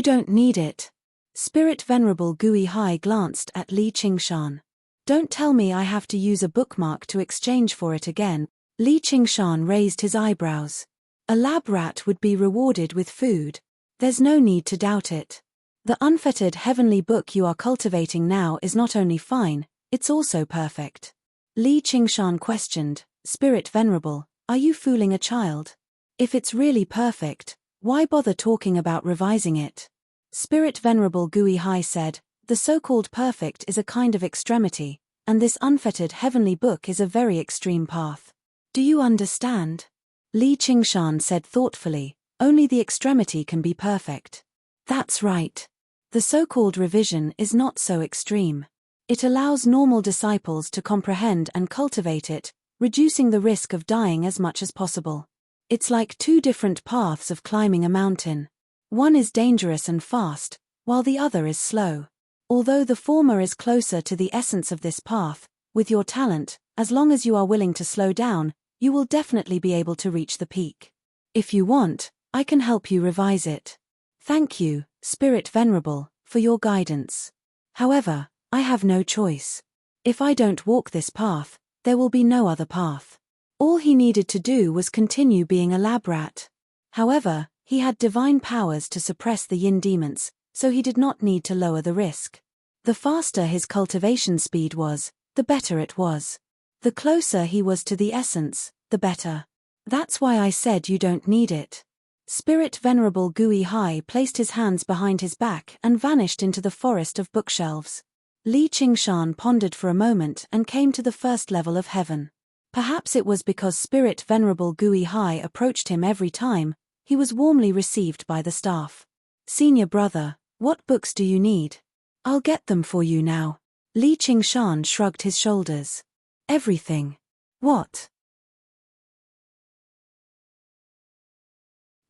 don't need it. Spirit Venerable Gui Hai glanced at Li Qingshan. Don't tell me I have to use a bookmark to exchange for it again. Li Qingshan raised his eyebrows. A lab rat would be rewarded with food. There's no need to doubt it. The unfettered heavenly book you are cultivating now is not only fine, it's also perfect. Li Qingshan questioned, Spirit Venerable, are you fooling a child? If it's really perfect, why bother talking about revising it? Spirit Venerable Gui Hai said, the so-called perfect is a kind of extremity, and this unfettered heavenly book is a very extreme path. Do you understand? Li Qingshan said thoughtfully, only the extremity can be perfect. That's right. The so-called revision is not so extreme. It allows normal disciples to comprehend and cultivate it, reducing the risk of dying as much as possible. It's like two different paths of climbing a mountain. One is dangerous and fast, while the other is slow. Although the former is closer to the essence of this path, with your talent, as long as you are willing to slow down, you will definitely be able to reach the peak. If you want, I can help you revise it. Thank you, Spirit Venerable, for your guidance. However, I have no choice. If I don't walk this path, there will be no other path. All he needed to do was continue being a lab rat. However, he had divine powers to suppress the yin demons, so he did not need to lower the risk. The faster his cultivation speed was, the better it was. The closer he was to the essence, the better. That's why I said you don't need it. Spirit Venerable Gui Hai placed his hands behind his back and vanished into the forest of bookshelves. Li Qingshan pondered for a moment and came to the first level of heaven. Perhaps it was because Spirit Venerable Gui Hai approached him every time, he was warmly received by the staff. Senior brother, what books do you need? I'll get them for you now. Li Qingshan shrugged his shoulders. Everything. What?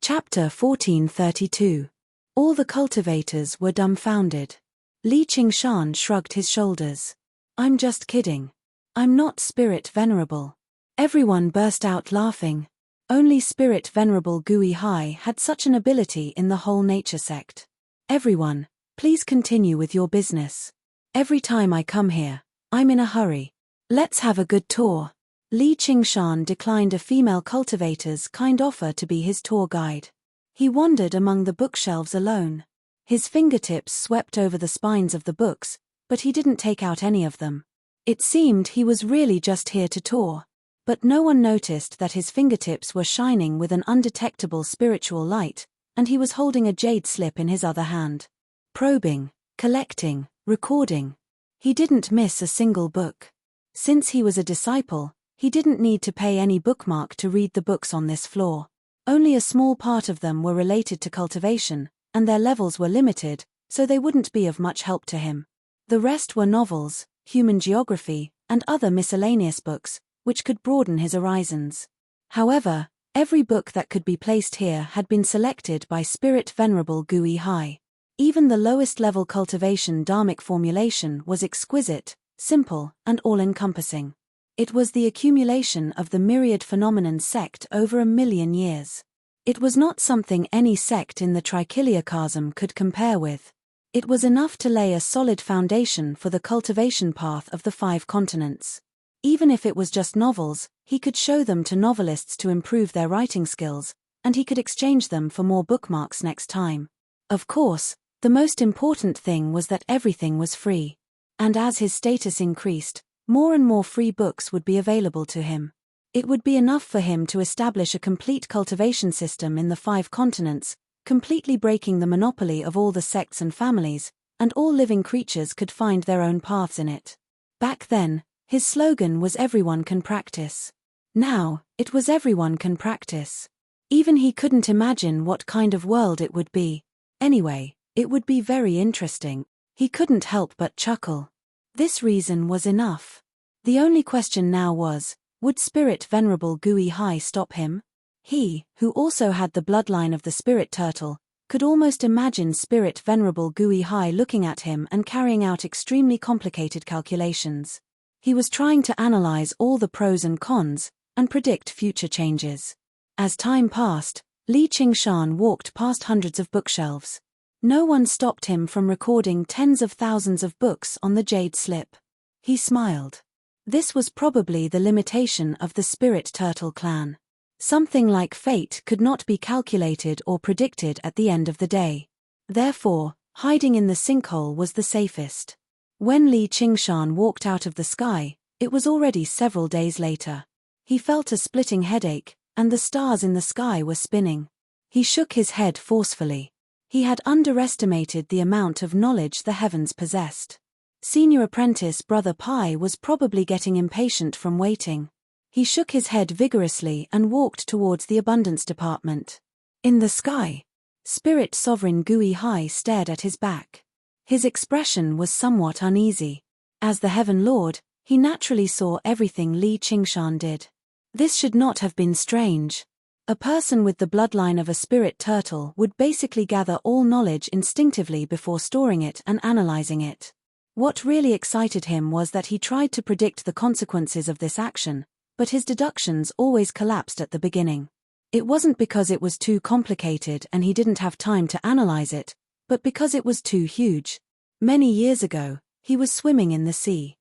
Chapter 1432. All the cultivators were dumbfounded. Li Qingshan shrugged his shoulders. I'm just kidding. I'm not Spirit Venerable. Everyone burst out laughing. Only Spirit Venerable Gui Hai had such an ability in the whole nature sect. Everyone, please continue with your business. Every time I come here, I'm in a hurry. Let's have a good tour. Li Qingshan declined a female cultivator's kind offer to be his tour guide. He wandered among the bookshelves alone. His fingertips swept over the spines of the books, but he didn't take out any of them. It seemed he was really just here to tour. But no one noticed that his fingertips were shining with an undetectable spiritual light, and he was holding a jade slip in his other hand. Probing, collecting, recording. He didn't miss a single book. Since he was a disciple, he didn't need to pay any bookmark to read the books on this floor. Only a small part of them were related to cultivation, and their levels were limited, so they wouldn't be of much help to him. The rest were novels, human geography, and other miscellaneous books, which could broaden his horizons. However, every book that could be placed here had been selected by Spirit Venerable Gui Hai. Even the lowest level cultivation dharmic formulation was exquisite, simple, and all-encompassing. It was the accumulation of the myriad phenomenon sect over 1,000,000 years. It was not something any sect in the trichiliocosm could compare with. It was enough to lay a solid foundation for the cultivation path of the 5 continents. Even if it was just novels, he could show them to novelists to improve their writing skills, and he could exchange them for more bookmarks next time. Of course, the most important thing was that everything was free. And as his status increased, more and more free books would be available to him. It would be enough for him to establish a complete cultivation system in the 5 continents, completely breaking the monopoly of all the sects and families, and all living creatures could find their own paths in it. Back then, his slogan was everyone can practice. Now, it was everyone can practice. Even he couldn't imagine what kind of world it would be. Anyway, it would be very interesting. He couldn't help but chuckle. This reason was enough. The only question now was, would Spirit Venerable Gui Hai stop him? He, who also had the bloodline of the spirit turtle, could almost imagine Spirit Venerable Gui Hai looking at him and carrying out extremely complicated calculations. He was trying to analyze all the pros and cons, and predict future changes. As time passed, Li Qingshan walked past hundreds of bookshelves. No one stopped him from recording tens of thousands of books on the jade slip. He smiled. This was probably the limitation of the spirit turtle clan. Something like fate could not be calculated or predicted at the end of the day. Therefore, hiding in the sinkhole was the safest. When Li Qingshan walked out of the sky, it was already several days later. He felt a splitting headache, and the stars in the sky were spinning. He shook his head forcefully. He had underestimated the amount of knowledge the heavens possessed. Senior apprentice Brother Pai was probably getting impatient from waiting. He shook his head vigorously and walked towards the abundance department. In the sky, Spirit Sovereign Gui Hai stared at his back. His expression was somewhat uneasy. As the Heaven Lord, he naturally saw everything Li Qingshan did. This should not have been strange. A person with the bloodline of a spirit turtle would basically gather all knowledge instinctively before storing it and analyzing it. What really excited him was that he tried to predict the consequences of this action, but his deductions always collapsed at the beginning. It wasn't because it was too complicated and he didn't have time to analyze it, but because it was too huge. Many years ago, he was swimming in the sea.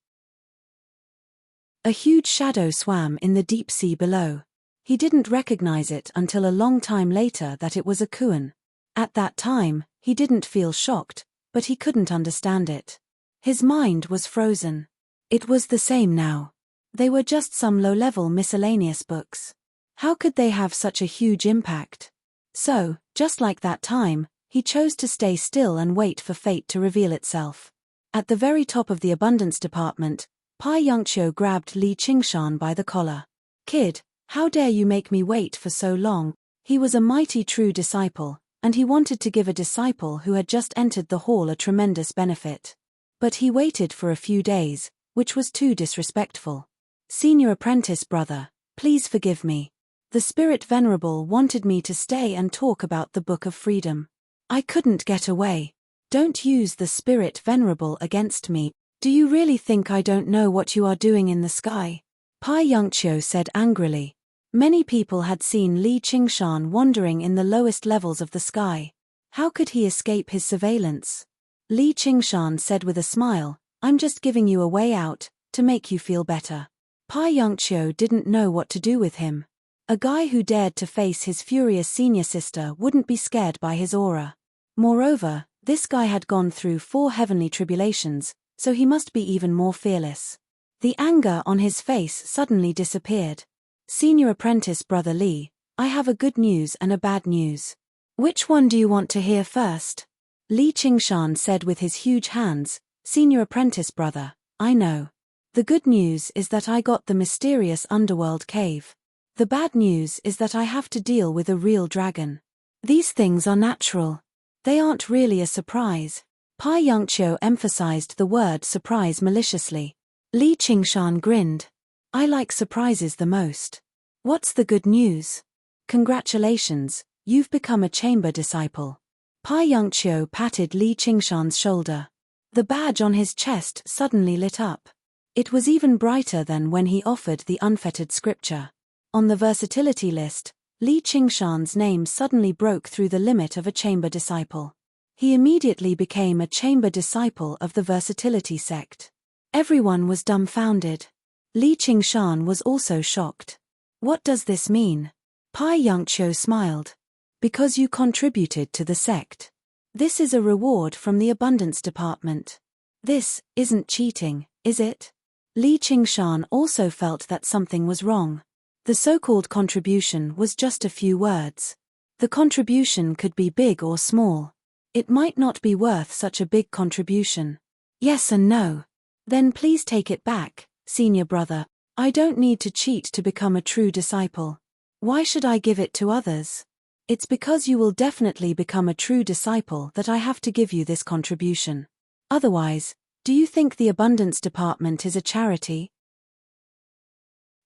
A huge shadow swam in the deep sea below. He didn't recognize it until a long time later that it was a kuan. At that time, he didn't feel shocked, but he couldn't understand it. His mind was frozen. It was the same now. They were just some low-level miscellaneous books. How could they have such a huge impact? So, just like that time, he chose to stay still and wait for fate to reveal itself. At the very top of the abundance department, Pai Yongqiu grabbed Li Qingshan by the collar. "Kid, how dare you make me wait for so long?" He was a mighty true disciple, and he wanted to give a disciple who had just entered the hall a tremendous benefit. But he waited for a few days, which was too disrespectful. "Senior apprentice brother, please forgive me. The Spirit Venerable wanted me to stay and talk about the Book of Freedom. I couldn't get away. Don't use the Spirit Venerable against me. Do you really think I don't know what you are doing in the sky?" Pai Yongqiu said angrily. Many people had seen Li Qingshan wandering in the lowest levels of the sky. How could he escape his surveillance? Li Qingshan said with a smile, "I'm just giving you a way out, to make you feel better." Pai Yongqiu didn't know what to do with him. A guy who dared to face his furious senior sister wouldn't be scared by his aura. Moreover, this guy had gone through 4 heavenly tribulations, so he must be even more fearless. The anger on his face suddenly disappeared. "Senior apprentice Brother Li, I have a good news and a bad news. Which one do you want to hear first?" Li Qingshan said with his huge hands, "Senior apprentice brother, I know. The good news is that I got the mysterious underworld cave. The bad news is that I have to deal with a real dragon. These things are natural. They aren't really a surprise." Pai Yongqiu emphasized the word surprise maliciously. Li Qingshan grinned. "I like surprises the most. What's the good news?" "Congratulations, you've become a chamber disciple." Pai Yongqiu patted Li Qingshan's shoulder. The badge on his chest suddenly lit up. It was even brighter than when he offered the unfettered scripture. On the versatility list, Li Qingshan's name suddenly broke through the limit of a chamber disciple. He immediately became a chamber disciple of the versatility sect. Everyone was dumbfounded. Li Qingshan was also shocked. "What does this mean?" Pai Yongqiu smiled. "Because you contributed to the sect. This is a reward from the abundance department. This isn't cheating, is it?" Li Qingshan also felt that something was wrong. The so-called contribution was just a few words. The contribution could be big or small. It might not be worth such a big contribution. Yes and no. Then please take it back, senior brother. I don't need to cheat to become a true disciple. Why should I give it to others? It's because you will definitely become a true disciple that I have to give you this contribution. Otherwise, do you think the abundance department is a charity?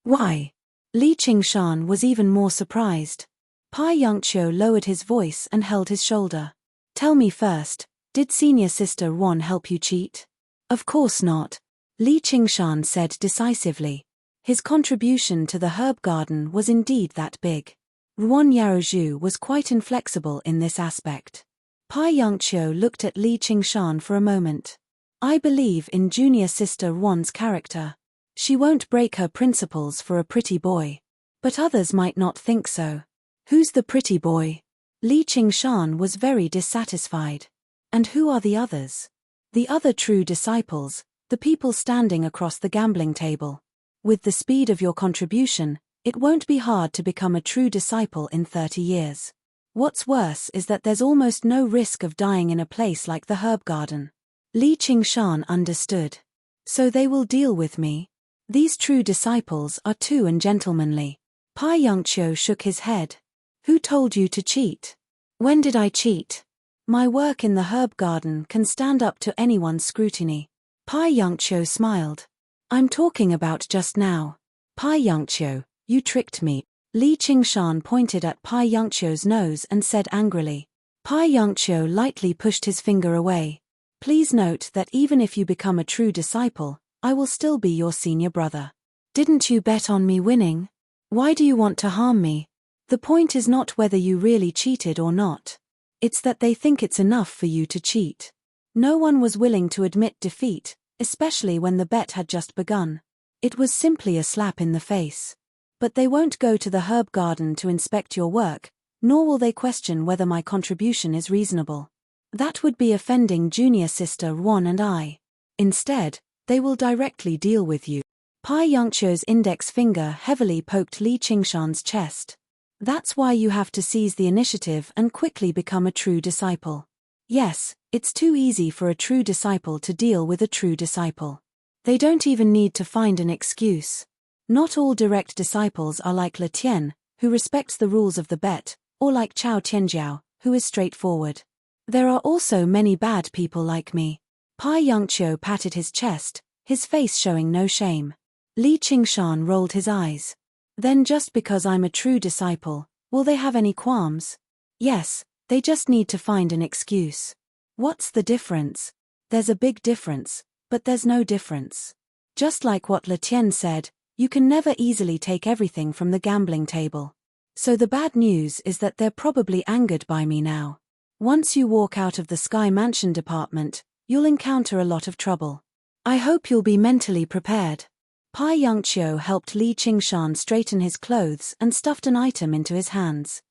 Why? Li Qingshan was even more surprised. Pai Yongqiu lowered his voice and held his shoulder. "Tell me first, did senior sister Ron help you cheat?" "Of course not." Li Qingshan said decisively. His contribution to the herb garden was indeed that big. Ruan Yaozhu was quite inflexible in this aspect. Pai Yongqiu looked at Li Qingshan for a moment. I believe in junior sister Ruan's character. She won't break her principles for a pretty boy. But others might not think so. Who's the pretty boy? Li Qingshan was very dissatisfied. And who are the others? The other true disciples, the people standing across the gambling table. With the speed of your contribution, it won't be hard to become a true disciple in 30 years. What's worse is that there's almost no risk of dying in a place like the herb garden. Li Qingshan understood. So they will deal with me? These true disciples are too ungentlemanly. Pai Yongqiu shook his head. Who told you to cheat? When did I cheat? My work in the herb garden can stand up to anyone's scrutiny. Pai Yongqiu smiled. I'm talking about just now. Pai Yongqiu, you tricked me. Li Qingshan pointed at Pai Yongqiu's nose and said angrily. Pai Yongqiu lightly pushed his finger away. Please note that even if you become a true disciple, I will still be your senior brother. Didn't you bet on me winning? Why do you want to harm me? The point is not whether you really cheated or not. It's that they think it's enough for you to cheat. No one was willing to admit defeat, especially when the bet had just begun. It was simply a slap in the face. But they won't go to the herb garden to inspect your work, nor will they question whether my contribution is reasonable. That would be offending junior sister Ruan and I. Instead, they will directly deal with you. Pai Yongqiu's index finger heavily poked Li Qingshan's chest. That's why you have to seize the initiative and quickly become a true disciple. Yes, it's too easy for a true disciple to deal with a true disciple. They don't even need to find an excuse. Not all direct disciples are like Le Tian, who respects the rules of the bet, or like Chao Tianjiao, who is straightforward. There are also many bad people like me. Pai Yongqiu patted his chest, his face showing no shame. Li Qingshan rolled his eyes. Then just because I'm a true disciple, will they have any qualms? Yes, they just need to find an excuse. What's the difference? There's a big difference, but there's no difference. Just like what Le Tian said, you can never easily take everything from the gambling table. So the bad news is that they're probably angered by me now. Once you walk out of the Sky Mansion department, you'll encounter a lot of trouble. I hope you'll be mentally prepared. Pai Yongqiu helped Li Qingshan straighten his clothes and stuffed an item into his hands.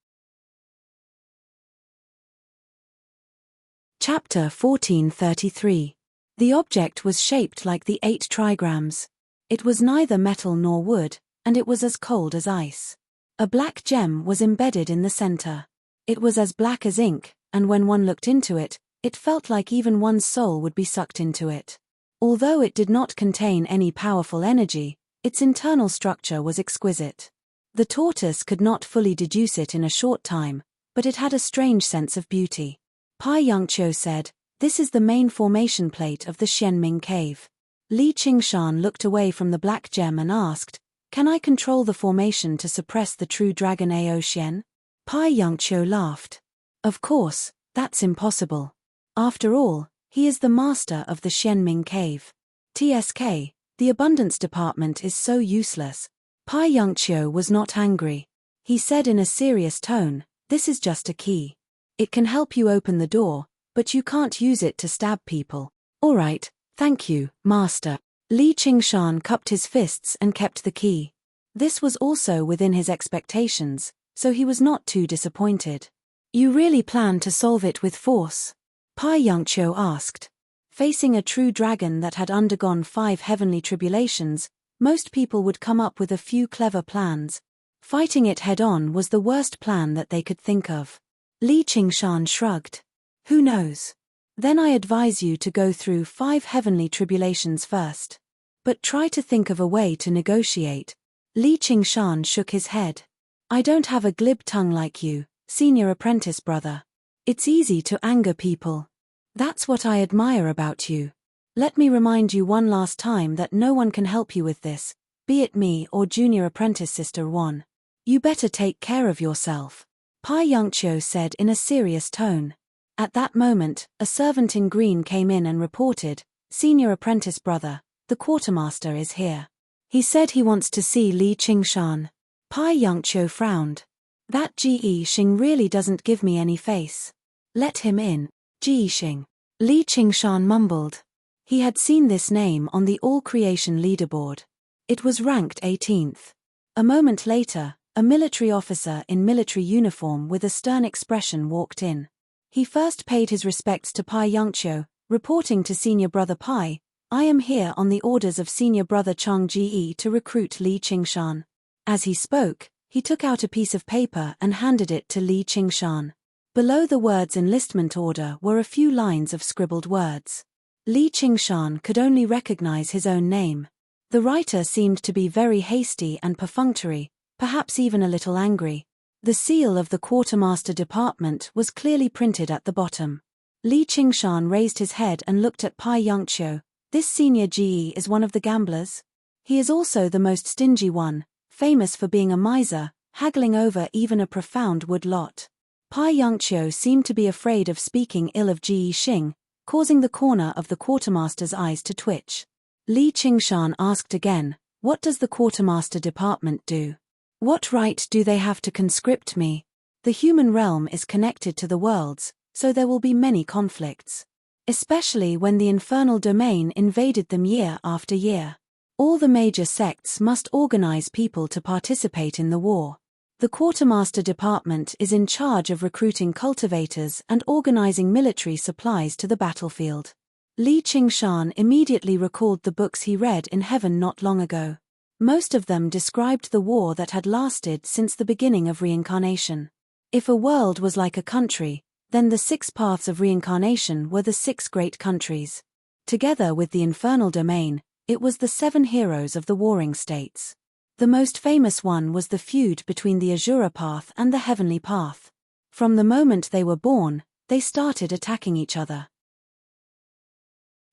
Chapter 1433. The object was shaped like the 8 trigrams. It was neither metal nor wood, and it was as cold as ice. A black gem was embedded in the center. It was as black as ink, and when one looked into it, it felt like even one's soul would be sucked into it. Although it did not contain any powerful energy, its internal structure was exquisite. The tortoise could not fully deduce it in a short time, but it had a strange sense of beauty. Pai Yongqiu said, "This is the main formation plate of the Xianming cave." Li Qingshan looked away from the black gem and asked, "Can I control the formation to suppress the true dragon Ao Xian?" Pai Yongqiu laughed. "Of course, that's impossible. After all, he is the master of the Xianming cave. TSK, the abundance department is so useless." Pai Yongqiu was not angry. He said in a serious tone, "This is just a key. It can help you open the door, but you can't use it to stab people." "All right, thank you, master." Li Qingshan cupped his fists and kept the key. This was also within his expectations, so he was not too disappointed. "You really plan to solve it with force?" Pai Yongqiu asked. Facing a true dragon that had undergone 5 heavenly tribulations, most people would come up with a few clever plans. Fighting it head-on was the worst plan that they could think of. Li Qingshan shrugged. "Who knows? Then I advise you to go through 5 heavenly tribulations first. But try to think of a way to negotiate." Li Qingshan shook his head. "I don't have a glib tongue like you, senior apprentice brother. It's easy to anger people. That's what I admire about you. Let me remind you one last time that no one can help you with this, be it me or junior apprentice sister Ruan. You better take care of yourself." Pai Yongqiu said in a serious tone. At that moment, a servant in green came in and reported, "Senior apprentice brother, the quartermaster is here. He said he wants to see Li Qingshan. Pai Yongqiu frowned. That Ji Xing really doesn't give me any face. Let him in. Ji Xing. Li Qingshan mumbled. He had seen this name on the All Creation leaderboard. It was ranked 18th. A moment later, a military officer in military uniform with a stern expression walked in. He first paid his respects to Pai Yongqiu, reporting to Senior Brother Pai, "I am here on the orders of Senior Brother Chang Ji to recruit Li Qingshan." As he spoke, he took out a piece of paper and handed it to Li Qingshan. Below the words enlistment order were a few lines of scribbled words. Li Qingshan could only recognize his own name. The writer seemed to be very hasty and perfunctory, perhaps even a little angry. The seal of the quartermaster department was clearly printed at the bottom. Li Qingshan raised his head and looked at Pai Yongqiu. This senior GE is one of the gamblers. He is also the most stingy one, famous for being a miser, haggling over even a profound wood lot. Pai Yongqiu seemed to be afraid of speaking ill of Ji Xing, causing the corner of the quartermaster's eyes to twitch. Li Qingshan asked again, "What does the quartermaster department do? What right do they have to conscript me? The human realm is connected to the worlds, so there will be many conflicts. Especially when the infernal domain invaded them year after year. All the major sects must organize people to participate in the war. The quartermaster department is in charge of recruiting cultivators and organizing military supplies to the battlefield." Li Qingshan immediately recalled the books he read in heaven not long ago. Most of them described the war that had lasted since the beginning of reincarnation. If a world was like a country, then the 6 paths of reincarnation were the 6 great countries. Together with the infernal domain, it was the 7 heroes of the warring states. The most famous one was the feud between the Azura path and the heavenly path. From the moment they were born, they started attacking each other.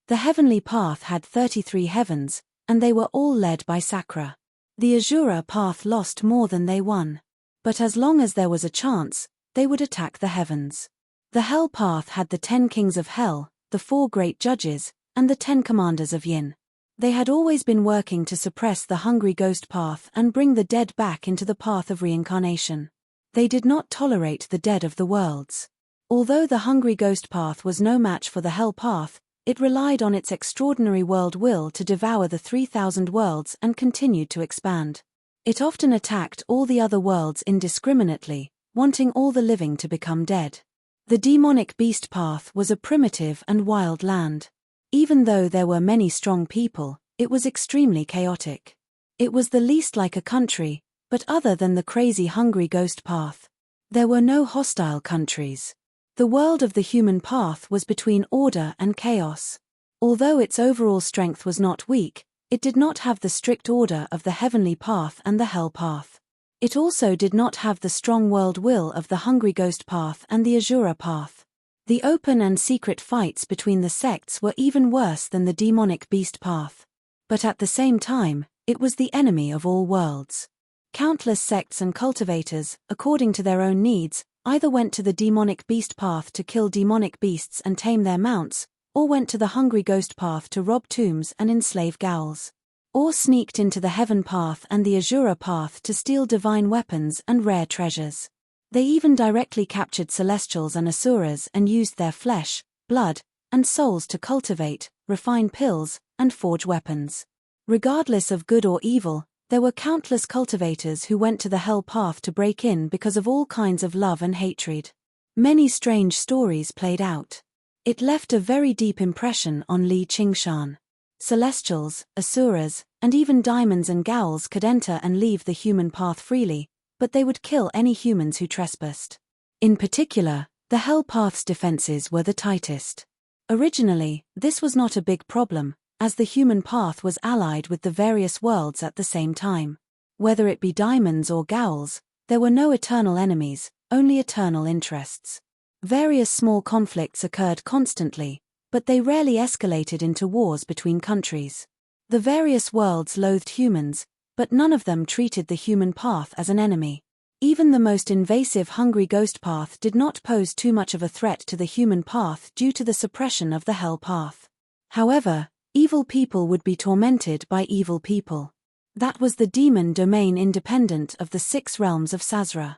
The heavenly path had 33 heavens, and they were all led by Sakra. The Azura path lost more than they won. But as long as there was a chance, they would attack the heavens. The hell path had the 10 kings of hell, the 4 great judges, and the 10 commanders of yin. They had always been working to suppress the hungry ghost path and bring the dead back into the path of reincarnation. They did not tolerate the dead of the worlds. Although the hungry ghost path was no match for the hell path, it relied on its extraordinary world will to devour the 3,000 worlds and continued to expand. It often attacked all the other worlds indiscriminately, wanting all the living to become dead. The demonic beast path was a primitive and wild land. Even though there were many strong people, it was extremely chaotic. It was the least like a country, but other than the crazy hungry ghost path. There were no hostile countries. The world of the human path was between order and chaos. Although its overall strength was not weak, it did not have the strict order of the heavenly path and the hell path. It also did not have the strong world will of the hungry ghost path and the Azura path. The open and secret fights between the sects were even worse than the demonic beast path. But at the same time, it was the enemy of all worlds. Countless sects and cultivators, according to their own needs, either went to the demonic beast path to kill demonic beasts and tame their mounts, or went to the hungry ghost path to rob tombs and enslave ghouls. Or sneaked into the heaven path and the Azura path to steal divine weapons and rare treasures. They even directly captured celestials and asuras and used their flesh, blood, and souls to cultivate, refine pills, and forge weapons. Regardless of good or evil, there were countless cultivators who went to the hell path to break in because of all kinds of love and hatred. Many strange stories played out. It left a very deep impression on Li Qingshan. Celestials, asuras, and even diamonds and ghouls could enter and leave the human path freely, but they would kill any humans who trespassed. In particular, the hell path's defenses were the tightest. Originally, this was not a big problem, as the human path was allied with the various worlds at the same time. Whether it be diamonds or ghouls, there were no eternal enemies, only eternal interests. Various small conflicts occurred constantly, but they rarely escalated into wars between countries. The various worlds loathed humans, but none of them treated the human path as an enemy. Even the most invasive hungry ghost path did not pose too much of a threat to the human path due to the suppression of the hell path. However, Evil people would be tormented by evil people. That was the demon domain independent of the 6 realms of Sazra.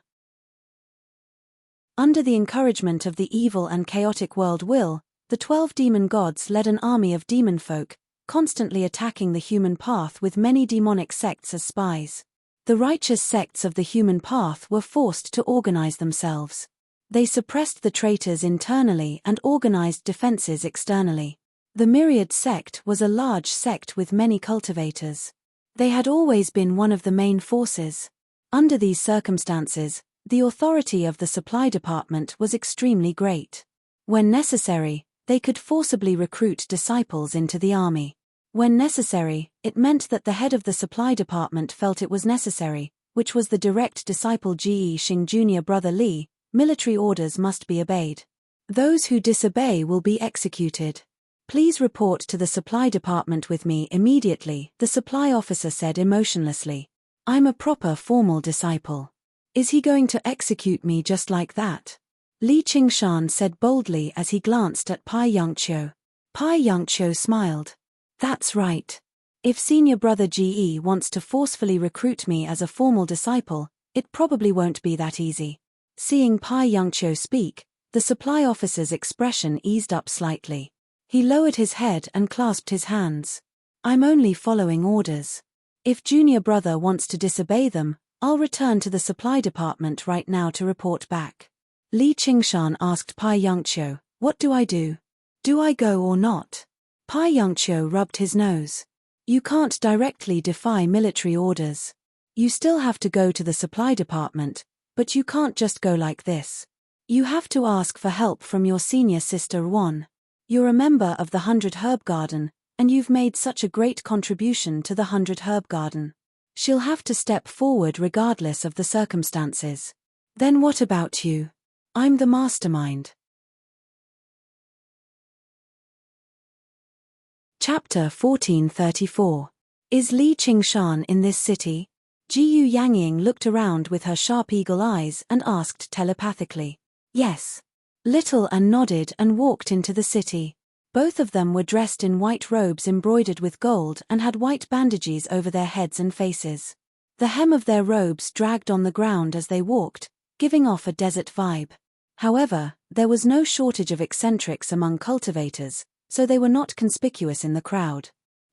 Under the encouragement of the evil and chaotic world will, the 12 demon gods led an army of demon folk, constantly attacking the human path with many demonic sects as spies. The righteous sects of the human path were forced to organize themselves. They suppressed the traitors internally and organized defenses externally. The Myriad sect was a large sect with many cultivators. They had always been one of the main forces. Under these circumstances, the authority of the supply department was extremely great. When necessary, they could forcibly recruit disciples into the army. When necessary, it meant that the head of the supply department felt it was necessary, which was the direct disciple Ge Xing Jr. Brother Li. Military orders must be obeyed. Those who disobey will be executed. Please report to the supply department with me immediately, the supply officer said emotionlessly. I'm a proper formal disciple. Is he going to execute me just like that? Li Qingshan said boldly as he glanced at Pai Yongqiu. Pai Yongqiu smiled. That's right. If senior brother Ge wants to forcefully recruit me as a formal disciple, it probably won't be that easy. Seeing Pai Yongqiu speak, the supply officer's expression eased up slightly. He lowered his head and clasped his hands. I'm only following orders. If junior brother wants to disobey them, I'll return to the supply department right now to report back. Li Qingshan asked Pai Yongqiu, what do I do? Do I go or not? Pai Yongqiu rubbed his nose. You can't directly defy military orders. You still have to go to the supply department, but you can't just go like this. You have to ask for help from your senior sister Wan. You're a member of the 100 Herb Garden, and you've made such a great contribution to the 100 Herb Garden. She'll have to step forward regardless of the circumstances. Then what about you? I'm the mastermind. Chapter 1434. Is Li Qingshan in this city? Jiyu Yangying looked around with her sharp eagle eyes and asked telepathically. Yes. Little An nodded and walked into the city. Both of them were dressed in white robes embroidered with gold and had white bandages over their heads and faces. The hem of their robes dragged on the ground as they walked, giving off a desert vibe. However, there was no shortage of eccentrics among cultivators, so they were not conspicuous in the crowd.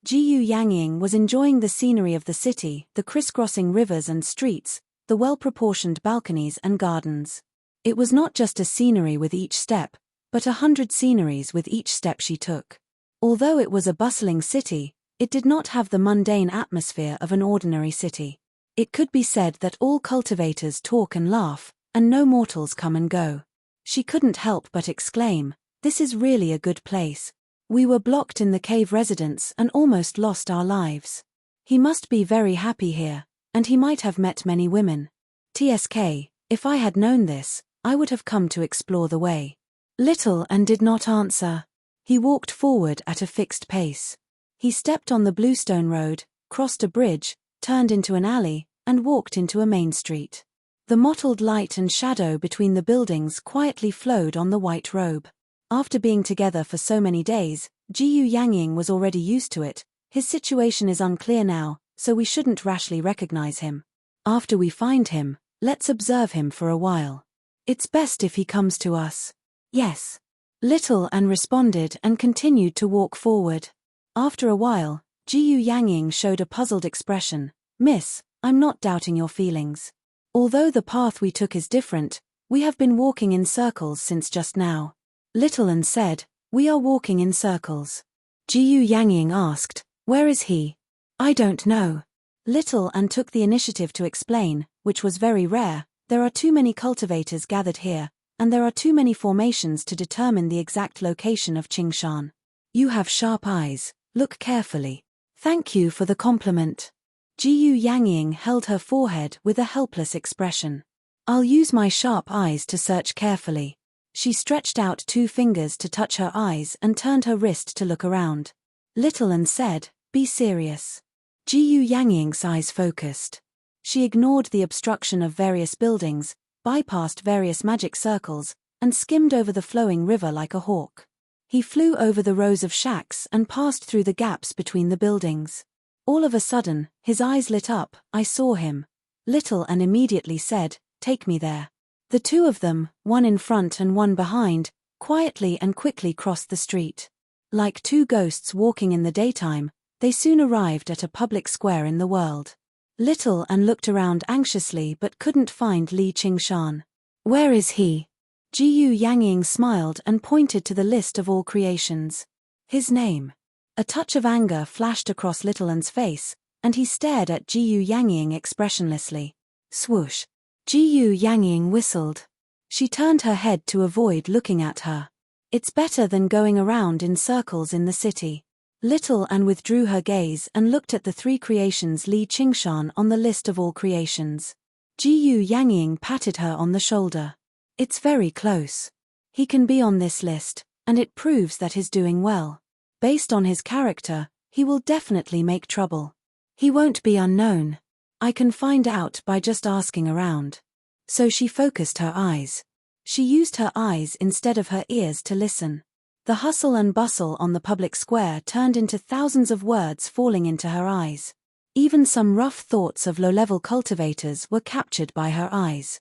Jiyu Yangying was enjoying the scenery of the city, the crisscrossing rivers and streets, the well-proportioned balconies and gardens. It was not just a scenery with each step, but 100 sceneries with each step she took. Although it was a bustling city, it did not have the mundane atmosphere of an ordinary city. It could be said that all cultivators talk and laugh, and no mortals come and go. She couldn't help but exclaim, "This is really a good place. We were blocked in the cave residence and almost lost our lives. He must be very happy here, and he might have met many women. TSK, if I had known this, I would have come to explore the way." Little An did not answer. He walked forward at a fixed pace. He stepped on the bluestone road, crossed a bridge, turned into an alley, and walked into a main street. The mottled light and shadow between the buildings quietly flowed on the white robe. After being together for so many days, Jiyu Yangying was already used to it. His situation is unclear now, so we shouldn't rashly recognize him. After we find him, let's observe him for a while. It's best if he comes to us. Yes. Little An responded and continued to walk forward. After a while, Jiyu Yangying showed a puzzled expression. Miss, I'm not doubting your feelings. Although the path we took is different, we have been walking in circles since just now. Little An said, we are walking in circles. Jiyu Yangying asked, where is he? I don't know. Little An took the initiative to explain, which was very rare. There are too many cultivators gathered here, and there are too many formations to determine the exact location of Qingshan. You have sharp eyes, look carefully. Thank you for the compliment. Jiyu Yangying held her forehead with a helpless expression. I'll use my sharp eyes to search carefully. She stretched out 2 fingers to touch her eyes and turned her wrist to look around. Little An said, be serious. Jiyu Yangying's eyes focused. She ignored the obstruction of various buildings, bypassed various magic circles, and skimmed over the flowing river like a hawk. He flew over the rows of shacks and passed through the gaps between the buildings. All of a sudden, his eyes lit up. I saw him. Little and immediately said, "Take me there." The two of them, one in front and one behind, quietly and quickly crossed the street. Like two ghosts walking in the daytime, they soon arrived at a public square in the world. Little and looked around anxiously but couldn't find Li Qingshan. "Where is he?" Jiyu Yangying smiled and pointed to the list of all creations. "His name." A touch of anger flashed across Little An's face, and he stared at Jiyu Yangying expressionlessly. Swoosh. Jiyu Yangying whistled. She turned her head to avoid looking at her. "It's better than going around in circles in the city." Little An withdrew her gaze and looked at the three creations Li Qingshan on the list of all creations. Jiyu Yangying patted her on the shoulder. "It's very close. He can be on this list, and it proves that he's doing well. Based on his character, he will definitely make trouble. He won't be unknown. I can find out by just asking around." So she focused her eyes. She used her eyes instead of her ears to listen. The hustle and bustle on the public square turned into thousands of words falling into her eyes. Even some rough thoughts of low-level cultivators were captured by her eyes.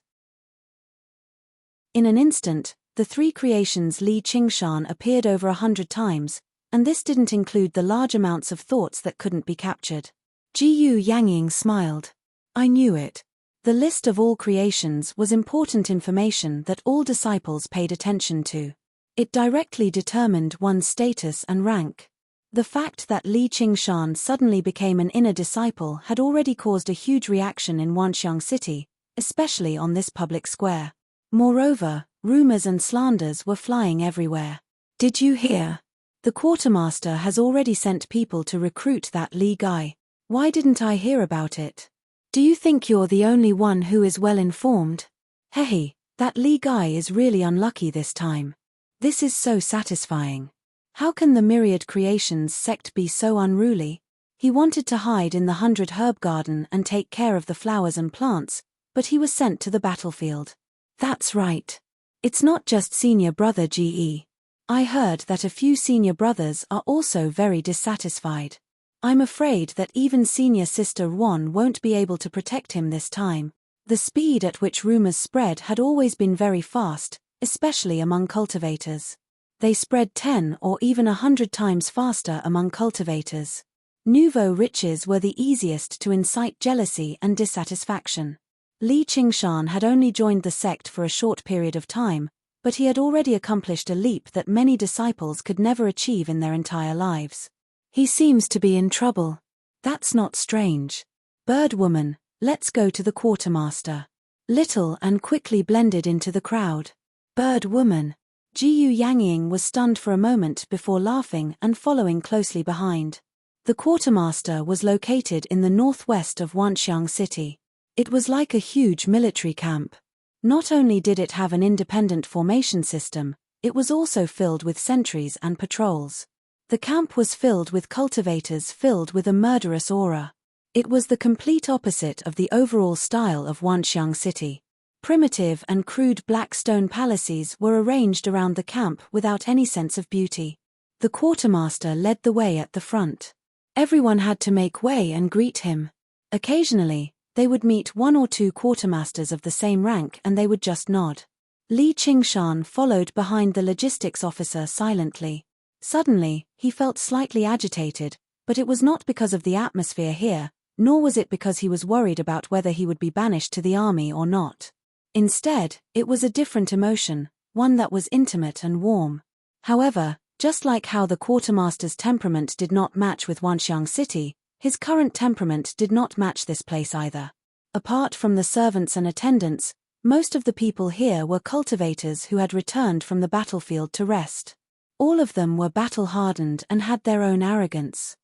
In an instant, the three creations Li Qingshan appeared over 100 times, and this didn't include the large amounts of thoughts that couldn't be captured. Jiyu Yangying smiled. "I knew it." The list of all creations was important information that all disciples paid attention to. It directly determined one's status and rank. The fact that Li Qingshan suddenly became an inner disciple had already caused a huge reaction in Wanxiang City, especially on this public square. Moreover, rumors and slanders were flying everywhere. "Did you hear? The quartermaster has already sent people to recruit that Li guy. Why didn't I hear about it? Do you think you're the only one who is well informed? Hey, that Li guy is really unlucky this time. This is so satisfying. How can the Myriad Creations sect be so unruly? He wanted to hide in the 100 herb garden and take care of the flowers and plants, but he was sent to the battlefield." "That's right. It's not just senior brother GE. I heard that a few senior brothers are also very dissatisfied. I'm afraid that even senior sister Wan won't be able to protect him this time." The speed at which rumors spread had always been very fast, especially among cultivators. They spread 10 or even 100 times faster among cultivators. Nouveau riches were the easiest to incite jealousy and dissatisfaction. Li Qingshan had only joined the sect for a short period of time, but he had already accomplished a leap that many disciples could never achieve in their entire lives. "He seems to be in trouble." "That's not strange. Bird woman, let's go to the quartermaster." Little and quickly blended into the crowd. "Bird woman." Jiyu Yangying was stunned for a moment before laughing and following closely behind. The quartermaster was located in the northwest of Wanxiang City. It was like a huge military camp. Not only did it have an independent formation system, it was also filled with sentries and patrols. The camp was filled with cultivators filled with a murderous aura. It was the complete opposite of the overall style of Wanxiang City. Primitive and crude black stone palaces were arranged around the camp without any sense of beauty. The quartermaster led the way at the front. Everyone had to make way and greet him. Occasionally, they would meet one or two quartermasters of the same rank and they would just nod. Li Qingshan followed behind the logistics officer silently. Suddenly, he felt slightly agitated, but it was not because of the atmosphere here, nor was it because he was worried about whether he would be banished to the army or not. Instead, it was a different emotion, one that was intimate and warm. However, just like how the quartermaster's temperament did not match with Wanxiang City, his current temperament did not match this place either. Apart from the servants and attendants, most of the people here were cultivators who had returned from the battlefield to rest. All of them were battle-hardened and had their own arrogance.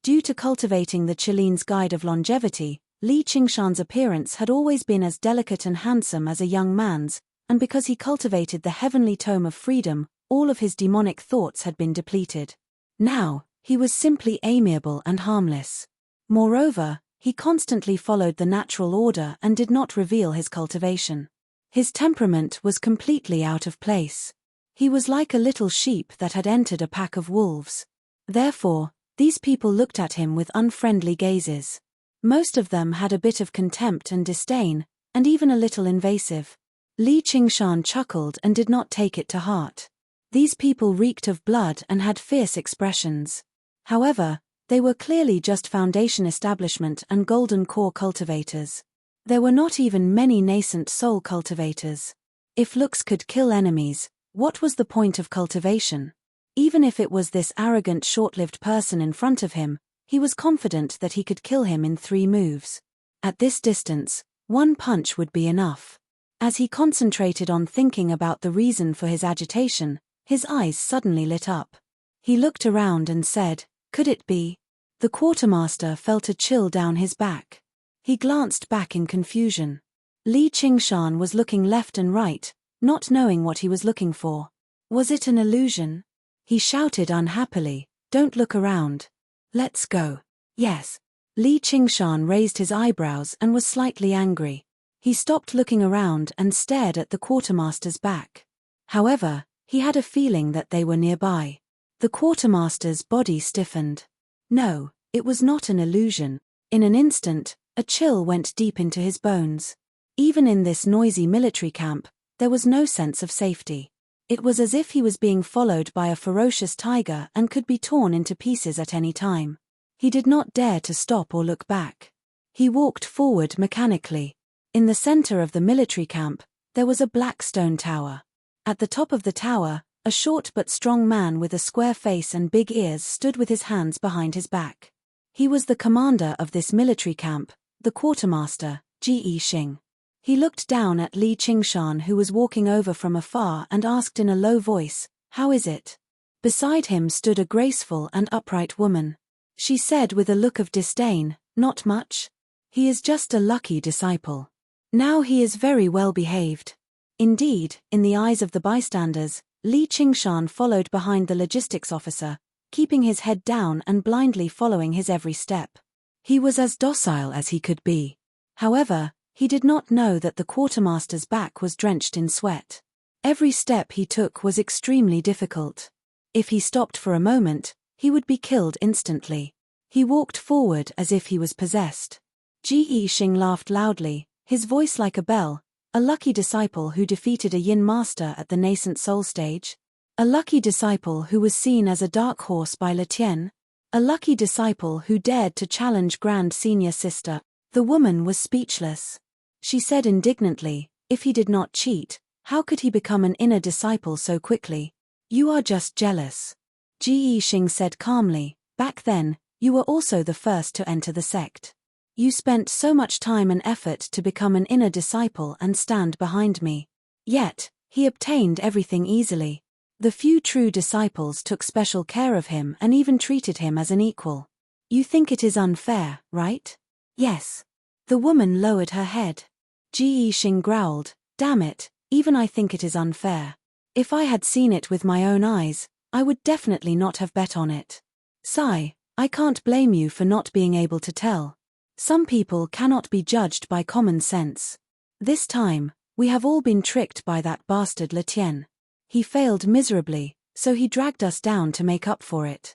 Due to cultivating the Chilean's Guide of Longevity, Li Qingshan's appearance had always been as delicate and handsome as a young man's, and because he cultivated the heavenly tome of freedom, all of his demonic thoughts had been depleted. Now, he was simply amiable and harmless. Moreover, he constantly followed the natural order and did not reveal his cultivation. His temperament was completely out of place. He was like a little sheep that had entered a pack of wolves. Therefore, these people looked at him with unfriendly gazes. Most of them had a bit of contempt and disdain, and even a little invasive. Li Qingshan chuckled and did not take it to heart. These people reeked of blood and had fierce expressions. However, they were clearly just foundation establishment and golden core cultivators. There were not even many nascent soul cultivators. If looks could kill enemies, what was the point of cultivation? Even if it was this arrogant short-lived person in front of him, he was confident that he could kill him in 3 moves. At this distance, 1 punch would be enough. As he concentrated on thinking about the reason for his agitation, his eyes suddenly lit up. He looked around and said, "Could it be?" The quartermaster felt a chill down his back. He glanced back in confusion. Li Qingshan was looking left and right, not knowing what he was looking for. Was it an illusion? He shouted unhappily, "Don't look around. Let's go." Yes. Li Qingshan raised his eyebrows and was slightly angry. He stopped looking around and stared at the quartermaster's back. However, he had a feeling that they were nearby. The quartermaster's body stiffened. No, it was not an illusion. In an instant, a chill went deep into his bones. Even in this noisy military camp, there was no sense of safety. It was as if he was being followed by a ferocious tiger and could be torn into pieces at any time. He did not dare to stop or look back. He walked forward mechanically. In the center of the military camp, there was a black stone tower. At the top of the tower, a short but strong man with a square face and big ears stood with his hands behind his back. He was the commander of this military camp, the quartermaster, Ji Xing. He looked down at Li Qingshan, who was walking over from afar, and asked in a low voice, "How is it?" Beside him stood a graceful and upright woman. She said with a look of disdain, "Not much. He is just a lucky disciple. Now he is very well behaved." Indeed, in the eyes of the bystanders, Li Qingshan followed behind the logistics officer, keeping his head down and blindly following his every step. He was as docile as he could be. However, he did not know that the quartermaster's back was drenched in sweat. Every step he took was extremely difficult. If he stopped for a moment, he would be killed instantly. He walked forward as if he was possessed. Ji Xing laughed loudly, his voice like a bell. A lucky disciple who defeated a yin master at the nascent soul stage? A lucky disciple who was seen as a dark horse by Letian? A lucky disciple who dared to challenge Grand Senior Sister? The woman was speechless. She said indignantly, if he did not cheat, how could he become an inner disciple so quickly? You are just jealous. Ji Xing said calmly, back then, you were also the first to enter the sect. You spent so much time and effort to become an inner disciple and stand behind me. Yet, he obtained everything easily. The few true disciples took special care of him and even treated him as an equal. You think it is unfair, right? Yes. The woman lowered her head. Ji Xing growled, damn it, even I think it is unfair. If I had seen it with my own eyes, I would definitely not have bet on it. Sigh, I can't blame you for not being able to tell. Some people cannot be judged by common sense. This time, we have all been tricked by that bastard Letian. He failed miserably, so he dragged us down to make up for it.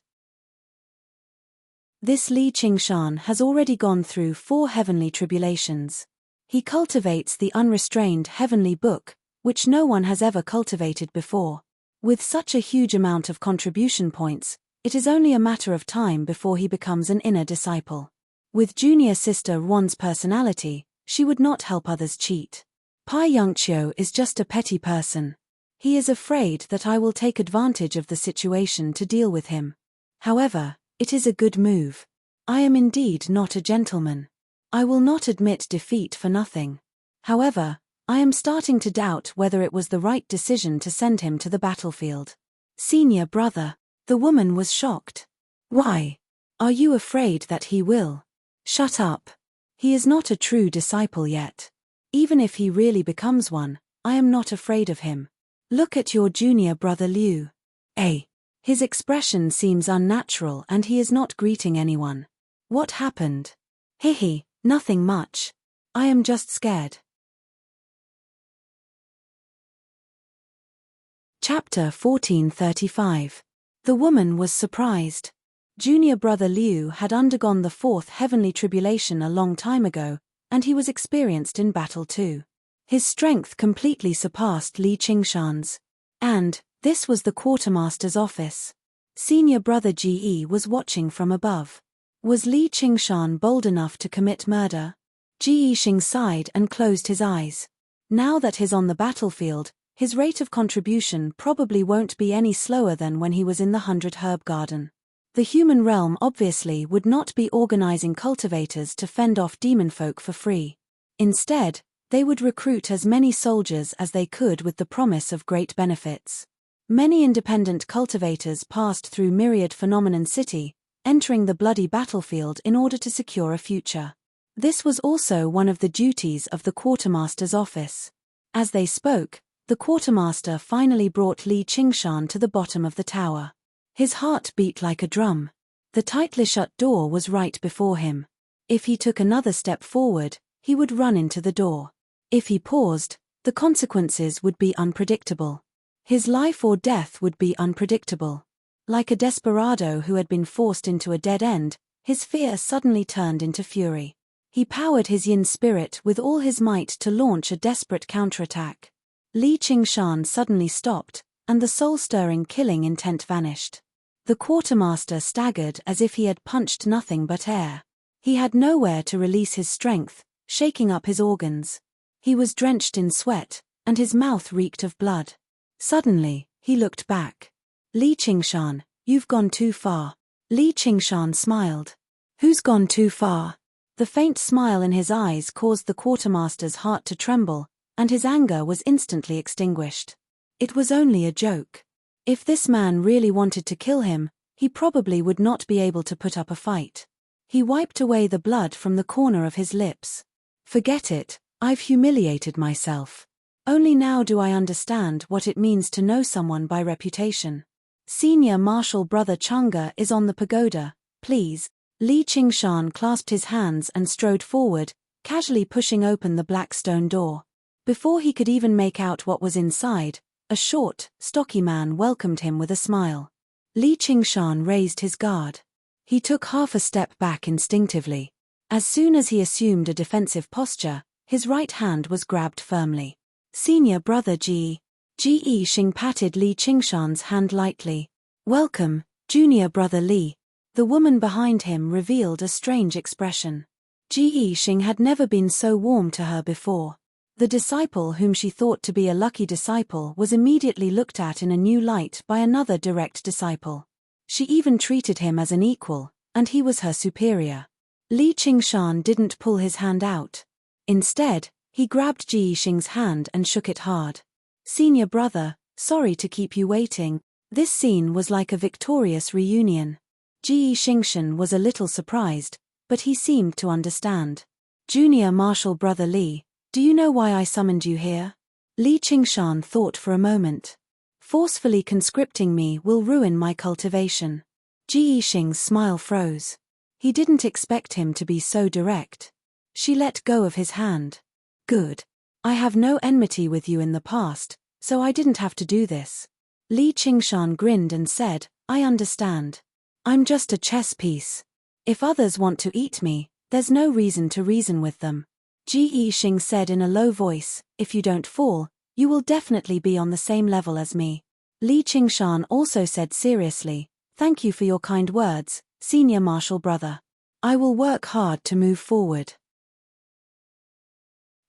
This Li Qingshan has already gone through 4 heavenly tribulations. He cultivates the unrestrained heavenly book, which no one has ever cultivated before. With such a huge amount of contribution points, it is only a matter of time before he becomes an inner disciple. With junior sister Ruan's personality, she would not help others cheat. Pai Yongqiu is just a petty person. He is afraid that I will take advantage of the situation to deal with him. However, it is a good move. I am indeed not a gentleman. I will not admit defeat for nothing. However, I am starting to doubt whether it was the right decision to send him to the battlefield. Senior brother. The woman was shocked. Why? Are you afraid that he will? Shut up. He is not a true disciple yet. Even if he really becomes one, I am not afraid of him. Look at your junior brother Liu. His expression seems unnatural and he is not greeting anyone. What happened? Hihi, nothing much. I am just scared. Chapter 1435. The woman was surprised. Junior brother Liu had undergone the fourth heavenly tribulation a long time ago, and he was experienced in battle too. His strength completely surpassed Li Qingshan's. And this was the quartermaster's office. Senior brother Ge was watching from above. Was Li Qingshan bold enough to commit murder? Ge Yixing sighed and closed his eyes. Now that he's on the battlefield, his rate of contribution probably won't be any slower than when he was in the 100 Herb Garden. The human realm obviously would not be organizing cultivators to fend off demon folk for free. Instead, they would recruit as many soldiers as they could with the promise of great benefits. Many independent cultivators passed through Myriad Phenomenon City, entering the bloody battlefield in order to secure a future. This was also one of the duties of the quartermaster's office. As they spoke, the quartermaster finally brought Li Qingshan to the bottom of the tower. His heart beat like a drum. The tightly shut door was right before him. If he took another step forward, he would run into the door. If he paused, the consequences would be unpredictable. His life or death would be unpredictable. Like a desperado who had been forced into a dead end, his fear suddenly turned into fury. He powered his yin spirit with all his might to launch a desperate counterattack. Li Qingshan suddenly stopped, and the soul-stirring killing intent vanished. The quartermaster staggered as if he had punched nothing but air. He had nowhere to release his strength, shaking up his organs. He was drenched in sweat, and his mouth reeked of blood. Suddenly, he looked back. Li Qingshan, you've gone too far. Li Qingshan smiled. Who's gone too far? The faint smile in his eyes caused the quartermaster's heart to tremble, and his anger was instantly extinguished. It was only a joke. If this man really wanted to kill him, he probably would not be able to put up a fight. He wiped away the blood from the corner of his lips. Forget it, I've humiliated myself. Only now do I understand what it means to know someone by reputation. Senior Marshal Brother Chunga is on the pagoda, please. Li Qingshan clasped his hands and strode forward, casually pushing open the black stone door. Before he could even make out what was inside, a short, stocky man welcomed him with a smile. Li Qingshan raised his guard. He took half a step back instinctively. As soon as he assumed a defensive posture, his right hand was grabbed firmly. Senior brother Ge Yixing patted Li Qingshan's hand lightly. Welcome, junior brother Li. The woman behind him revealed a strange expression. Ge Yixing had never been so warm to her before. The disciple whom she thought to be a lucky disciple was immediately looked at in a new light by another direct disciple. She even treated him as an equal, and he was her superior. Li Qingshan didn't pull his hand out. Instead, he grabbed Ge Yixing's hand and shook it hard. Senior brother, sorry to keep you waiting. This scene was like a victorious reunion. Ge Yixing was a little surprised, but he seemed to understand. Junior Marshal Brother Li, do you know why I summoned you here? Li Qingshan thought for a moment. Forcefully conscripting me will ruin my cultivation. Ge Yixing's smile froze. He didn't expect him to be so direct. She let go of his hand. Good. I have no enmity with you in the past, so I didn't have to do this. Li Qingshan grinned and said, I understand. I'm just a chess piece. If others want to eat me, there's no reason to reason with them. Ge Yixing said in a low voice, if you don't fall, you will definitely be on the same level as me. Li Qingshan also said seriously, thank you for your kind words, senior marshal brother. I will work hard to move forward.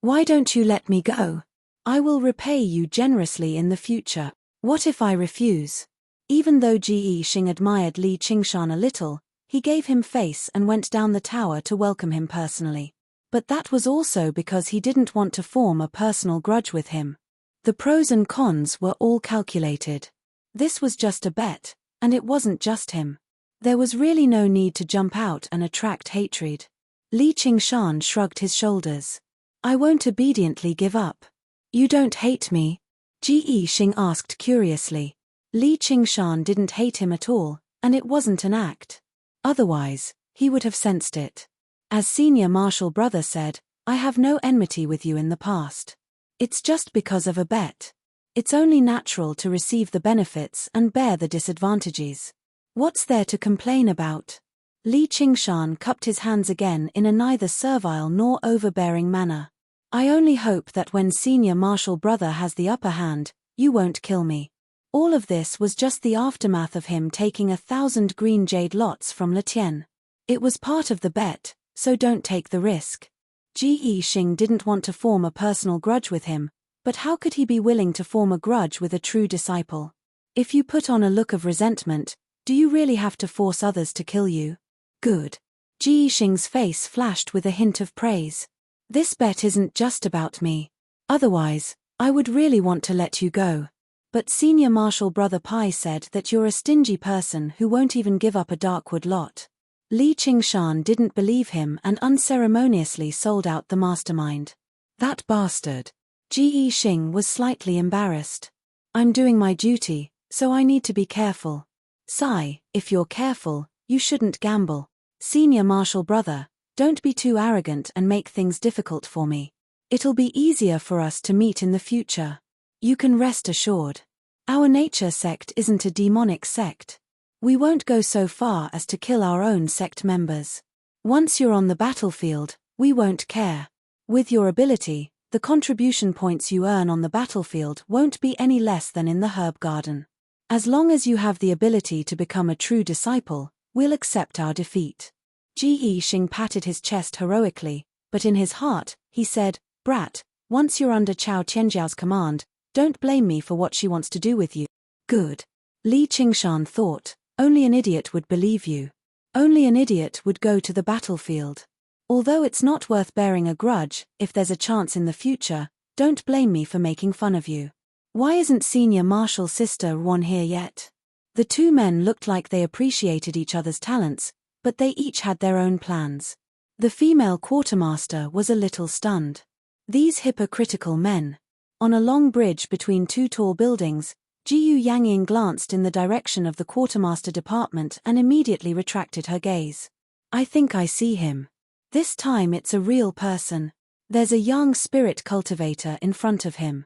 Why don't you let me go? I will repay you generously in the future. What if I refuse? Even though Ge Yixing admired Li Qingshan a little, he gave him face and went down the tower to welcome him personally. But that was also because he didn't want to form a personal grudge with him. The pros and cons were all calculated. This was just a bet, and it wasn't just him. There was really no need to jump out and attract hatred. Li Qingshan shrugged his shoulders. I won't obediently give up. You don't hate me? Ge Yixing asked curiously. Li Qingshan didn't hate him at all, and it wasn't an act. Otherwise, he would have sensed it. As senior marshal brother said, I have no enmity with you in the past. It's just because of a bet. It's only natural to receive the benefits and bear the disadvantages. What's there to complain about? Li Qingshan cupped his hands again in a neither servile nor overbearing manner. I only hope that when Senior Marshal Brother has the upper hand, you won't kill me. All of this was just the aftermath of him taking 1,000 green jade lots from Letian. It was part of the bet, so don't take the risk. Ji Yixing didn't want to form a personal grudge with him, but how could he be willing to form a grudge with a true disciple? If you put on a look of resentment, do you really have to force others to kill you? Good. Ji Yixing's face flashed with a hint of praise. This bet isn't just about me. Otherwise, I would really want to let you go. But Senior Marshal Brother Pai said that you're a stingy person who won't even give up a Darkwood lot. Li Qingshan didn't believe him and unceremoniously sold out the mastermind. That bastard. Ji Yixing was slightly embarrassed. I'm doing my duty, so I need to be careful. Sigh, if you're careful, you shouldn't gamble. Senior Marshal Brother, don't be too arrogant and make things difficult for me. It'll be easier for us to meet in the future. You can rest assured. Our nature sect isn't a demonic sect. We won't go so far as to kill our own sect members. Once you're on the battlefield, we won't care. With your ability, the contribution points you earn on the battlefield won't be any less than in the herb garden. As long as you have the ability to become a true disciple, we'll accept our defeat. Ji Yixing patted his chest heroically, but in his heart, he said, Brat, once you're under Chao Tianjiao's command, don't blame me for what she wants to do with you. Good. Li Qingshan thought, only an idiot would believe you. Only an idiot would go to the battlefield. Although it's not worth bearing a grudge, if there's a chance in the future, don't blame me for making fun of you. Why isn't Senior Marshal Sister Ruan here yet? The two men looked like they appreciated each other's talents, but they each had their own plans. The female quartermaster was a little stunned. These hypocritical men. On a long bridge between two tall buildings, Jiyu Yangying glanced in the direction of the quartermaster department and immediately retracted her gaze. I think I see him. This time it's a real person. There's a young spirit cultivator in front of him.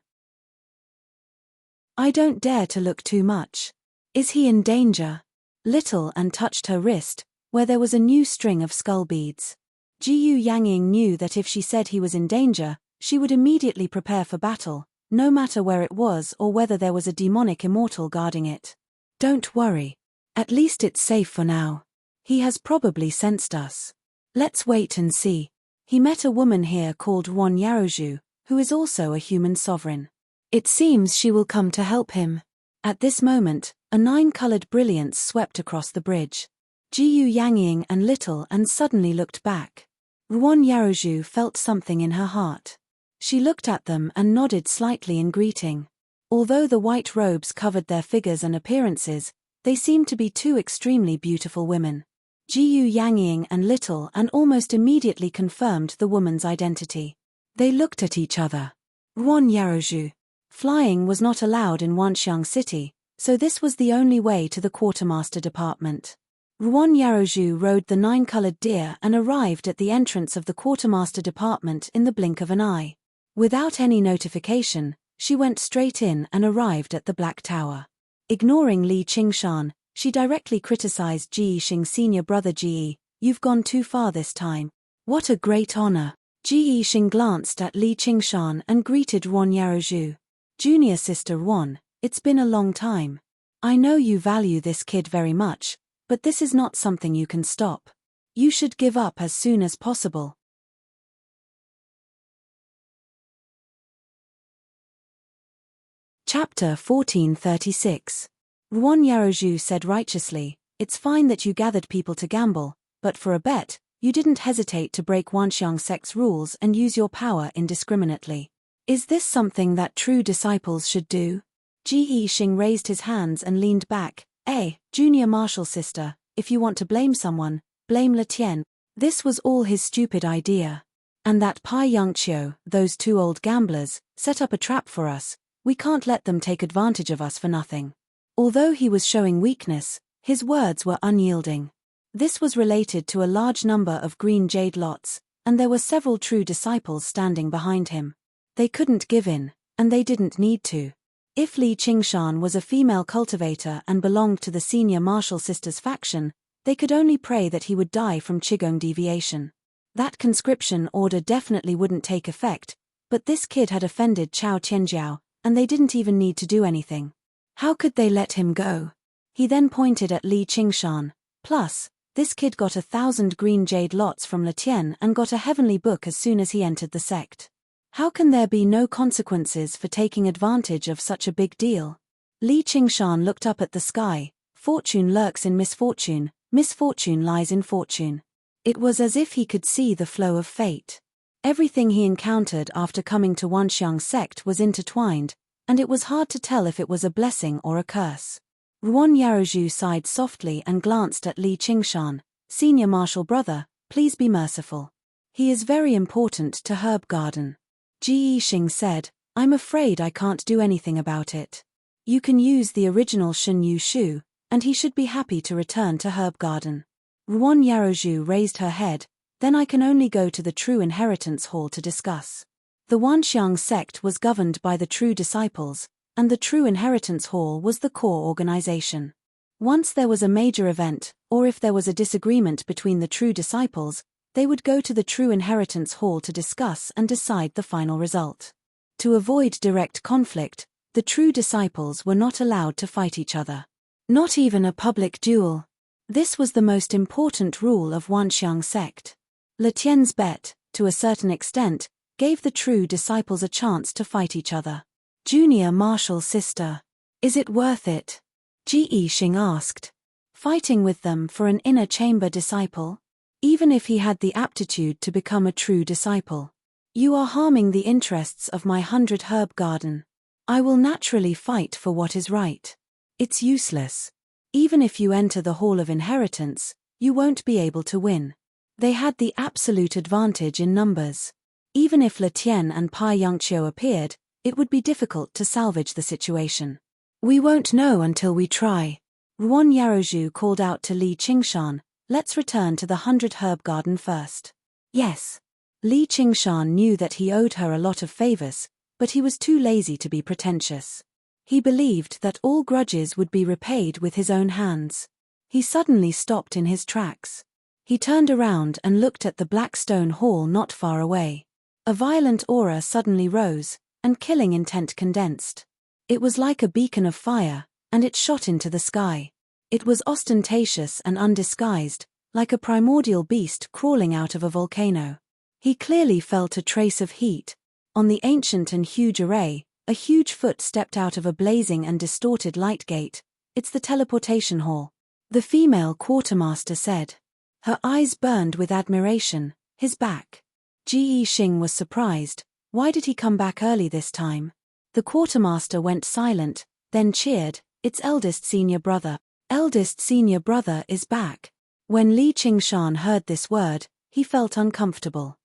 I don't dare to look too much. Is he in danger? Little and touched her wrist, where there was a new string of skull beads. Jiyu Yangying knew that if she said he was in danger, she would immediately prepare for battle, no matter where it was or whether there was a demonic immortal guarding it. Don't worry. At least it's safe for now. He has probably sensed us. Let's wait and see. He met a woman here called Ruan Yaozhu, who is also a human sovereign. It seems she will come to help him. At this moment, a 9-colored brilliance swept across the bridge. Jiyu Yangying and Little and suddenly looked back. Ruan Yaozhu felt something in her heart. She looked at them and nodded slightly in greeting. Although the white robes covered their figures and appearances, they seemed to be two extremely beautiful women. Jiyu Yangying and Little and almost immediately confirmed the woman's identity. They looked at each other. Ruan Yaozhu. Flying was not allowed in Wanxiang City, so this was the only way to the quartermaster department. Ruan Yaozhu rode the 9-colored deer and arrived at the entrance of the quartermaster department in the blink of an eye. Without any notification, she went straight in and arrived at the Black Tower. Ignoring Li Qingshan, she directly criticized Ji Yixing's senior brother Ji. You've gone too far this time. What a great honor. Ji Yixing glanced at Li Qingshan and greeted Ruan Yaozhu. Junior sister Ruan, it's been a long time. I know you value this kid very much, but this is not something you can stop. You should give up as soon as possible. Chapter 1436. Ruan Yaozhu said righteously, it's fine that you gathered people to gamble, but for a bet, you didn't hesitate to break Wanxiang sect's rules and use your power indiscriminately. Is this something that true disciples should do? Ji Yixing raised his hands and leaned back. Junior Marshal Sister, if you want to blame someone, blame Letian. This was all his stupid idea. And that Pai Yangqiu, those two old gamblers, set up a trap for us. We can't let them take advantage of us for nothing. Although he was showing weakness, his words were unyielding. This was related to a large number of green jade lots, and there were several true disciples standing behind him. They couldn't give in, and they didn't need to. If Li Qingshan was a female cultivator and belonged to the senior martial sisters faction, they could only pray that he would die from Qigong deviation. That conscription order definitely wouldn't take effect, but this kid had offended Chao Tianjiao, and they didn't even need to do anything. How could they let him go? He then pointed at Li Qingshan. Plus, this kid got 1,000 green jade lots from Letian and got a heavenly book as soon as he entered the sect. How can there be no consequences for taking advantage of such a big deal? Li Qingshan looked up at the sky. Fortune lurks in misfortune, misfortune lies in fortune. It was as if he could see the flow of fate. Everything he encountered after coming to Wanxiang sect was intertwined, and it was hard to tell if it was a blessing or a curse. Ruan Yarozhu sighed softly and glanced at Li Qingshan. Senior martial brother, please be merciful. He is very important to Herb Garden. Ji Yixing said, I'm afraid I can't do anything about it. You can use the original Shen Yu Shu, and he should be happy to return to Herb Garden. Ruan Yarozhu raised her head, then I can only go to the True Inheritance Hall to discuss. The Wanxiang sect was governed by the True Disciples, and the True Inheritance Hall was the core organization. Once there was a major event, or if there was a disagreement between the True Disciples, they would go to the True Inheritance Hall to discuss and decide the final result. To avoid direct conflict, the True Disciples were not allowed to fight each other. Not even a public duel. This was the most important rule of Wanxiang sect. Letien's bet, to a certain extent, gave the True Disciples a chance to fight each other. Junior martial sister. Is it worth it? Ji Yixing asked. Fighting with them for an inner chamber disciple? Even if he had the aptitude to become a true disciple. You are harming the interests of my 100 herb garden. I will naturally fight for what is right. It's useless. Even if you enter the Hall of Inheritance, you won't be able to win. They had the absolute advantage in numbers. Even if Letian and Pai Yangqiu appeared, it would be difficult to salvage the situation. We won't know until we try. Ruan Yarozhu called out to Li Qingshan, let's return to the 100 herb garden first. Yes. Li Qingshan knew that he owed her a lot of favors, but he was too lazy to be pretentious. He believed that all grudges would be repaid with his own hands. He suddenly stopped in his tracks. He turned around and looked at the black stone hall not far away. A violent aura suddenly rose, and killing intent condensed. It was like a beacon of fire, and it shot into the sky. It was ostentatious and undisguised, like a primordial beast crawling out of a volcano. He clearly felt a trace of heat. On the ancient and huge array, a huge foot stepped out of a blazing and distorted light gate. It's the teleportation hall. The female quartermaster said. Her eyes burned with admiration. His back. Ji Yixing was surprised. Why did he come back early this time? The quartermaster went silent, then cheered, it's eldest senior brother. Eldest senior brother is back. When Li Qingshan heard this word, he felt uncomfortable.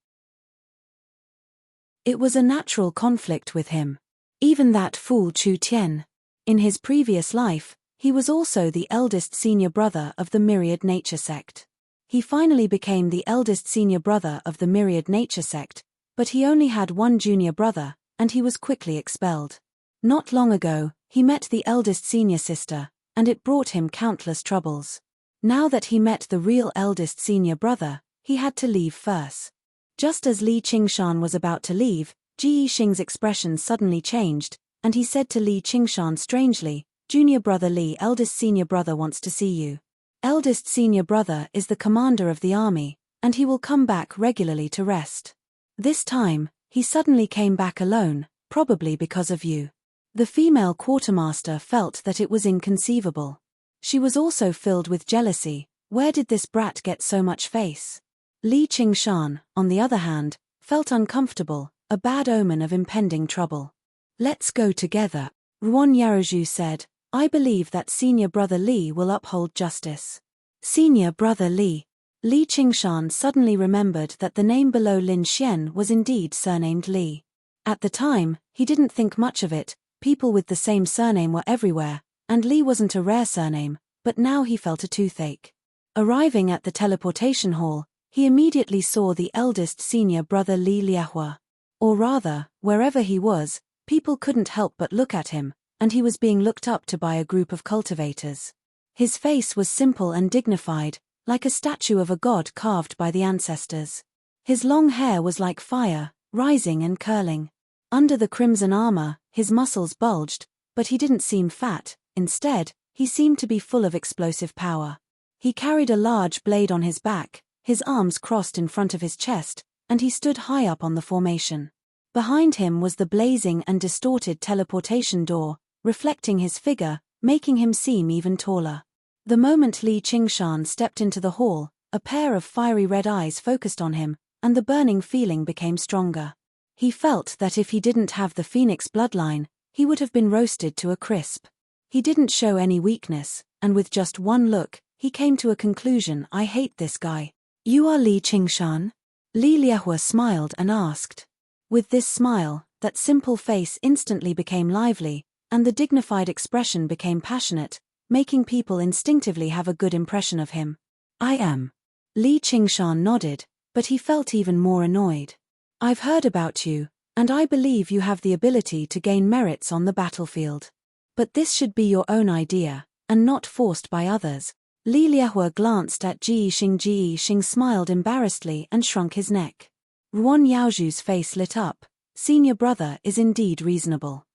It was a natural conflict with him. Even that fool Chu Tian. In his previous life, he was also the eldest senior brother of the Myriad Nature sect. He finally became the eldest senior brother of the Myriad Nature sect, but he only had one junior brother, and he was quickly expelled. Not long ago, he met the eldest senior sister, and it brought him countless troubles. Now that he met the real eldest senior brother, he had to leave first. Just as Li Qingshan was about to leave, Ji Yixing's expression suddenly changed, and he said to Li Qingshan strangely, Junior brother Li, eldest senior brother wants to see you. Eldest senior brother is the commander of the army, and he will come back regularly to rest. This time, he suddenly came back alone, probably because of you. The female quartermaster felt that it was inconceivable. She was also filled with jealousy. Where did this brat get so much face? Li Qingshan, on the other hand, felt uncomfortable, a bad omen of impending trouble. Let's go together, Ruan Yarozhu said. I believe that senior brother Li will uphold justice. Senior brother Li. Li Qingshan suddenly remembered that the name below Lin Xian was indeed surnamed Li. At the time, he didn't think much of it, people with the same surname were everywhere, and Li wasn't a rare surname, but now he felt a toothache. Arriving at the teleportation hall, he immediately saw the eldest senior brother Li Liahua. Or rather, wherever he was, people couldn't help but look at him, and he was being looked up to by a group of cultivators. His face was simple and dignified, like a statue of a god carved by the ancestors. His long hair was like fire, rising and curling. Under the crimson armor, his muscles bulged, but he didn't seem fat. Instead, he seemed to be full of explosive power. He carried a large blade on his back, his arms crossed in front of his chest, and he stood high up on the formation. Behind him was the blazing and distorted teleportation door, reflecting his figure, making him seem even taller. The moment Li Qingshan stepped into the hall, a pair of fiery red eyes focused on him, and the burning feeling became stronger. He felt that if he didn't have the Phoenix bloodline, he would have been roasted to a crisp. He didn't show any weakness, and with just one look, he came to a conclusion. I hate this guy. You are Li Qingshan? Li Liehua smiled and asked. With this smile, that simple face instantly became lively, and the dignified expression became passionate, making people instinctively have a good impression of him. I am. Li Qingshan nodded, but he felt even more annoyed. I've heard about you, and I believe you have the ability to gain merits on the battlefield. But this should be your own idea, and not forced by others. Li Liehua glanced at Ji Yixing. Ji Yixing smiled embarrassedly and shrunk his neck. Ruan Yaozhu's face lit up. Senior brother is indeed reasonable.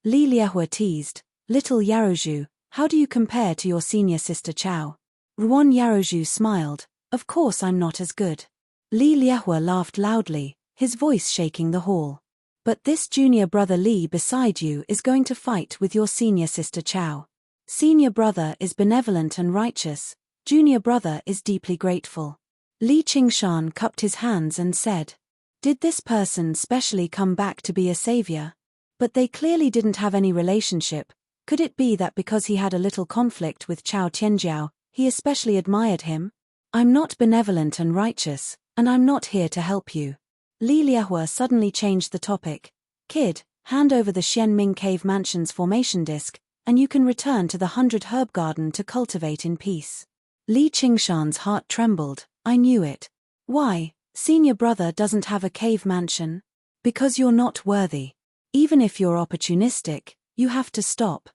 Li Liehua teased, Little Yaozhu, how do you compare to your senior sister Chao? Ruan Yaozhu smiled, of course I'm not as good. Li Liehua laughed loudly, his voice shaking the hall. But this junior brother Li beside you is going to fight with your senior sister Chao. Senior brother is benevolent and righteous, junior brother is deeply grateful. Li Qingshan cupped his hands and said, did this person specially come back to be a savior? But they clearly didn't have any relationship. Could it be that because he had a little conflict with Chao Tianjiao, he especially admired him? I'm not benevolent and righteous, and I'm not here to help you. Li Liehua suddenly changed the topic. Kid, hand over the Xianming Cave Mansion's formation disc, and you can return to the 100 Herb Garden to cultivate in peace. Li Qingshan's heart trembled. I knew it. Why, senior brother doesn't have a cave mansion? Because you're not worthy. Even if you're opportunistic, you have to stop.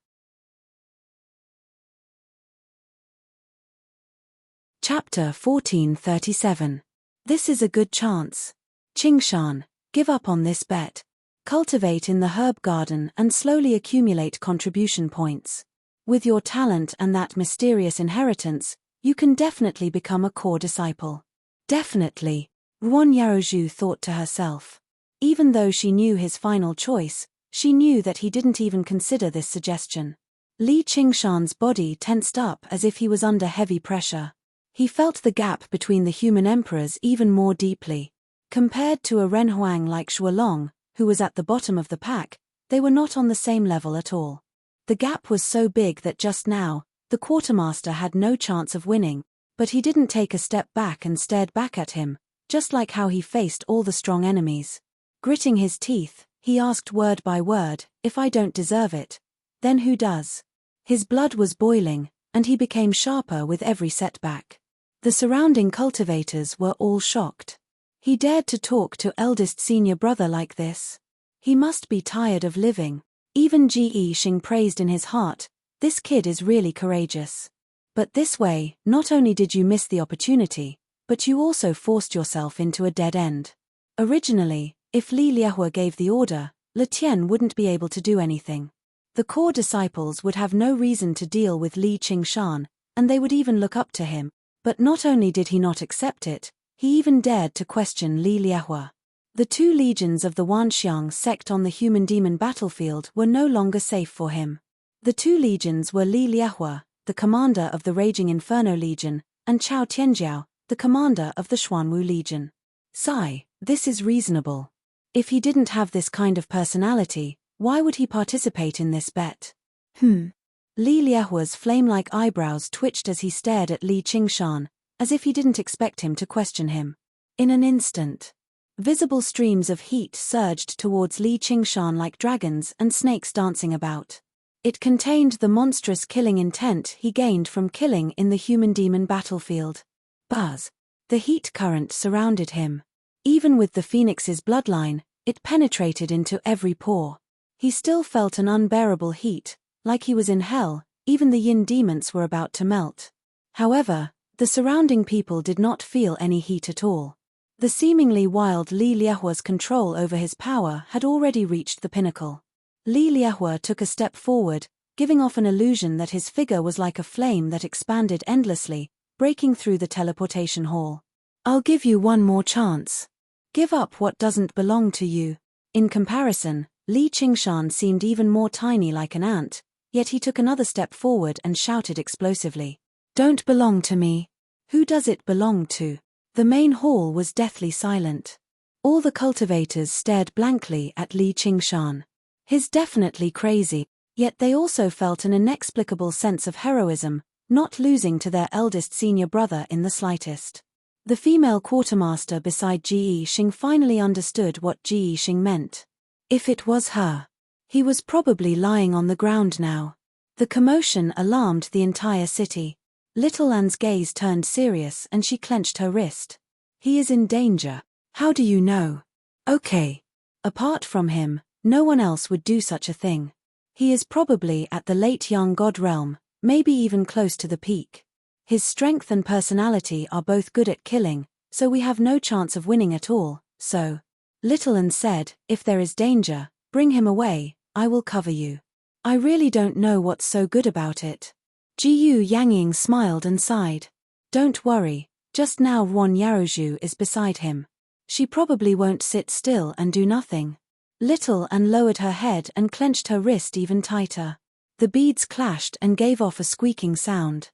Chapter 1437. This is a good chance. Qingshan, give up on this bet. Cultivate in the herb garden and slowly accumulate contribution points. With your talent and that mysterious inheritance, you can definitely become a core disciple. Definitely, Ruan Yaozhu thought to herself. Even though she knew his final choice, she knew that he didn't even consider this suggestion. Li Qingshan's body tensed up as if he was under heavy pressure. He felt the gap between the human emperors even more deeply. Compared to a Renhuang like Shuolong, who was at the bottom of the pack, they were not on the same level at all. The gap was so big that just now, the quartermaster had no chance of winning, but he didn't take a step back and stared back at him, just like how he faced all the strong enemies. Gritting his teeth, he asked word by word, if I don't deserve it, then who does? His blood was boiling, and he became sharper with every setback. The surrounding cultivators were all shocked. He dared to talk to eldest senior brother like this. He must be tired of living. Even Ji Yixing praised in his heart, this kid is really courageous. But this way, not only did you miss the opportunity, but you also forced yourself into a dead end. Originally, if Li Liehua gave the order, Le Tian wouldn't be able to do anything. The core disciples would have no reason to deal with Li Qingshan, and they would even look up to him. But not only did he not accept it, he even dared to question Li Liehua. The two legions of the Wanxiang sect on the human-demon battlefield were no longer safe for him. The two legions were Li Liehua, the commander of the Raging Inferno Legion, and Chao Tianjiao, the commander of the Xuanwu Legion. Sigh, this is reasonable. If he didn't have this kind of personality, why would he participate in this bet? Li Liehua's flame-like eyebrows twitched as he stared at Li Qingshan, as if he didn't expect him to question him. In an instant, visible streams of heat surged towards Li Qingshan like dragons and snakes dancing about. It contained the monstrous killing intent he gained from killing in the human-demon battlefield. Buzz. The heat current surrounded him. Even with the Phoenix's bloodline, it penetrated into every pore. He still felt an unbearable heat, like he was in hell. Even the yin demons were about to melt. However, the surrounding people did not feel any heat at all. The seemingly wild Li Liehua's control over his power had already reached the pinnacle. Li Liehua took a step forward, giving off an illusion that his figure was like a flame that expanded endlessly, breaking through the teleportation hall. I'll give you one more chance. Give up what doesn't belong to you. In comparison, Li Qingshan seemed even more tiny, like an ant, yet he took another step forward and shouted explosively. Don't belong to me. Who does it belong to? The main hall was deathly silent. All the cultivators stared blankly at Li Qingshan. He's definitely crazy, yet they also felt an inexplicable sense of heroism, not losing to their eldest senior brother in the slightest. The female quartermaster beside Ji Yixing finally understood what Ji Yixing meant. If it was her, he was probably lying on the ground now. The commotion alarmed the entire city. Little Anne's gaze turned serious and she clenched her wrist. He is in danger. How do you know? Okay. Apart from him, no one else would do such a thing. He is probably at the late young god realm, maybe even close to the peak. His strength and personality are both good at killing, so we have no chance of winning at all, so. Little Anne said, if there is danger, bring him away, I will cover you. I really don't know what's so good about it. Jiyu Yangying smiled and sighed. Don't worry, just now Ruan Yarozhu is beside him. She probably won't sit still and do nothing. Little Anne lowered her head and clenched her wrist even tighter. The beads clashed and gave off a squeaking sound.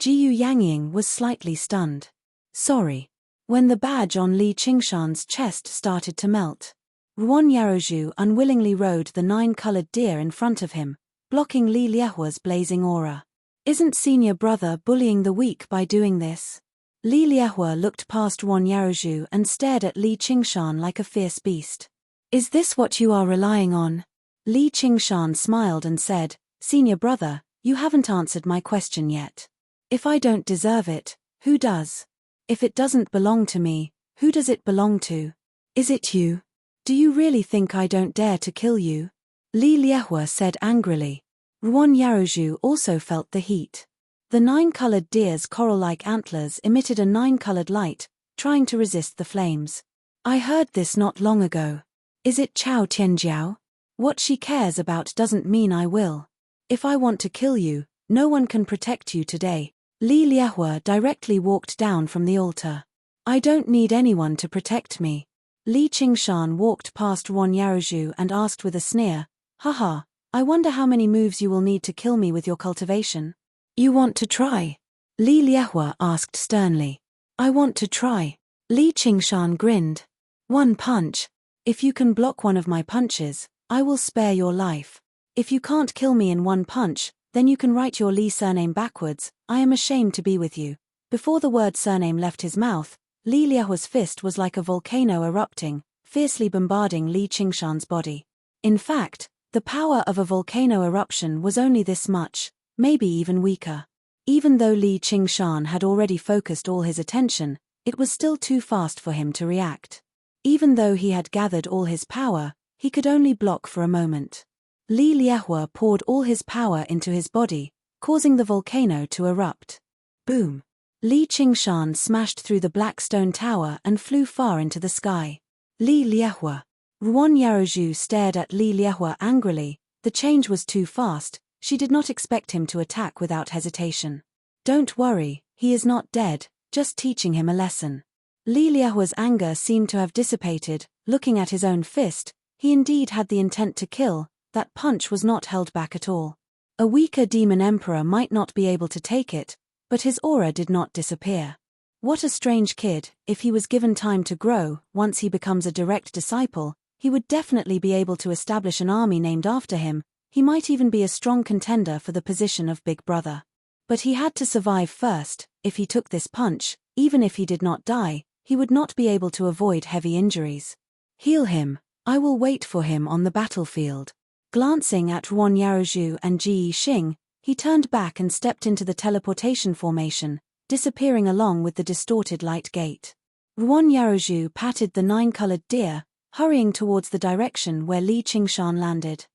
Jiyu Yangying was slightly stunned. Sorry. When the badge on Li Qingshan's chest started to melt, Ruan Yarozhu unwillingly rode the 9-colored deer in front of him, blocking Li Liehua's blazing aura. Isn't senior brother bullying the weak by doing this? Li Liehua looked past Ruan Yarozhu and stared at Li Qingshan like a fierce beast. Is this what you are relying on? Li Qingshan smiled and said, Senior brother, you haven't answered my question yet. If I don't deserve it, who does? If it doesn't belong to me, who does it belong to? Is it you? Do you really think I don't dare to kill you? Li Liehua said angrily. Ruan Yarozhu also felt the heat. The 9-colored deer's coral-like antlers emitted a 9-colored light, trying to resist the flames. I heard this not long ago. Is it Chao Tianjiao? What she cares about doesn't mean I will. If I want to kill you, no one can protect you today. Li Liehua directly walked down from the altar. I don't need anyone to protect me. Li Qingshan walked past Ruan Yarozhu and asked with a sneer, Haha, I wonder how many moves you will need to kill me with your cultivation. You want to try? Li Liehua asked sternly. I want to try. Li Qingshan grinned. One punch. If you can block one of my punches, I will spare your life. If you can't kill me in one punch, then you can write your Li surname backwards. I am ashamed to be with you. Before the word surname left his mouth, Li Liehua's fist was like a volcano erupting, fiercely bombarding Li Qingshan's body. In fact, the power of a volcano eruption was only this much, maybe even weaker. Even though Li Qingshan had already focused all his attention, it was still too fast for him to react. Even though he had gathered all his power, he could only block for a moment. Li Liehua poured all his power into his body, causing the volcano to erupt. Boom! Li Qingshan smashed through the black stone tower and flew far into the sky. Li Liehua. Ruan Yarozhu stared at Li Liehua angrily. The change was too fast. She did not expect him to attack without hesitation. Don't worry, he is not dead, just teaching him a lesson. Li Liehua's anger seemed to have dissipated. Looking at his own fist, he indeed had the intent to kill. That punch was not held back at all. A weaker demon emperor might not be able to take it, but his aura did not disappear. What a strange kid. If he was given time to grow, once he becomes a direct disciple, he would definitely be able to establish an army named after him. He might even be a strong contender for the position of Big Brother. But he had to survive first. If he took this punch, even if he did not die, he would not be able to avoid heavy injuries. Heal him. I will wait for him on the battlefield. Glancing at Ruan Yarozhu and Ji Yixing, he turned back and stepped into the teleportation formation, disappearing along with the distorted light gate. Ruan Yarozhu patted the 9-colored deer, hurrying towards the direction where Li Qingshan landed.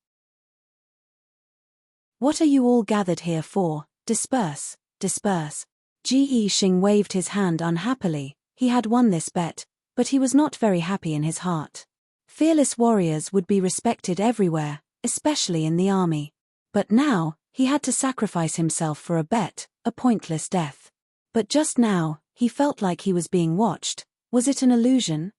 "What are you all gathered here for? Disperse, disperse." Ji Yixing waved his hand unhappily. He had won this bet, but he was not very happy in his heart. Fearless warriors would be respected everywhere, especially in the army. But now, he had to sacrifice himself for a bet, a pointless death. But just now, he felt like he was being watched. Was it an illusion?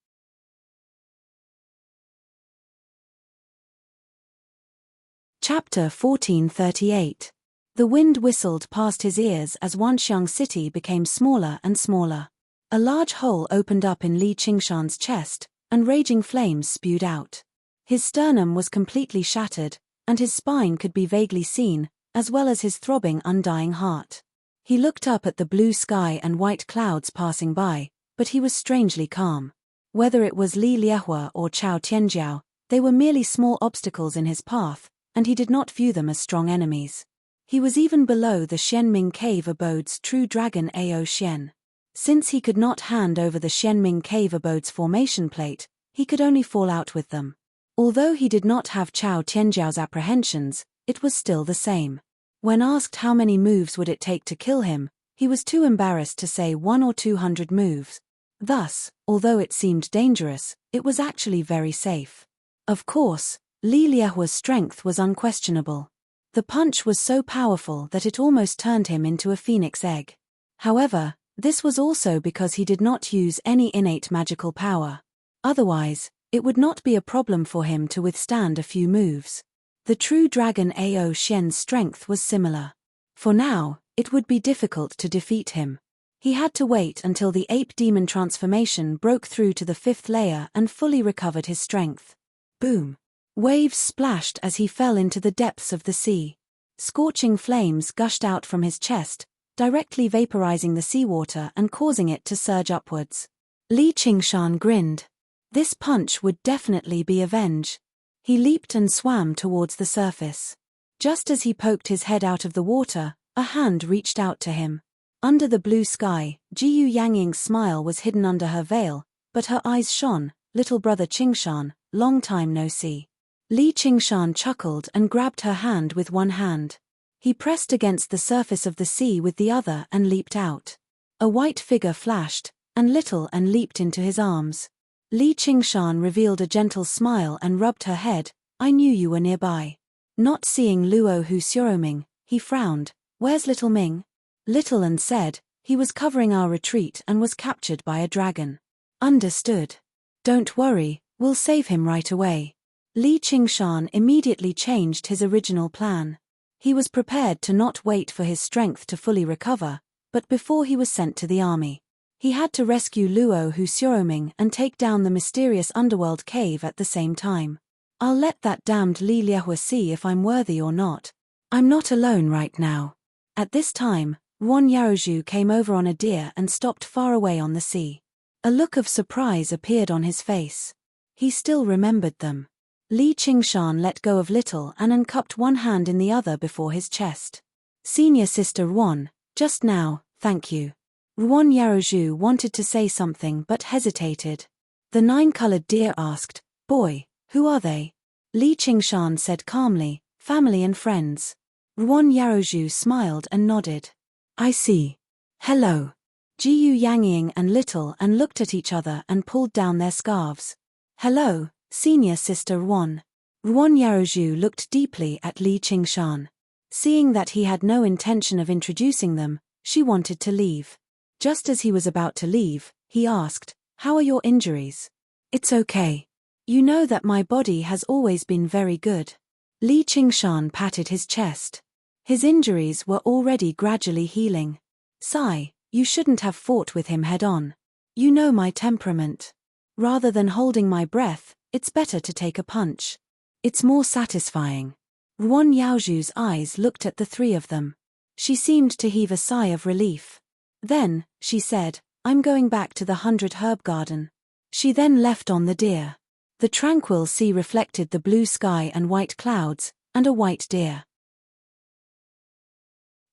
Chapter 1438. The wind whistled past his ears as Wanxiang City became smaller and smaller. A large hole opened up in Li Qingshan's chest, and raging flames spewed out. His sternum was completely shattered, and his spine could be vaguely seen, as well as his throbbing, undying heart. He looked up at the blue sky and white clouds passing by, but he was strangely calm. Whether it was Li Liehua or Chao Tianjiao, they were merely small obstacles in his path, and he did not view them as strong enemies. He was even below the Xianming Cave Abode's true dragon Ao Xian. Since he could not hand over the Xianming Cave Abode's formation plate, he could only fall out with them. Although he did not have Chao Tianjiao's apprehensions, it was still the same. When asked how many moves would it take to kill him, he was too embarrassed to say 100 or 200 moves. Thus, although it seemed dangerous, it was actually very safe. Of course, Li Liehua's strength was unquestionable. The punch was so powerful that it almost turned him into a phoenix egg. However, this was also because he did not use any innate magical power. Otherwise, it would not be a problem for him to withstand a few moves. The true dragon Ao Xian's strength was similar. For now, it would be difficult to defeat him. He had to wait until the ape demon transformation broke through to the 5th layer and fully recovered his strength. Boom! Waves splashed as he fell into the depths of the sea. Scorching flames gushed out from his chest, directly vaporizing the seawater and causing it to surge upwards. Li Qingshan grinned. This punch would definitely be avenged. He leaped and swam towards the surface. Just as he poked his head out of the water, a hand reached out to him. Under the blue sky, Jiyu Yangying's smile was hidden under her veil, but her eyes shone. "Little brother Qingshan, long time no see." Li Qingshan chuckled and grabbed her hand with one hand. He pressed against the surface of the sea with the other and leaped out. A white figure flashed, and leaped into his arms. Li Qingshan revealed a gentle smile and rubbed her head. "I knew you were nearby." Not seeing Luo Hu Xiaoming, he frowned. "Where's little Ming?" Little and said, "He was covering our retreat and was captured by a dragon." "Understood. Don't worry, we'll save him right away." Li Qingshan immediately changed his original plan. He was prepared to not wait for his strength to fully recover, but before he was sent to the army, he had to rescue Luo Hu Xiaoming and take down the mysterious underworld cave at the same time. "I'll let that damned Li Liehua see if I'm worthy or not. I'm not alone right now." At this time, Ruan Yaozhu came over on a deer and stopped far away on the sea. A look of surprise appeared on his face. He still remembered them. Li Qingshan let go of Little and uncupped one hand in the other before his chest. "Senior sister Ruan, just now, thank you." Ruan Yaozhu wanted to say something but hesitated. The 9-colored deer asked, "Boy, who are they?" Li Qingshan said calmly, "Family and friends." Ruan Yaozhu smiled and nodded. "I see. Hello." Jiyu Yangying and Little and looked at each other and pulled down their scarves. "Hello, senior sister Ruan." Ruan Yaozhu looked deeply at Li Qingshan. Seeing that he had no intention of introducing them, she wanted to leave. Just as he was about to leave, he asked, "How are your injuries?" "It's okay. You know that my body has always been very good." Li Qingshan patted his chest. His injuries were already gradually healing. "Sigh, you shouldn't have fought with him head-on. You know my temperament. Rather than holding my breath, it's better to take a punch. It's more satisfying." Ruan Yaozhu's eyes looked at the three of them. She seemed to heave a sigh of relief. Then, she said, "I'm going back to the 100 Herb Garden." She then left on the deer. The tranquil sea reflected the blue sky and white clouds, and a white deer.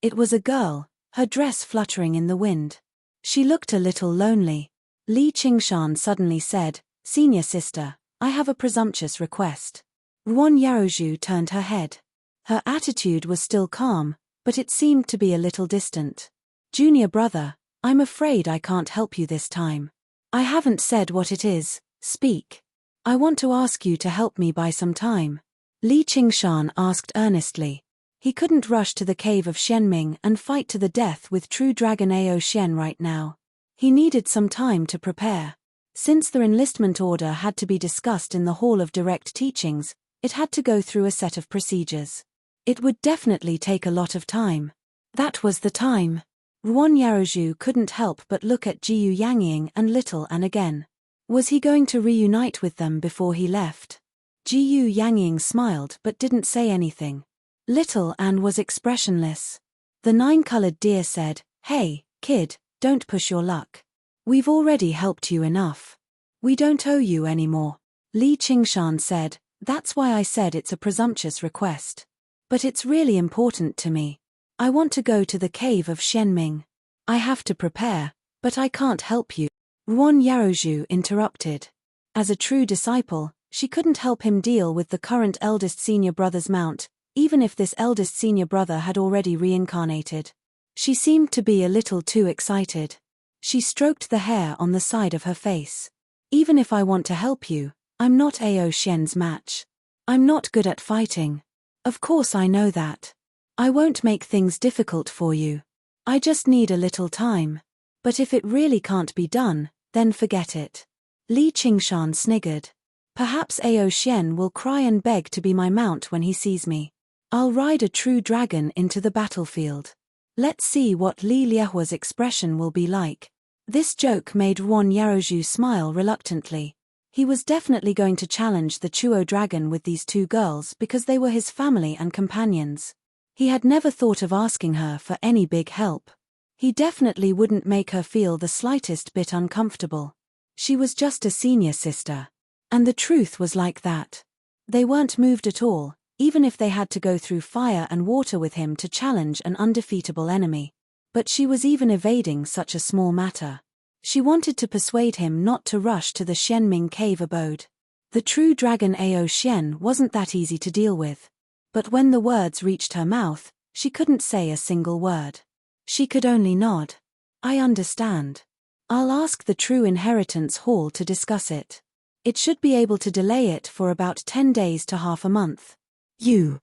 It was a girl, her dress fluttering in the wind. She looked a little lonely. Li Qingshan suddenly said, "Senior sister, I have a presumptuous request. Ruan Yaozhu turned her head. Her attitude was still calm, but it seemed to be a little distant. Junior brother, I'm afraid I can't help you this time. I haven't said what it is, speak. I want to ask you to help me buy some time. Li Qingshan asked earnestly. He couldn't rush to the cave of Shenming and fight to the death with true dragon Ao Shen right now. He needed some time to prepare. Since the enlistment order had to be discussed in the Hall of Direct Teachings, it had to go through a set of procedures. It would definitely take a lot of time. That was the time. Ruan Yaozhu couldn't help but look at Jiyu Yangying and Little An again. Was he going to reunite with them before he left? Jiyu Yangying smiled but didn't say anything. Little An was expressionless. The nine-colored deer said, "Hey, kid, don't push your luck. We've already helped you enough. We don't owe you anymore." Li Qingshan said, "That's why I said it's a presumptuous request. But it's really important to me. I want to go to the cave of Shenming. I have to prepare, but I can't help you." Ruan Yaozhu interrupted. As a true disciple, she couldn't help him deal with the current eldest senior brother's mount, even if this eldest senior brother had already reincarnated. She seemed to be a little too excited. She stroked the hair on the side of her face. "Even if I want to help you, I'm not Ao Shen's match. I'm not good at fighting. Of course I know that. I won't make things difficult for you. I just need a little time. But if it really can't be done, then forget it." Li Qingshan sniggered. "Perhaps Ao Shen will cry and beg to be my mount when he sees me. I'll ride a true dragon into the battlefield. Let's see what Li Liehua's expression will be like." This joke made Ruan Yaozhu smile reluctantly. He was definitely going to challenge the Chuo dragon with these two girls because they were his family and companions. He had never thought of asking her for any big help. He definitely wouldn't make her feel the slightest bit uncomfortable. She was just a senior sister. And the truth was like that. They weren't moved at all, even if they had to go through fire and water with him to challenge an undefeatable enemy. But she was even evading such a small matter. She wanted to persuade him not to rush to the Shenming cave abode. The true dragon Ao Shen wasn't that easy to deal with. But when the words reached her mouth, she couldn't say a single word. She could only nod. "I understand. I'll ask the True Inheritance Hall to discuss it. It should be able to delay it for about 10 days to half a month. You're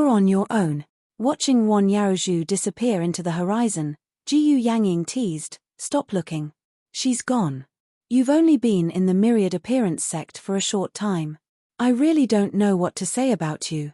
on your own." Watching Ruan Yaozhu disappear into the horizon, Jiyu Yangying teased, "Stop looking. She's gone. You've only been in the Myriad Appearance sect for a short time. I really don't know what to say about you.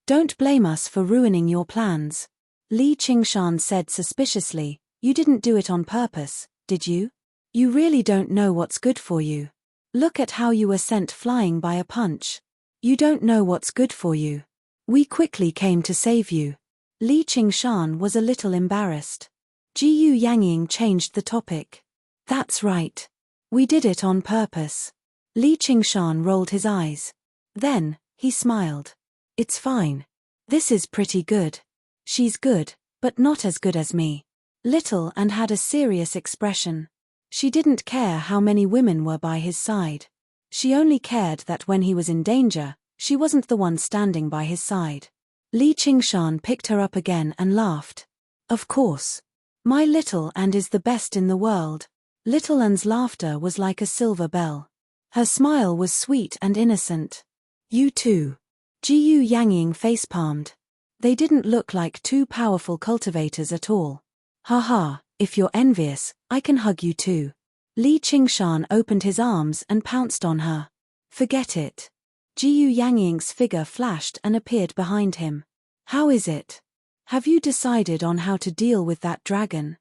Don't blame us for ruining your plans." Li Qingshan said suspiciously, "You didn't do it on purpose, did you? You really don't know what's good for you. Look at how you were sent flying by a punch. You don't know what's good for you. We quickly came to save you." Li Qingshan was a little embarrassed. Jiyu Yangying changed the topic. "That's right. We did it on purpose." Li Qingshan rolled his eyes. Then, he smiled. "It's fine. This is pretty good. She's good, but not as good as me." Little An had a serious expression. She didn't care how many women were by his side. She only cared that when he was in danger, she wasn't the one standing by his side. Li Qingshan picked her up again and laughed. "Of course. My Little An is the best in the world." Little An's laughter was like a silver bell. Her smile was sweet and innocent. "You too." Jiyu Yangying facepalmed. They didn't look like two powerful cultivators at all. "Haha, if you're envious, I can hug you too." Li Qingshan opened his arms and pounced on her. "Forget it." Jiyu Yangying's figure flashed and appeared behind him. "How is it? Have you decided on how to deal with that dragon?"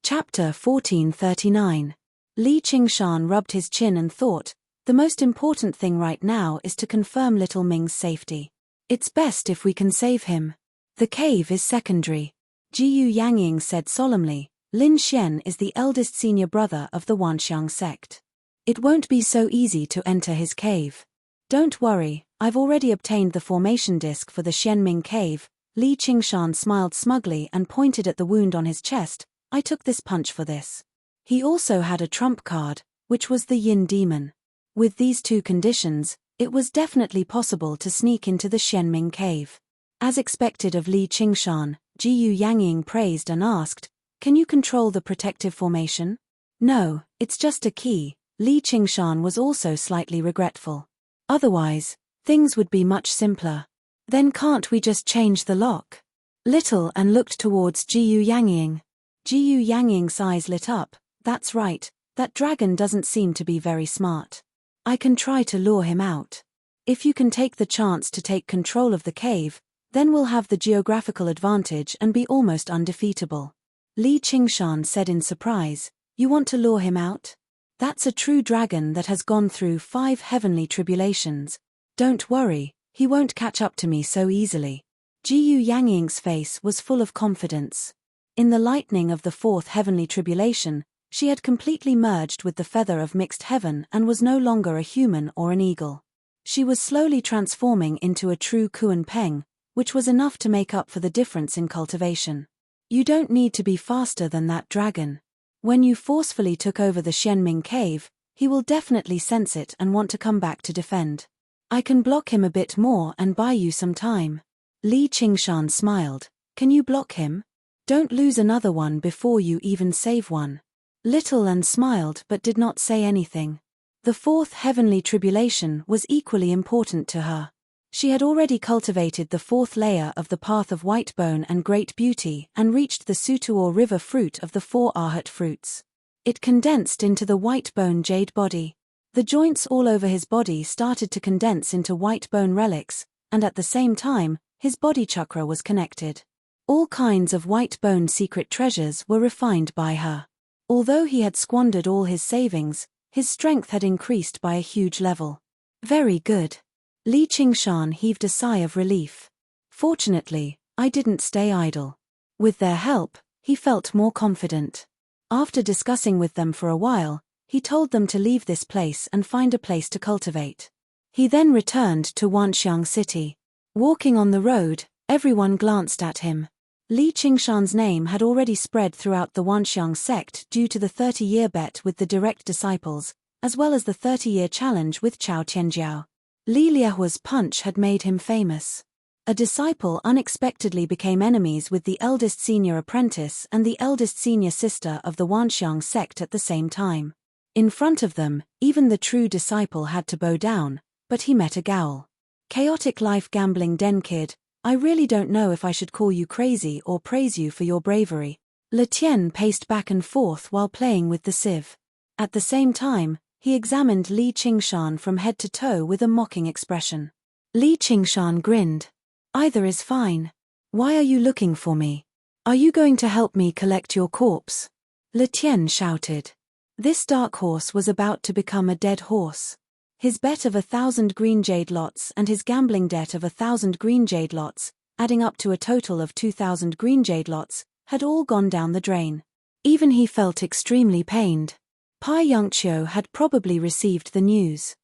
Chapter 1439. Li Qingshan rubbed his chin and thought, "The most important thing right now is to confirm Little Ming's safety. It's best if we can save him. The cave is secondary." Jiyu Yangying said solemnly, "Lin Xian is the eldest senior brother of the Wanxiang sect. It won't be so easy to enter his cave. Don't worry, I've already obtained the formation disc for the Shenming cave." Li Qingshan smiled smugly and pointed at the wound on his chest. I took this punch for this. He also had a trump card, which was the Yin demon. With these two conditions, it was definitely possible to sneak into the Xianming cave. As expected of Li Qingshan, Jiyu Yangying praised and asked, "Can you control the protective formation?" "No, it's just a key." Li Qingshan was also slightly regretful. "Otherwise, things would be much simpler." "Then can't we just change the lock?" Little and looked towards Jiyu Yangying. Jiyu Yangying's eyes lit up. "That's right, that dragon doesn't seem to be very smart. I can try to lure him out. If you can take the chance to take control of the cave, then we'll have the geographical advantage and be almost undefeatable." Li Qingshan said in surprise, "You want to lure him out? That's a true dragon that has gone through 5 heavenly tribulations. Don't worry, he won't catch up to me so easily." Jiyu Yangying's face was full of confidence. In the lightning of the 4th heavenly tribulation, she had completely merged with the feather of mixed heaven and was no longer a human or an eagle. She was slowly transforming into a true Kuan Peng, which was enough to make up for the difference in cultivation. You don't need to be faster than that dragon. When you forcefully took over the Xianming cave, he will definitely sense it and want to come back to defend. I can block him a bit more and buy you some time. Li Qingshan smiled. Can you block him? Don't lose another one before you even save one. Little and smiled but did not say anything. The 4th heavenly tribulation was equally important to her. She had already cultivated the 4th layer of the path of white bone and great beauty and reached the Sutuor river fruit of the 4 Arhat fruits. It condensed into the white bone jade body. The joints all over his body started to condense into white bone relics, and at the same time, his body chakra was connected. All kinds of white bone secret treasures were refined by her. Although he had squandered all his savings, his strength had increased by a huge level. Very good. Li Qingshan heaved a sigh of relief. Fortunately, I didn't stay idle. With their help, he felt more confident. After discussing with them for a while, he told them to leave this place and find a place to cultivate. He then returned to Wanxiang City. Walking on the road, everyone glanced at him. Li Qingshan's name had already spread throughout the Wanxiang sect due to the 30-year bet with the direct disciples, as well as the 30-year challenge with Chao Tianjiao. Li Liehua's punch had made him famous. A disciple unexpectedly became enemies with the eldest senior apprentice and the eldest senior sister of the Wanxiang sect at the same time. In front of them, even the true disciple had to bow down, but he met a Gaol. Chaotic life gambling den kid, I really don't know if I should call you crazy or praise you for your bravery. Le Tien paced back and forth while playing with the sieve. At the same time, he examined Li Qingshan from head to toe with a mocking expression. Li Qingshan grinned. Either is fine. Why are you looking for me? Are you going to help me collect your corpse? Le Tien shouted. This dark horse was about to become a dead horse. His bet of 1,000 green jade lots and his gambling debt of 1,000 green jade lots, adding up to a total of 2,000 green jade lots, had all gone down the drain. Even he felt extremely pained. Pai Yongqiu had probably received the news.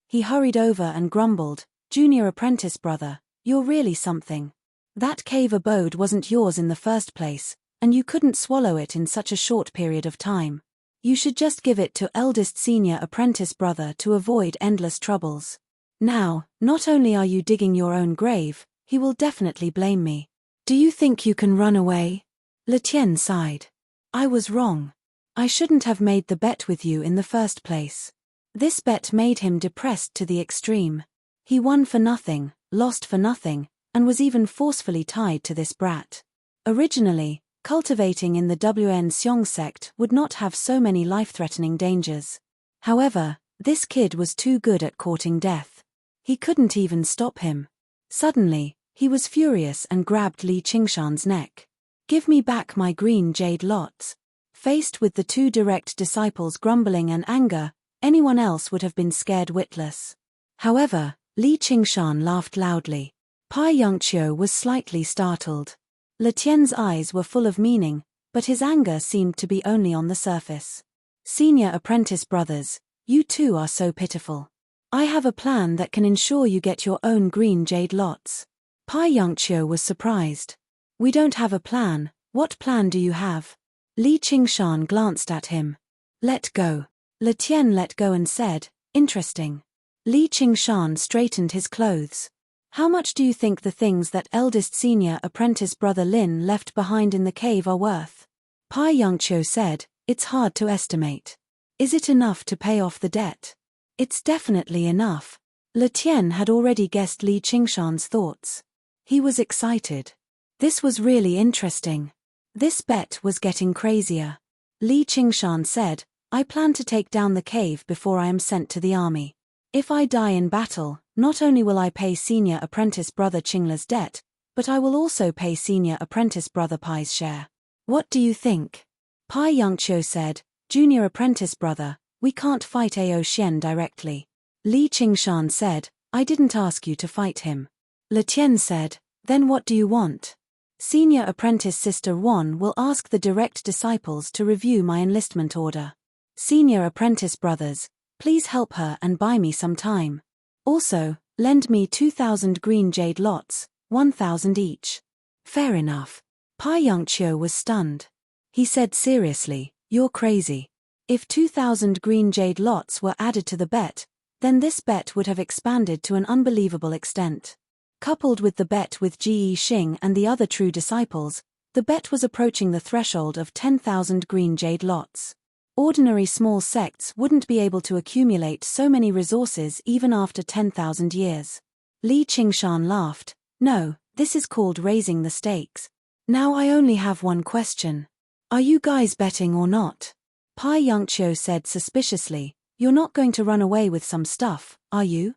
He hurried over and grumbled, "Junior apprentice brother, you're really something. That cave abode wasn't yours in the first place, and you couldn't swallow it in such a short period of time. You should just give it to eldest senior apprentice brother to avoid endless troubles. Now, not only are you digging your own grave, he will definitely blame me. Do you think you can run away?" Le Tien sighed. "I was wrong. I shouldn't have made the bet with you in the first place." This bet made him depressed to the extreme. He won for nothing, lost for nothing, and was even forcefully tied to this brat. Originally, cultivating in the WN Xiong sect would not have so many life-threatening dangers. However, this kid was too good at courting death. He couldn't even stop him. Suddenly, he was furious and grabbed Li Qingshan's neck. "Give me back my green jade lots." Faced with the two direct disciples' grumbling and anger, anyone else would have been scared witless. However, Li Qingshan laughed loudly. Pai Yongqiu was slightly startled. Le Tien's eyes were full of meaning, but his anger seemed to be only on the surface. "Senior apprentice brothers, you too are so pitiful. I have a plan that can ensure you get your own green jade lots." Pai Yongqiu was surprised. "We don't have a plan, What plan do you have? Li Qingshan glanced at him. Let go. Le Tien let go and said, interesting. Li Qingshan straightened his clothes. How much do you think the things that eldest senior apprentice brother Lin left behind in the cave are worth? Pai Yongqiu said, it's hard to estimate. Is it enough to pay off the debt? It's definitely enough. Le Tien had already guessed Li Qingshan's thoughts. He was excited. This was really interesting. This bet was getting crazier. Li Qingshan said, I plan to take down the cave before I am sent to the army. If I die in battle, not only will I pay senior apprentice brother Qingle's debt, but I will also pay senior apprentice brother Pai's share. What do you think? Pai Yongqiu said, junior apprentice brother, we can't fight Ao Xian directly. Li Qingshan said, I didn't ask you to fight him. Le Tien said, then what do you want? Senior apprentice sister Wan will ask the direct disciples to review my enlistment order. Senior apprentice brothers, please help her and buy me some time. Also, lend me 2,000 green jade lots, 1,000 each. Fair enough. Pai Yongqiu was stunned. He said seriously, you're crazy. If 2,000 green jade lots were added to the bet, then this bet would have expanded to an unbelievable extent. Coupled with the bet with Ji Xing and the other true disciples, the bet was approaching the threshold of 10,000 green jade lots. Ordinary small sects wouldn't be able to accumulate so many resources even after 10,000 years. Li Qingshan laughed, no, this is called raising the stakes. Now I only have one question. Are you guys betting or not? Pai Yongqiu said suspiciously, you're not going to run away with some stuff, are you?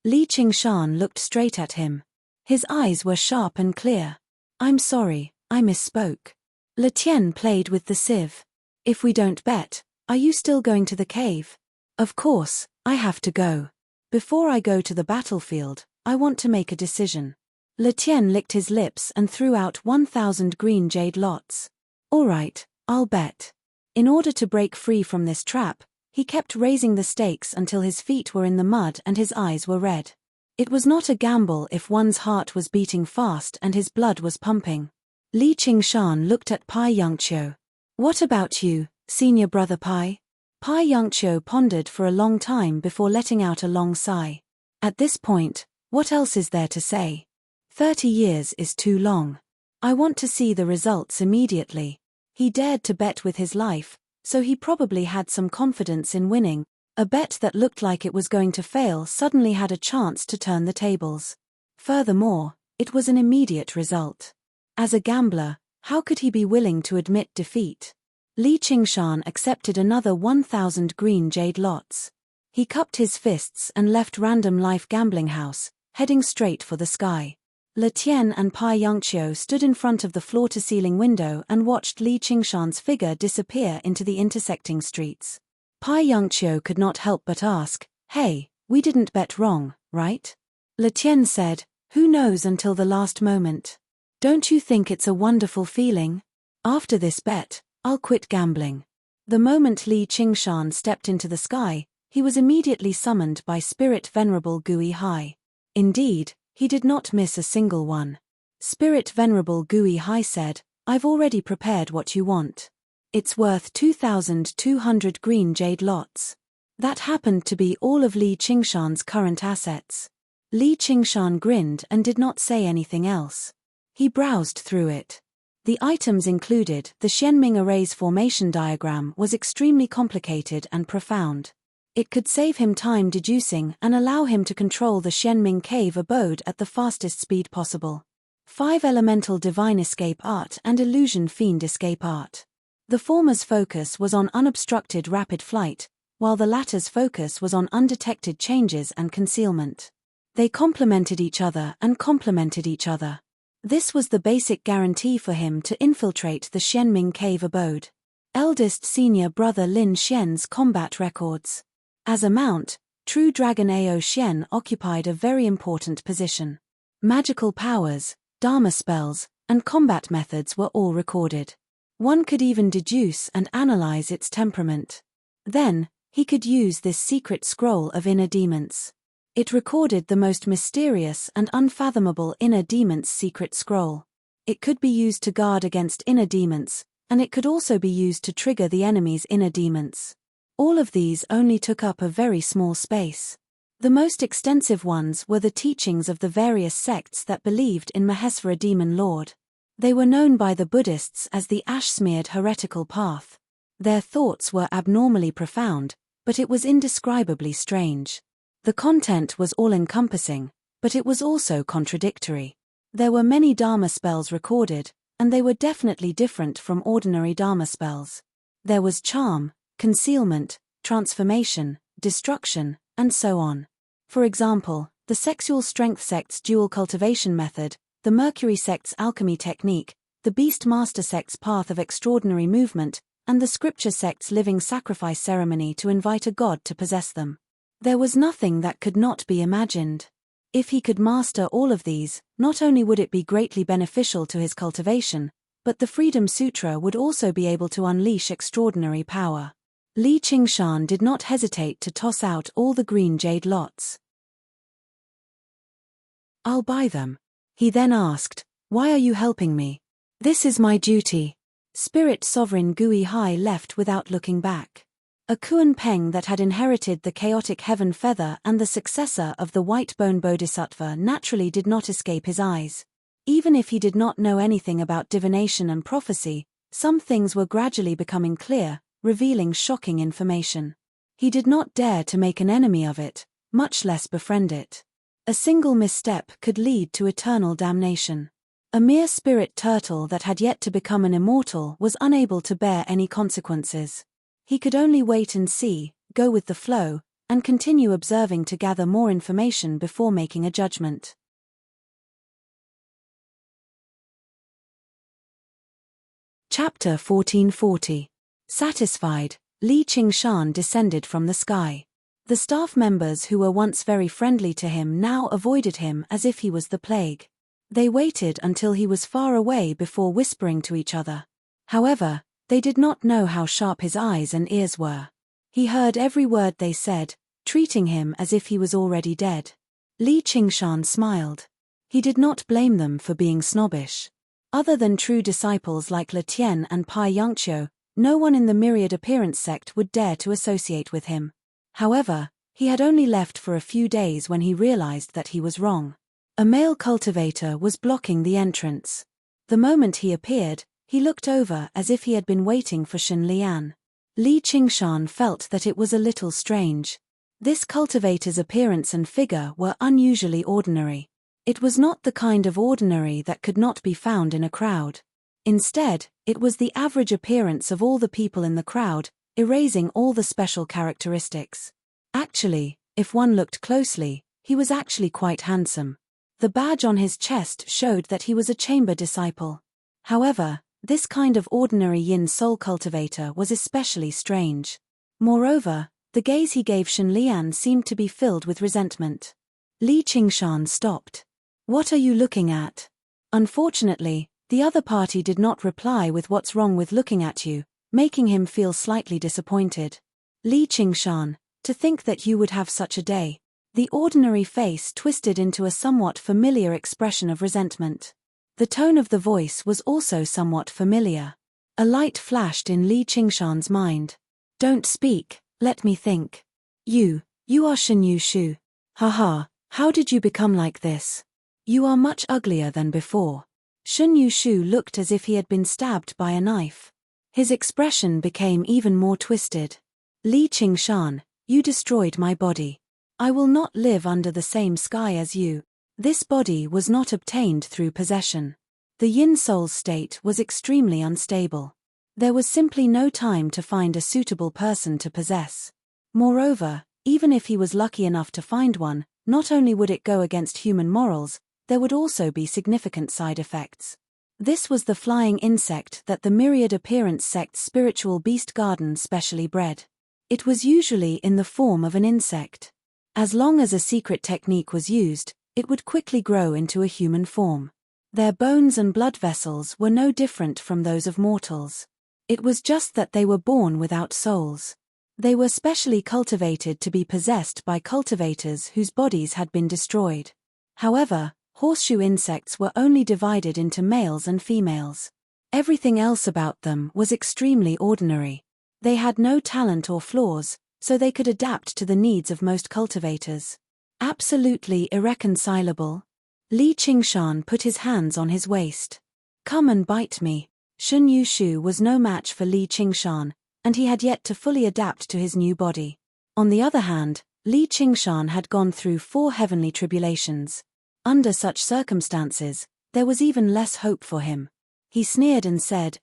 Li Qingshan looked straight at him. His eyes were sharp and clear. I'm sorry, I misspoke. Le Tien played with the sieve. If we don't bet, are you still going to the cave? Of course, I have to go. Before I go to the battlefield, I want to make a decision. Le Tien licked his lips and threw out 1,000 green jade lots. All right, I'll bet. In order to break free from this trap, he kept raising the stakes until his feet were in the mud and his eyes were red. It was not a gamble if one's heart was beating fast and his blood was pumping. Li Qingshan looked at Pai Yongqiu. What about you, senior brother Pai? Pai Yongqiu pondered for a long time before letting out a long sigh. At this point, what else is there to say? 30 years is too long. I want to see the results immediately. He dared to bet with his life, so he probably had some confidence in winning. A bet that looked like it was going to fail suddenly had a chance to turn the tables. Furthermore, it was an immediate result. As a gambler, how could he be willing to admit defeat? Li Qingshan accepted another 1,000 green jade lots. He cupped his fists and left Random Life Gambling House, heading straight for the sky. Le Tien and Pai Yongqiu stood in front of the floor-to-ceiling window and watched Li Qingshan's figure disappear into the intersecting streets. Pai Yongqiu could not help but ask, hey, we didn't bet wrong, right? Le Tien said, who knows until the last moment. Don't you think it's a wonderful feeling? After this bet, I'll quit gambling. The moment Li Qingshan stepped into the sky, he was immediately summoned by Spirit Venerable Gui Hai. Indeed, he did not miss a single one. Spirit Venerable Gui Hai said, I've already prepared what you want. It's worth 2,200 green jade lots. That happened to be all of Li Qingshan's current assets. Li Qingshan grinned and did not say anything else. He browsed through it. The items included the Xianming Array's formation diagram was extremely complicated and profound. It could save him time deducing and allow him to control the Xianming cave abode at the fastest speed possible. 5 Elemental Divine Escape Art and Illusion Fiend Escape Art. The former's focus was on unobstructed rapid flight, while the latter's focus was on undetected changes and concealment. They complemented each other and complemented each other. This was the basic guarantee for him to infiltrate the Xianming cave abode. Eldest senior brother Lin Xian's combat records. As a mount, true dragon Ao Xian occupied a very important position. Magical powers, dharma spells, and combat methods were all recorded. One could even deduce and analyze its temperament. Then, he could use this secret scroll of inner demons. It recorded the most mysterious and unfathomable inner demon's secret scroll. It could be used to guard against inner demons, and it could also be used to trigger the enemy's inner demons. All of these only took up a very small space. The most extensive ones were the teachings of the various sects that believed in Mahesvara demon lord. They were known by the Buddhists as the ash-smeared heretical path. Their thoughts were abnormally profound, but it was indescribably strange. The content was all-encompassing, but it was also contradictory. There were many Dharma spells recorded, and they were definitely different from ordinary Dharma spells. There was charm, concealment, transformation, destruction, and so on. For example, the Sexual Strength sect's dual cultivation method, the Mercury sect's alchemy technique, the Beast Master sect's path of extraordinary movement, and the Scripture sect's living sacrifice ceremony to invite a god to possess them. There was nothing that could not be imagined. If he could master all of these, not only would it be greatly beneficial to his cultivation, but the Freedom Sutra would also be able to unleash extraordinary power. Li Qingshan did not hesitate to toss out all the green jade lots. "I'll buy them." He then asked, "Why are you helping me?" "This is my duty." Spirit Sovereign Gui Hai left without looking back. A Kuan Peng that had inherited the chaotic heaven feather and the successor of the white bone bodhisattva naturally did not escape his eyes. Even if he did not know anything about divination and prophecy, some things were gradually becoming clear, revealing shocking information. He did not dare to make an enemy of it, much less befriend it. A single misstep could lead to eternal damnation. A mere spirit turtle that had yet to become an immortal was unable to bear any consequences. He could only wait and see, go with the flow, and continue observing to gather more information before making a judgment. Chapter 1440. Satisfied, Li Qingshan descended from the sky. The staff members who were once very friendly to him now avoided him as if he was the plague. They waited until he was far away before whispering to each other. However, they did not know how sharp his eyes and ears were. He heard every word they said, treating him as if he was already dead. Li Qingshan smiled. He did not blame them for being snobbish. Other than true disciples like Le Tien and Pai Yongqiu, no one in the Myriad Appearance sect would dare to associate with him. However, he had only left for a few days when he realized that he was wrong. A male cultivator was blocking the entrance. The moment he appeared, he looked over as if he had been waiting for Shen Lian. Li Qingshan felt that it was a little strange. This cultivator's appearance and figure were unusually ordinary. It was not the kind of ordinary that could not be found in a crowd. Instead, it was the average appearance of all the people in the crowd, erasing all the special characteristics. Actually, if one looked closely, he was actually quite handsome. The badge on his chest showed that he was a chamber disciple. However, this kind of ordinary yin soul cultivator was especially strange. Moreover, the gaze he gave Shen Lian seemed to be filled with resentment. Li Qingshan stopped. "What are you looking at?" Unfortunately, the other party did not reply with "What's wrong with looking at you," making him feel slightly disappointed. "Li Qingshan, to think that you would have such a day." The ordinary face twisted into a somewhat familiar expression of resentment. The tone of the voice was also somewhat familiar. A light flashed in Li Qingshan's mind. "Don't speak, let me think. You are Shen Yushu. Haha, how did you become like this? You are much uglier than before." Shen Yushu looked as if he had been stabbed by a knife. His expression became even more twisted. "Li Qingshan, you destroyed my body. I will not live under the same sky as you." This body was not obtained through possession. The yin soul's state was extremely unstable. There was simply no time to find a suitable person to possess. Moreover, even if he was lucky enough to find one, not only would it go against human morals, there would also be significant side effects. This was the flying insect that the Myriad Appearance sect's spiritual beast garden specially bred. It was usually in the form of an insect. As long as a secret technique was used, it would quickly grow into a human form. Their bones and blood vessels were no different from those of mortals. It was just that they were born without souls. They were specially cultivated to be possessed by cultivators whose bodies had been destroyed. However, Horseshoe insects were only divided into males and females. Everything else about them was extremely ordinary. They had no talent or flaws, so they could adapt to the needs of most cultivators. Absolutely irreconcilable. Li Qingshan put his hands on his waist. Come and bite me. Shun Yushu was no match for Li Qingshan, and he had yet to fully adapt to his new body. On the other hand, Li Qingshan had gone through 4 heavenly tribulations. Under such circumstances, there was even less hope for him. He sneered and said,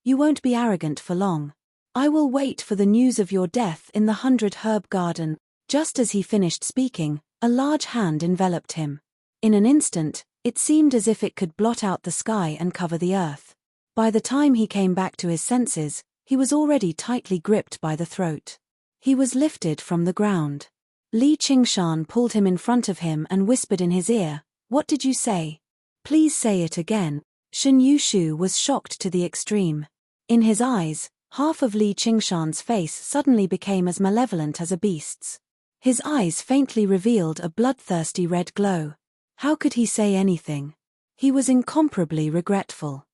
"You won't be arrogant for long. I will wait for the news of your death in the 100-herb garden." Just as he finished speaking, a large hand enveloped him. In an instant, it seemed as if it could blot out the sky and cover the earth. By the time he came back to his senses, he was already tightly gripped by the throat. He was lifted from the ground. Li Qingshan pulled him in front of him and whispered in his ear, "What did you say? Please say it again." Shun Yushu was shocked to the extreme. In his eyes, half of Li Qingshan's face suddenly became as malevolent as a beast's. His eyes faintly revealed a bloodthirsty red glow. How could he say anything? He was incomparably regretful.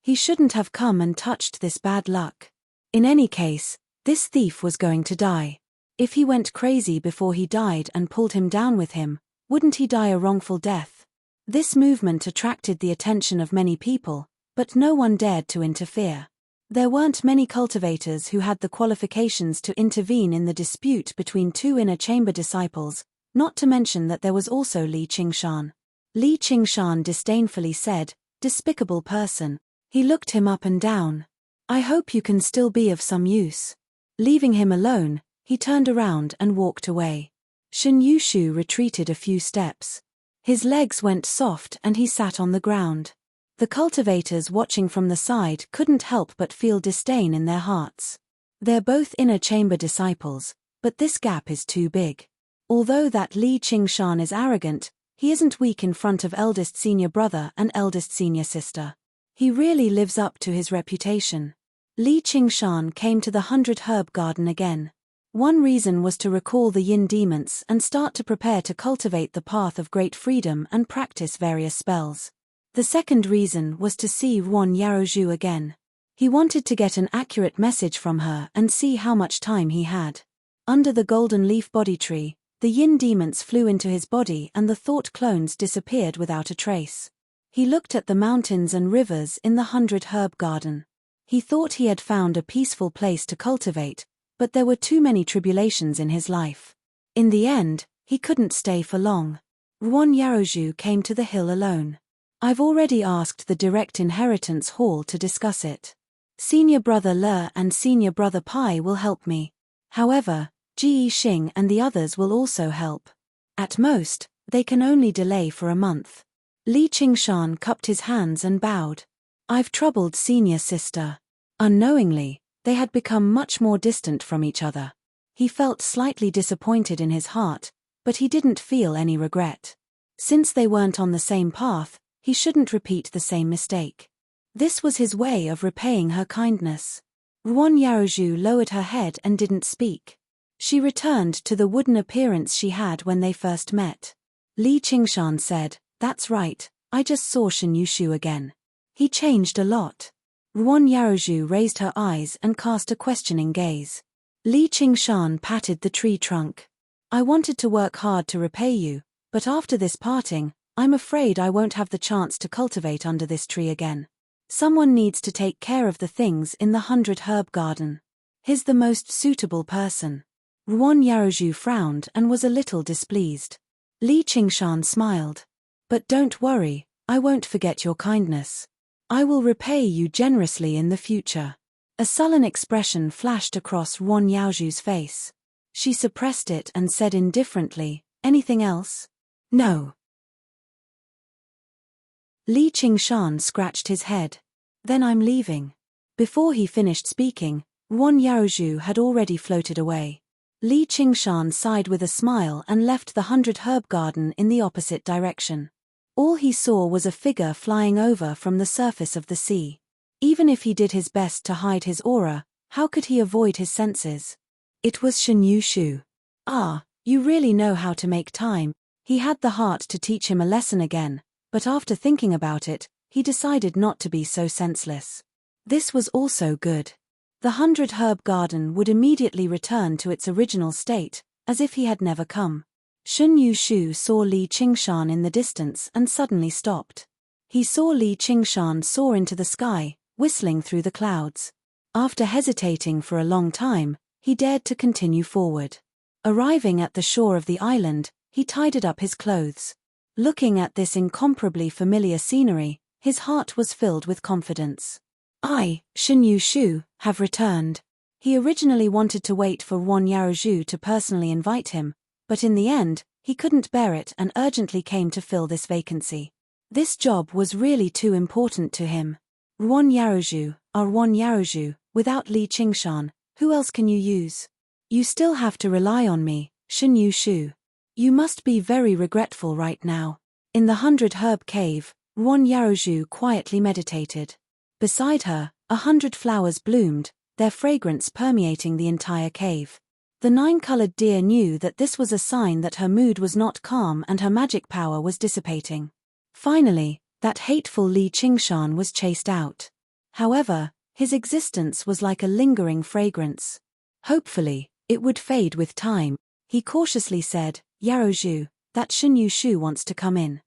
He shouldn't have come and touched this bad luck. In any case, this thief was going to die. If he went crazy before he died and pulled him down with him, wouldn't he die a wrongful death? This movement attracted the attention of many people, but no one dared to interfere. There weren't many cultivators who had the qualifications to intervene in the dispute between 2 inner chamber disciples, not to mention that there was also Li Qingshan. Li Qingshan disdainfully said, "Despicable person." He looked him up and down. "I hope you can still be of some use." Leaving him alone, he turned around and walked away. Shun Yushu retreated a few steps. His legs went soft and he sat on the ground. The cultivators watching from the side couldn't help but feel disdain in their hearts. They're both inner chamber disciples, but this gap is too big. Although that Li Qingshan is arrogant, he isn't weak in front of eldest senior brother and eldest senior sister. He really lives up to his reputation. Li Qingshan came to the 100-herb garden again. One reason was to recall the yin demons and start to prepare to cultivate the path of great freedom and practice various spells. The second reason was to see Ruan Yarozhu again. He wanted to get an accurate message from her and see how much time he had. Under the golden leaf body tree, the yin demons flew into his body and the thought clones disappeared without a trace. He looked at the mountains and rivers in the 100-herb garden. He thought he had found a peaceful place to cultivate, but there were too many tribulations in his life. In the end, he couldn't stay for long. Ruan Yarozhu came to the hill alone. "I've already asked the Direct Inheritance Hall to discuss it. Senior Brother Le and Senior Brother Pai will help me. However, Ji Xing and the others will also help. At most, they can only delay for a month." Li Qingshan cupped his hands and bowed. "I've troubled senior sister." Unknowingly, they had become much more distant from each other. He felt slightly disappointed in his heart, but he didn't feel any regret. Since they weren't on the same path, he shouldn't repeat the same mistake. This was his way of repaying her kindness. Ruan Yarozhu lowered her head and didn't speak. She returned to the wooden appearance she had when they first met. Li Qingshan said, "That's right, I just saw Shun Yushu again. He changed a lot." Ruan Yarozhu raised her eyes and cast a questioning gaze. Li Qingshan patted the tree trunk. "I wanted to work hard to repay you, but after this parting, I'm afraid I won't have the chance to cultivate under this tree again. Someone needs to take care of the things in the 100-herb garden. He's the most suitable person." Ruan Yarozhu frowned and was a little displeased. Li Qingshan smiled. "But don't worry, I won't forget your kindness. I will repay you generously in the future." A sullen expression flashed across Ruan Yarozhu's face. She suppressed it and said indifferently, "Anything else?" "No." Li Qingshan scratched his head. "Then I'm leaving." Before he finished speaking, Ruan Yarozhu had already floated away. Li Qingshan sighed with a smile and left the 100-herb garden in the opposite direction. All he saw was a figure flying over from the surface of the sea. Even if he did his best to hide his aura, how could he avoid his senses? It was Shun Yushu. "Ah, you really know how to make time," He had the heart to teach him a lesson again, but after thinking about it, he decided not to be so senseless. This was also good. The 100-herb garden would immediately return to its original state, as if he had never come. Shun Yushu saw Li Qingshan in the distance and suddenly stopped. He saw Li Qingshan soar into the sky, whistling through the clouds. After hesitating for a long time, he dared to continue forward. Arriving at the shore of the island, he tidied up his clothes. Looking at this incomparably familiar scenery, his heart was filled with confidence. I, Shun Yushu, have returned. He originally wanted to wait for Wan Yaozhu to personally invite him, but in the end, he couldn't bear it and urgently came to fill this vacancy. This job was really too important to him. Wan Yaozhu, without Li Qingshan, who else can you use? You still have to rely on me, Shun Yushu. You must be very regretful right now. In the 100-herb cave, Wan Yaozhu quietly meditated. Beside her, 100 flowers bloomed, their fragrance permeating the entire cave. The 9-colored deer knew that this was a sign that her mood was not calm and her magic power was dissipating. Finally, that hateful Li Qingshan was chased out. However, his existence was like a lingering fragrance. Hopefully, it would fade with time. He cautiously said, Yaozhu, that Shun Yushu wants to come in.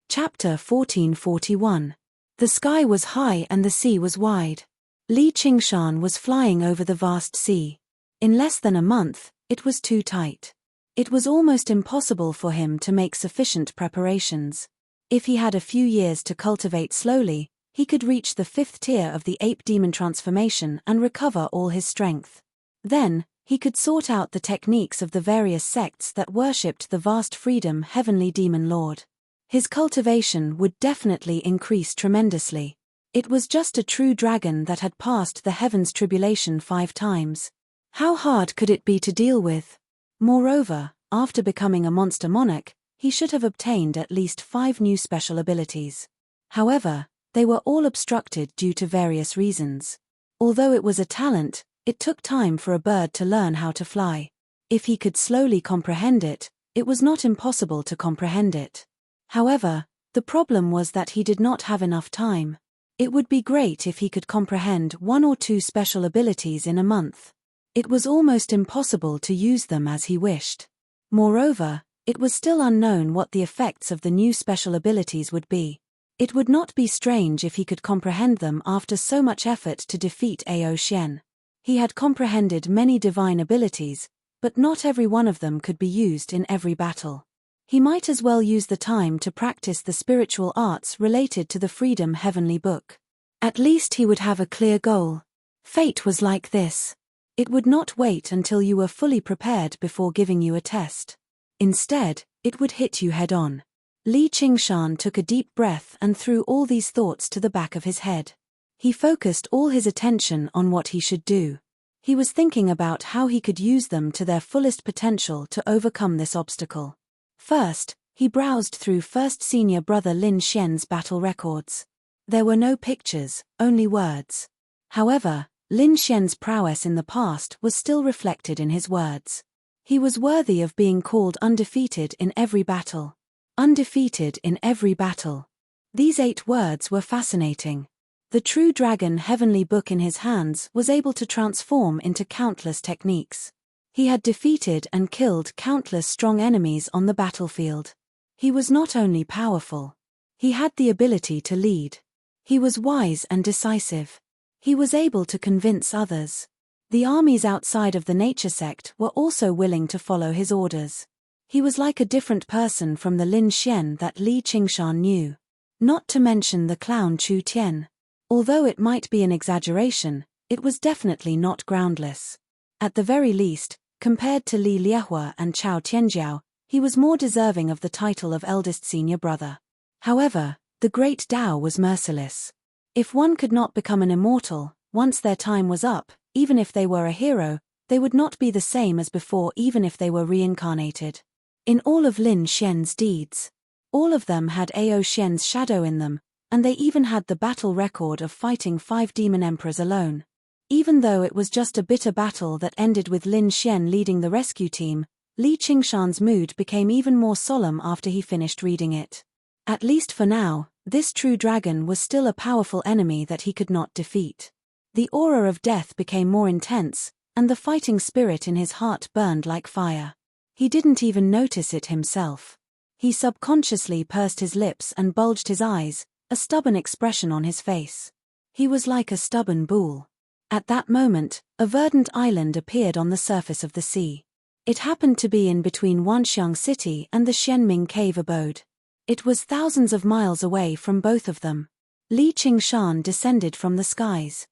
Chapter 1441. The sky was high and the sea was wide. Li Qingshan was flying over the vast sea. In less than a month, it was too tight. It was almost impossible for him to make sufficient preparations. If he had a few years to cultivate slowly, he could reach the 5th tier of the ape demon transformation and recover all his strength. Then, he could sort out the techniques of the various sects that worshipped the vast freedom heavenly demon lord. His cultivation would definitely increase tremendously. It was just a true dragon that had passed the heavens tribulation 5 times. How hard could it be to deal with? Moreover, after becoming a monster monarch, he should have obtained at least 5 new special abilities. However, they were all obstructed due to various reasons. Although it was a talent, it took time for a bird to learn how to fly. If he could slowly comprehend it, it was not impossible to comprehend it. However, the problem was that he did not have enough time. It would be great if he could comprehend 1 or 2 special abilities in a month. It was almost impossible to use them as he wished. Moreover, it was still unknown what the effects of the new special abilities would be. It would not be strange if he could comprehend them after so much effort to defeat Ao Xian. He had comprehended many divine abilities, but not every one of them could be used in every battle. He might as well use the time to practice the spiritual arts related to the Freedom Heavenly Book. At least he would have a clear goal. Fate was like this. It would not wait until you were fully prepared before giving you a test. Instead, it would hit you head-on. Li Qingshan took a deep breath and threw all these thoughts to the back of his head. He focused all his attention on what he should do. He was thinking about how he could use them to their fullest potential to overcome this obstacle. First, he browsed through first senior brother Lin Xian's battle records. There were no pictures, only words. However, Lin Xian's prowess in the past was still reflected in his words. He was worthy of being called undefeated in every battle. Undefeated in every battle. These 8 words were fascinating. The true dragon heavenly book in his hands was able to transform into countless techniques. He had defeated and killed countless strong enemies on the battlefield. He was not only powerful. He had the ability to lead. He was wise and decisive. He was able to convince others. The armies outside of the nature sect were also willing to follow his orders. He was like a different person from the Lin Xian that Li Qingshan knew. Not to mention the clown Chu Tian. Although it might be an exaggeration, it was definitely not groundless. At the very least, compared to Li Liehua and Chao Tianjiao, he was more deserving of the title of eldest senior brother. However, the great Dao was merciless. If one could not become an immortal, once their time was up, even if they were a hero, they would not be the same as before even if they were reincarnated. In all of Lin Xian's deeds, all of them had Ao Xian's shadow in them, and they even had the battle record of fighting 5 demon emperors alone. Even though it was just a bitter battle that ended with Lin Xian leading the rescue team, Li Qingshan's mood became even more solemn after he finished reading it. At least for now, this true dragon was still a powerful enemy that he could not defeat. The aura of death became more intense, and the fighting spirit in his heart burned like fire. He didn't even notice it himself. He subconsciously pursed his lips and bulged his eyes, a stubborn expression on his face. He was like a stubborn bull. At that moment, a verdant island appeared on the surface of the sea. It happened to be in between Wanxiang City and the Xianming cave abode. It was thousands of miles away from both of them. Li Qingshan descended from the skies.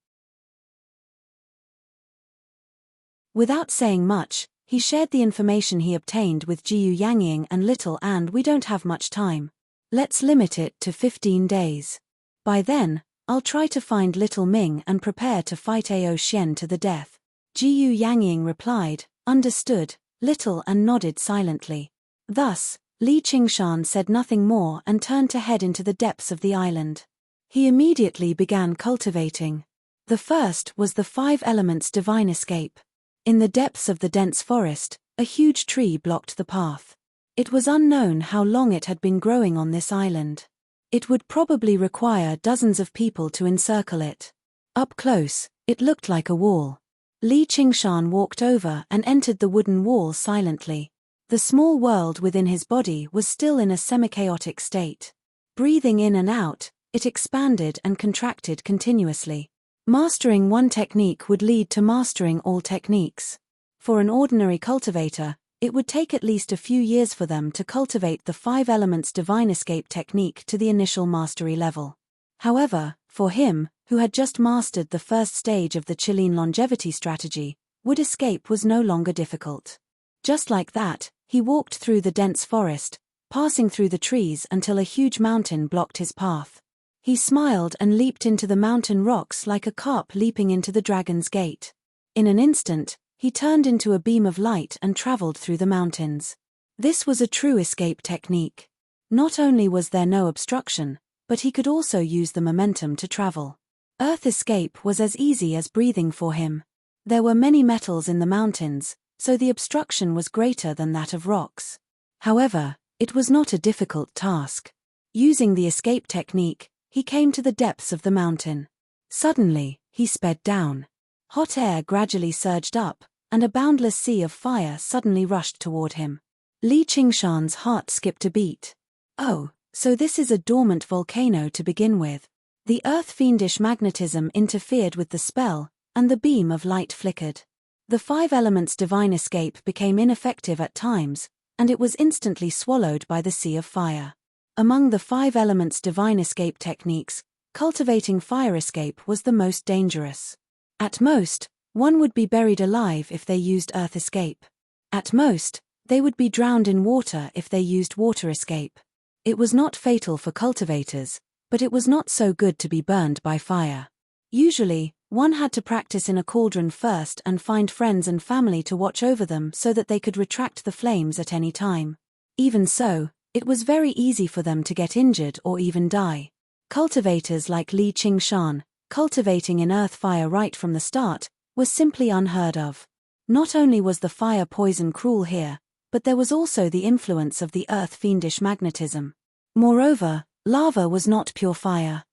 Without saying much, he shared the information he obtained with Jiyu Yangying and Little, and we don't have much time. Let's limit it to 15 days. By then, I'll try to find Little Ming and prepare to fight Ao Xian to the death. Jiyu Yangying replied, understood, Little, and nodded silently. Thus, Li Qingshan said nothing more and turned to head into the depths of the island. He immediately began cultivating. The first was the 5 elements divine escape. In the depths of the dense forest, a huge tree blocked the path. It was unknown how long it had been growing on this island. It would probably require dozens of people to encircle it. Up close, it looked like a wall. Li Qingshan walked over and entered the wooden wall silently. The small world within his body was still in a semi-chaotic state. Breathing in and out, it expanded and contracted continuously. Mastering one technique would lead to mastering all techniques. For an ordinary cultivator, it would take at least a few years for them to cultivate the 5 elements divine escape technique to the initial mastery level. However, for him, who had just mastered the first stage of the Chilean longevity strategy, wood escape was no longer difficult. Just like that, he walked through the dense forest, passing through the trees until a huge mountain blocked his path. He smiled and leaped into the mountain rocks like a carp leaping into the dragon's gate. In an instant, he turned into a beam of light and traveled through the mountains. This was a true escape technique. Not only was there no obstruction, but he could also use the momentum to travel. Earth escape was as easy as breathing for him. There were many metals in the mountains, so the obstruction was greater than that of rocks. However, it was not a difficult task. Using the escape technique, he came to the depths of the mountain. Suddenly, he sped down. Hot air gradually surged up, and a boundless sea of fire suddenly rushed toward him. Li Qingshan's heart skipped a beat. Oh, so this is a dormant volcano to begin with. The earth-fiendish magnetism interfered with the spell, and the beam of light flickered. The 5 elements divine escape became ineffective at times, and it was instantly swallowed by the sea of fire. Among the 5 elements divine escape techniques, cultivating fire escape was the most dangerous. At most, one would be buried alive if they used earth escape. At most, they would be drowned in water if they used water escape. It was not fatal for cultivators, but it was not so good to be burned by fire. Usually, one had to practice in a cauldron first and find friends and family to watch over them so that they could retract the flames at any time. Even so, it was very easy for them to get injured or even die. Cultivators like Li Qingshan, cultivating in earth fire right from the start, was simply unheard of. Not only was the fire poison cruel here, but there was also the influence of the earth-fiendish magnetism. Moreover, lava was not pure fire.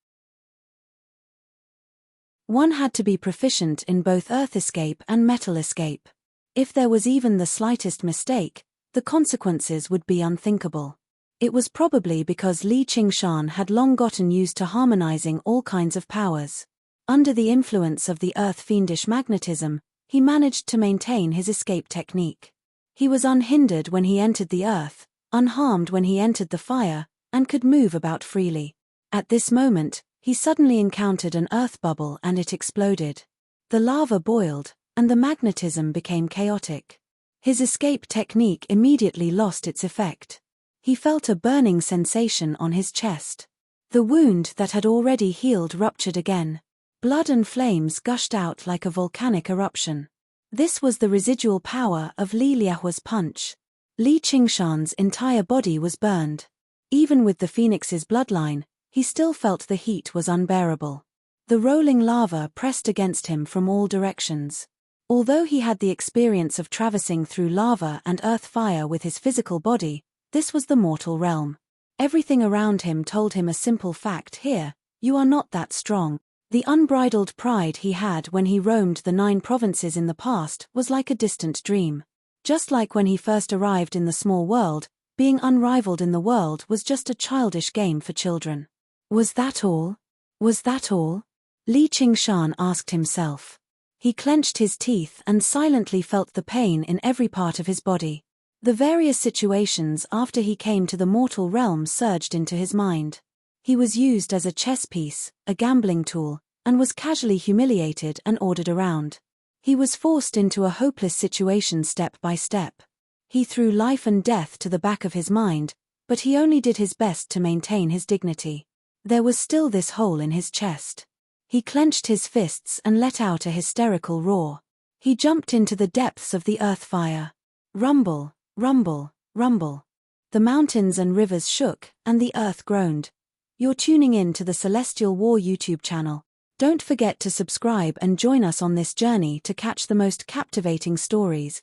One had to be proficient in both earth escape and metal escape. If there was even the slightest mistake, the consequences would be unthinkable. It was probably because Li Qingshan had long gotten used to harmonizing all kinds of powers. Under the influence of the earth-fiendish magnetism, he managed to maintain his escape technique. He was unhindered when he entered the earth, unharmed when he entered the fire, and could move about freely. At this moment, he suddenly encountered an earth bubble and it exploded. The lava boiled, and the magnetism became chaotic. His escape technique immediately lost its effect. He felt a burning sensation on his chest. The wound that had already healed ruptured again. Blood and flames gushed out like a volcanic eruption. This was the residual power of Li Liahua's punch. Li Qingshan's entire body was burned. Even with the phoenix's bloodline, he still felt the heat was unbearable. The rolling lava pressed against him from all directions. Although he had the experience of traversing through lava and earth fire with his physical body, this was the mortal realm. Everything around him told him a simple fact: here, you are not that strong. The unbridled pride he had when he roamed the 9 provinces in the past was like a distant dream. Just like when he first arrived in the small world, being unrivaled in the world was just a childish game for children. Was that all? Was that all? Li Qingshan asked himself. He clenched his teeth and silently felt the pain in every part of his body. The various situations after he came to the mortal realm surged into his mind. He was used as a chess piece, a gambling tool, and was casually humiliated and ordered around. He was forced into a hopeless situation step by step. He threw life and death to the back of his mind, but he only did his best to maintain his dignity. There was still this hole in his chest. He clenched his fists and let out a hysterical roar. He jumped into the depths of the earth fire. Rumble, rumble, rumble. The mountains and rivers shook, and the earth groaned. You're tuning in to the Celestial War YouTube channel. Don't forget to subscribe and join us on this journey to catch the most captivating stories.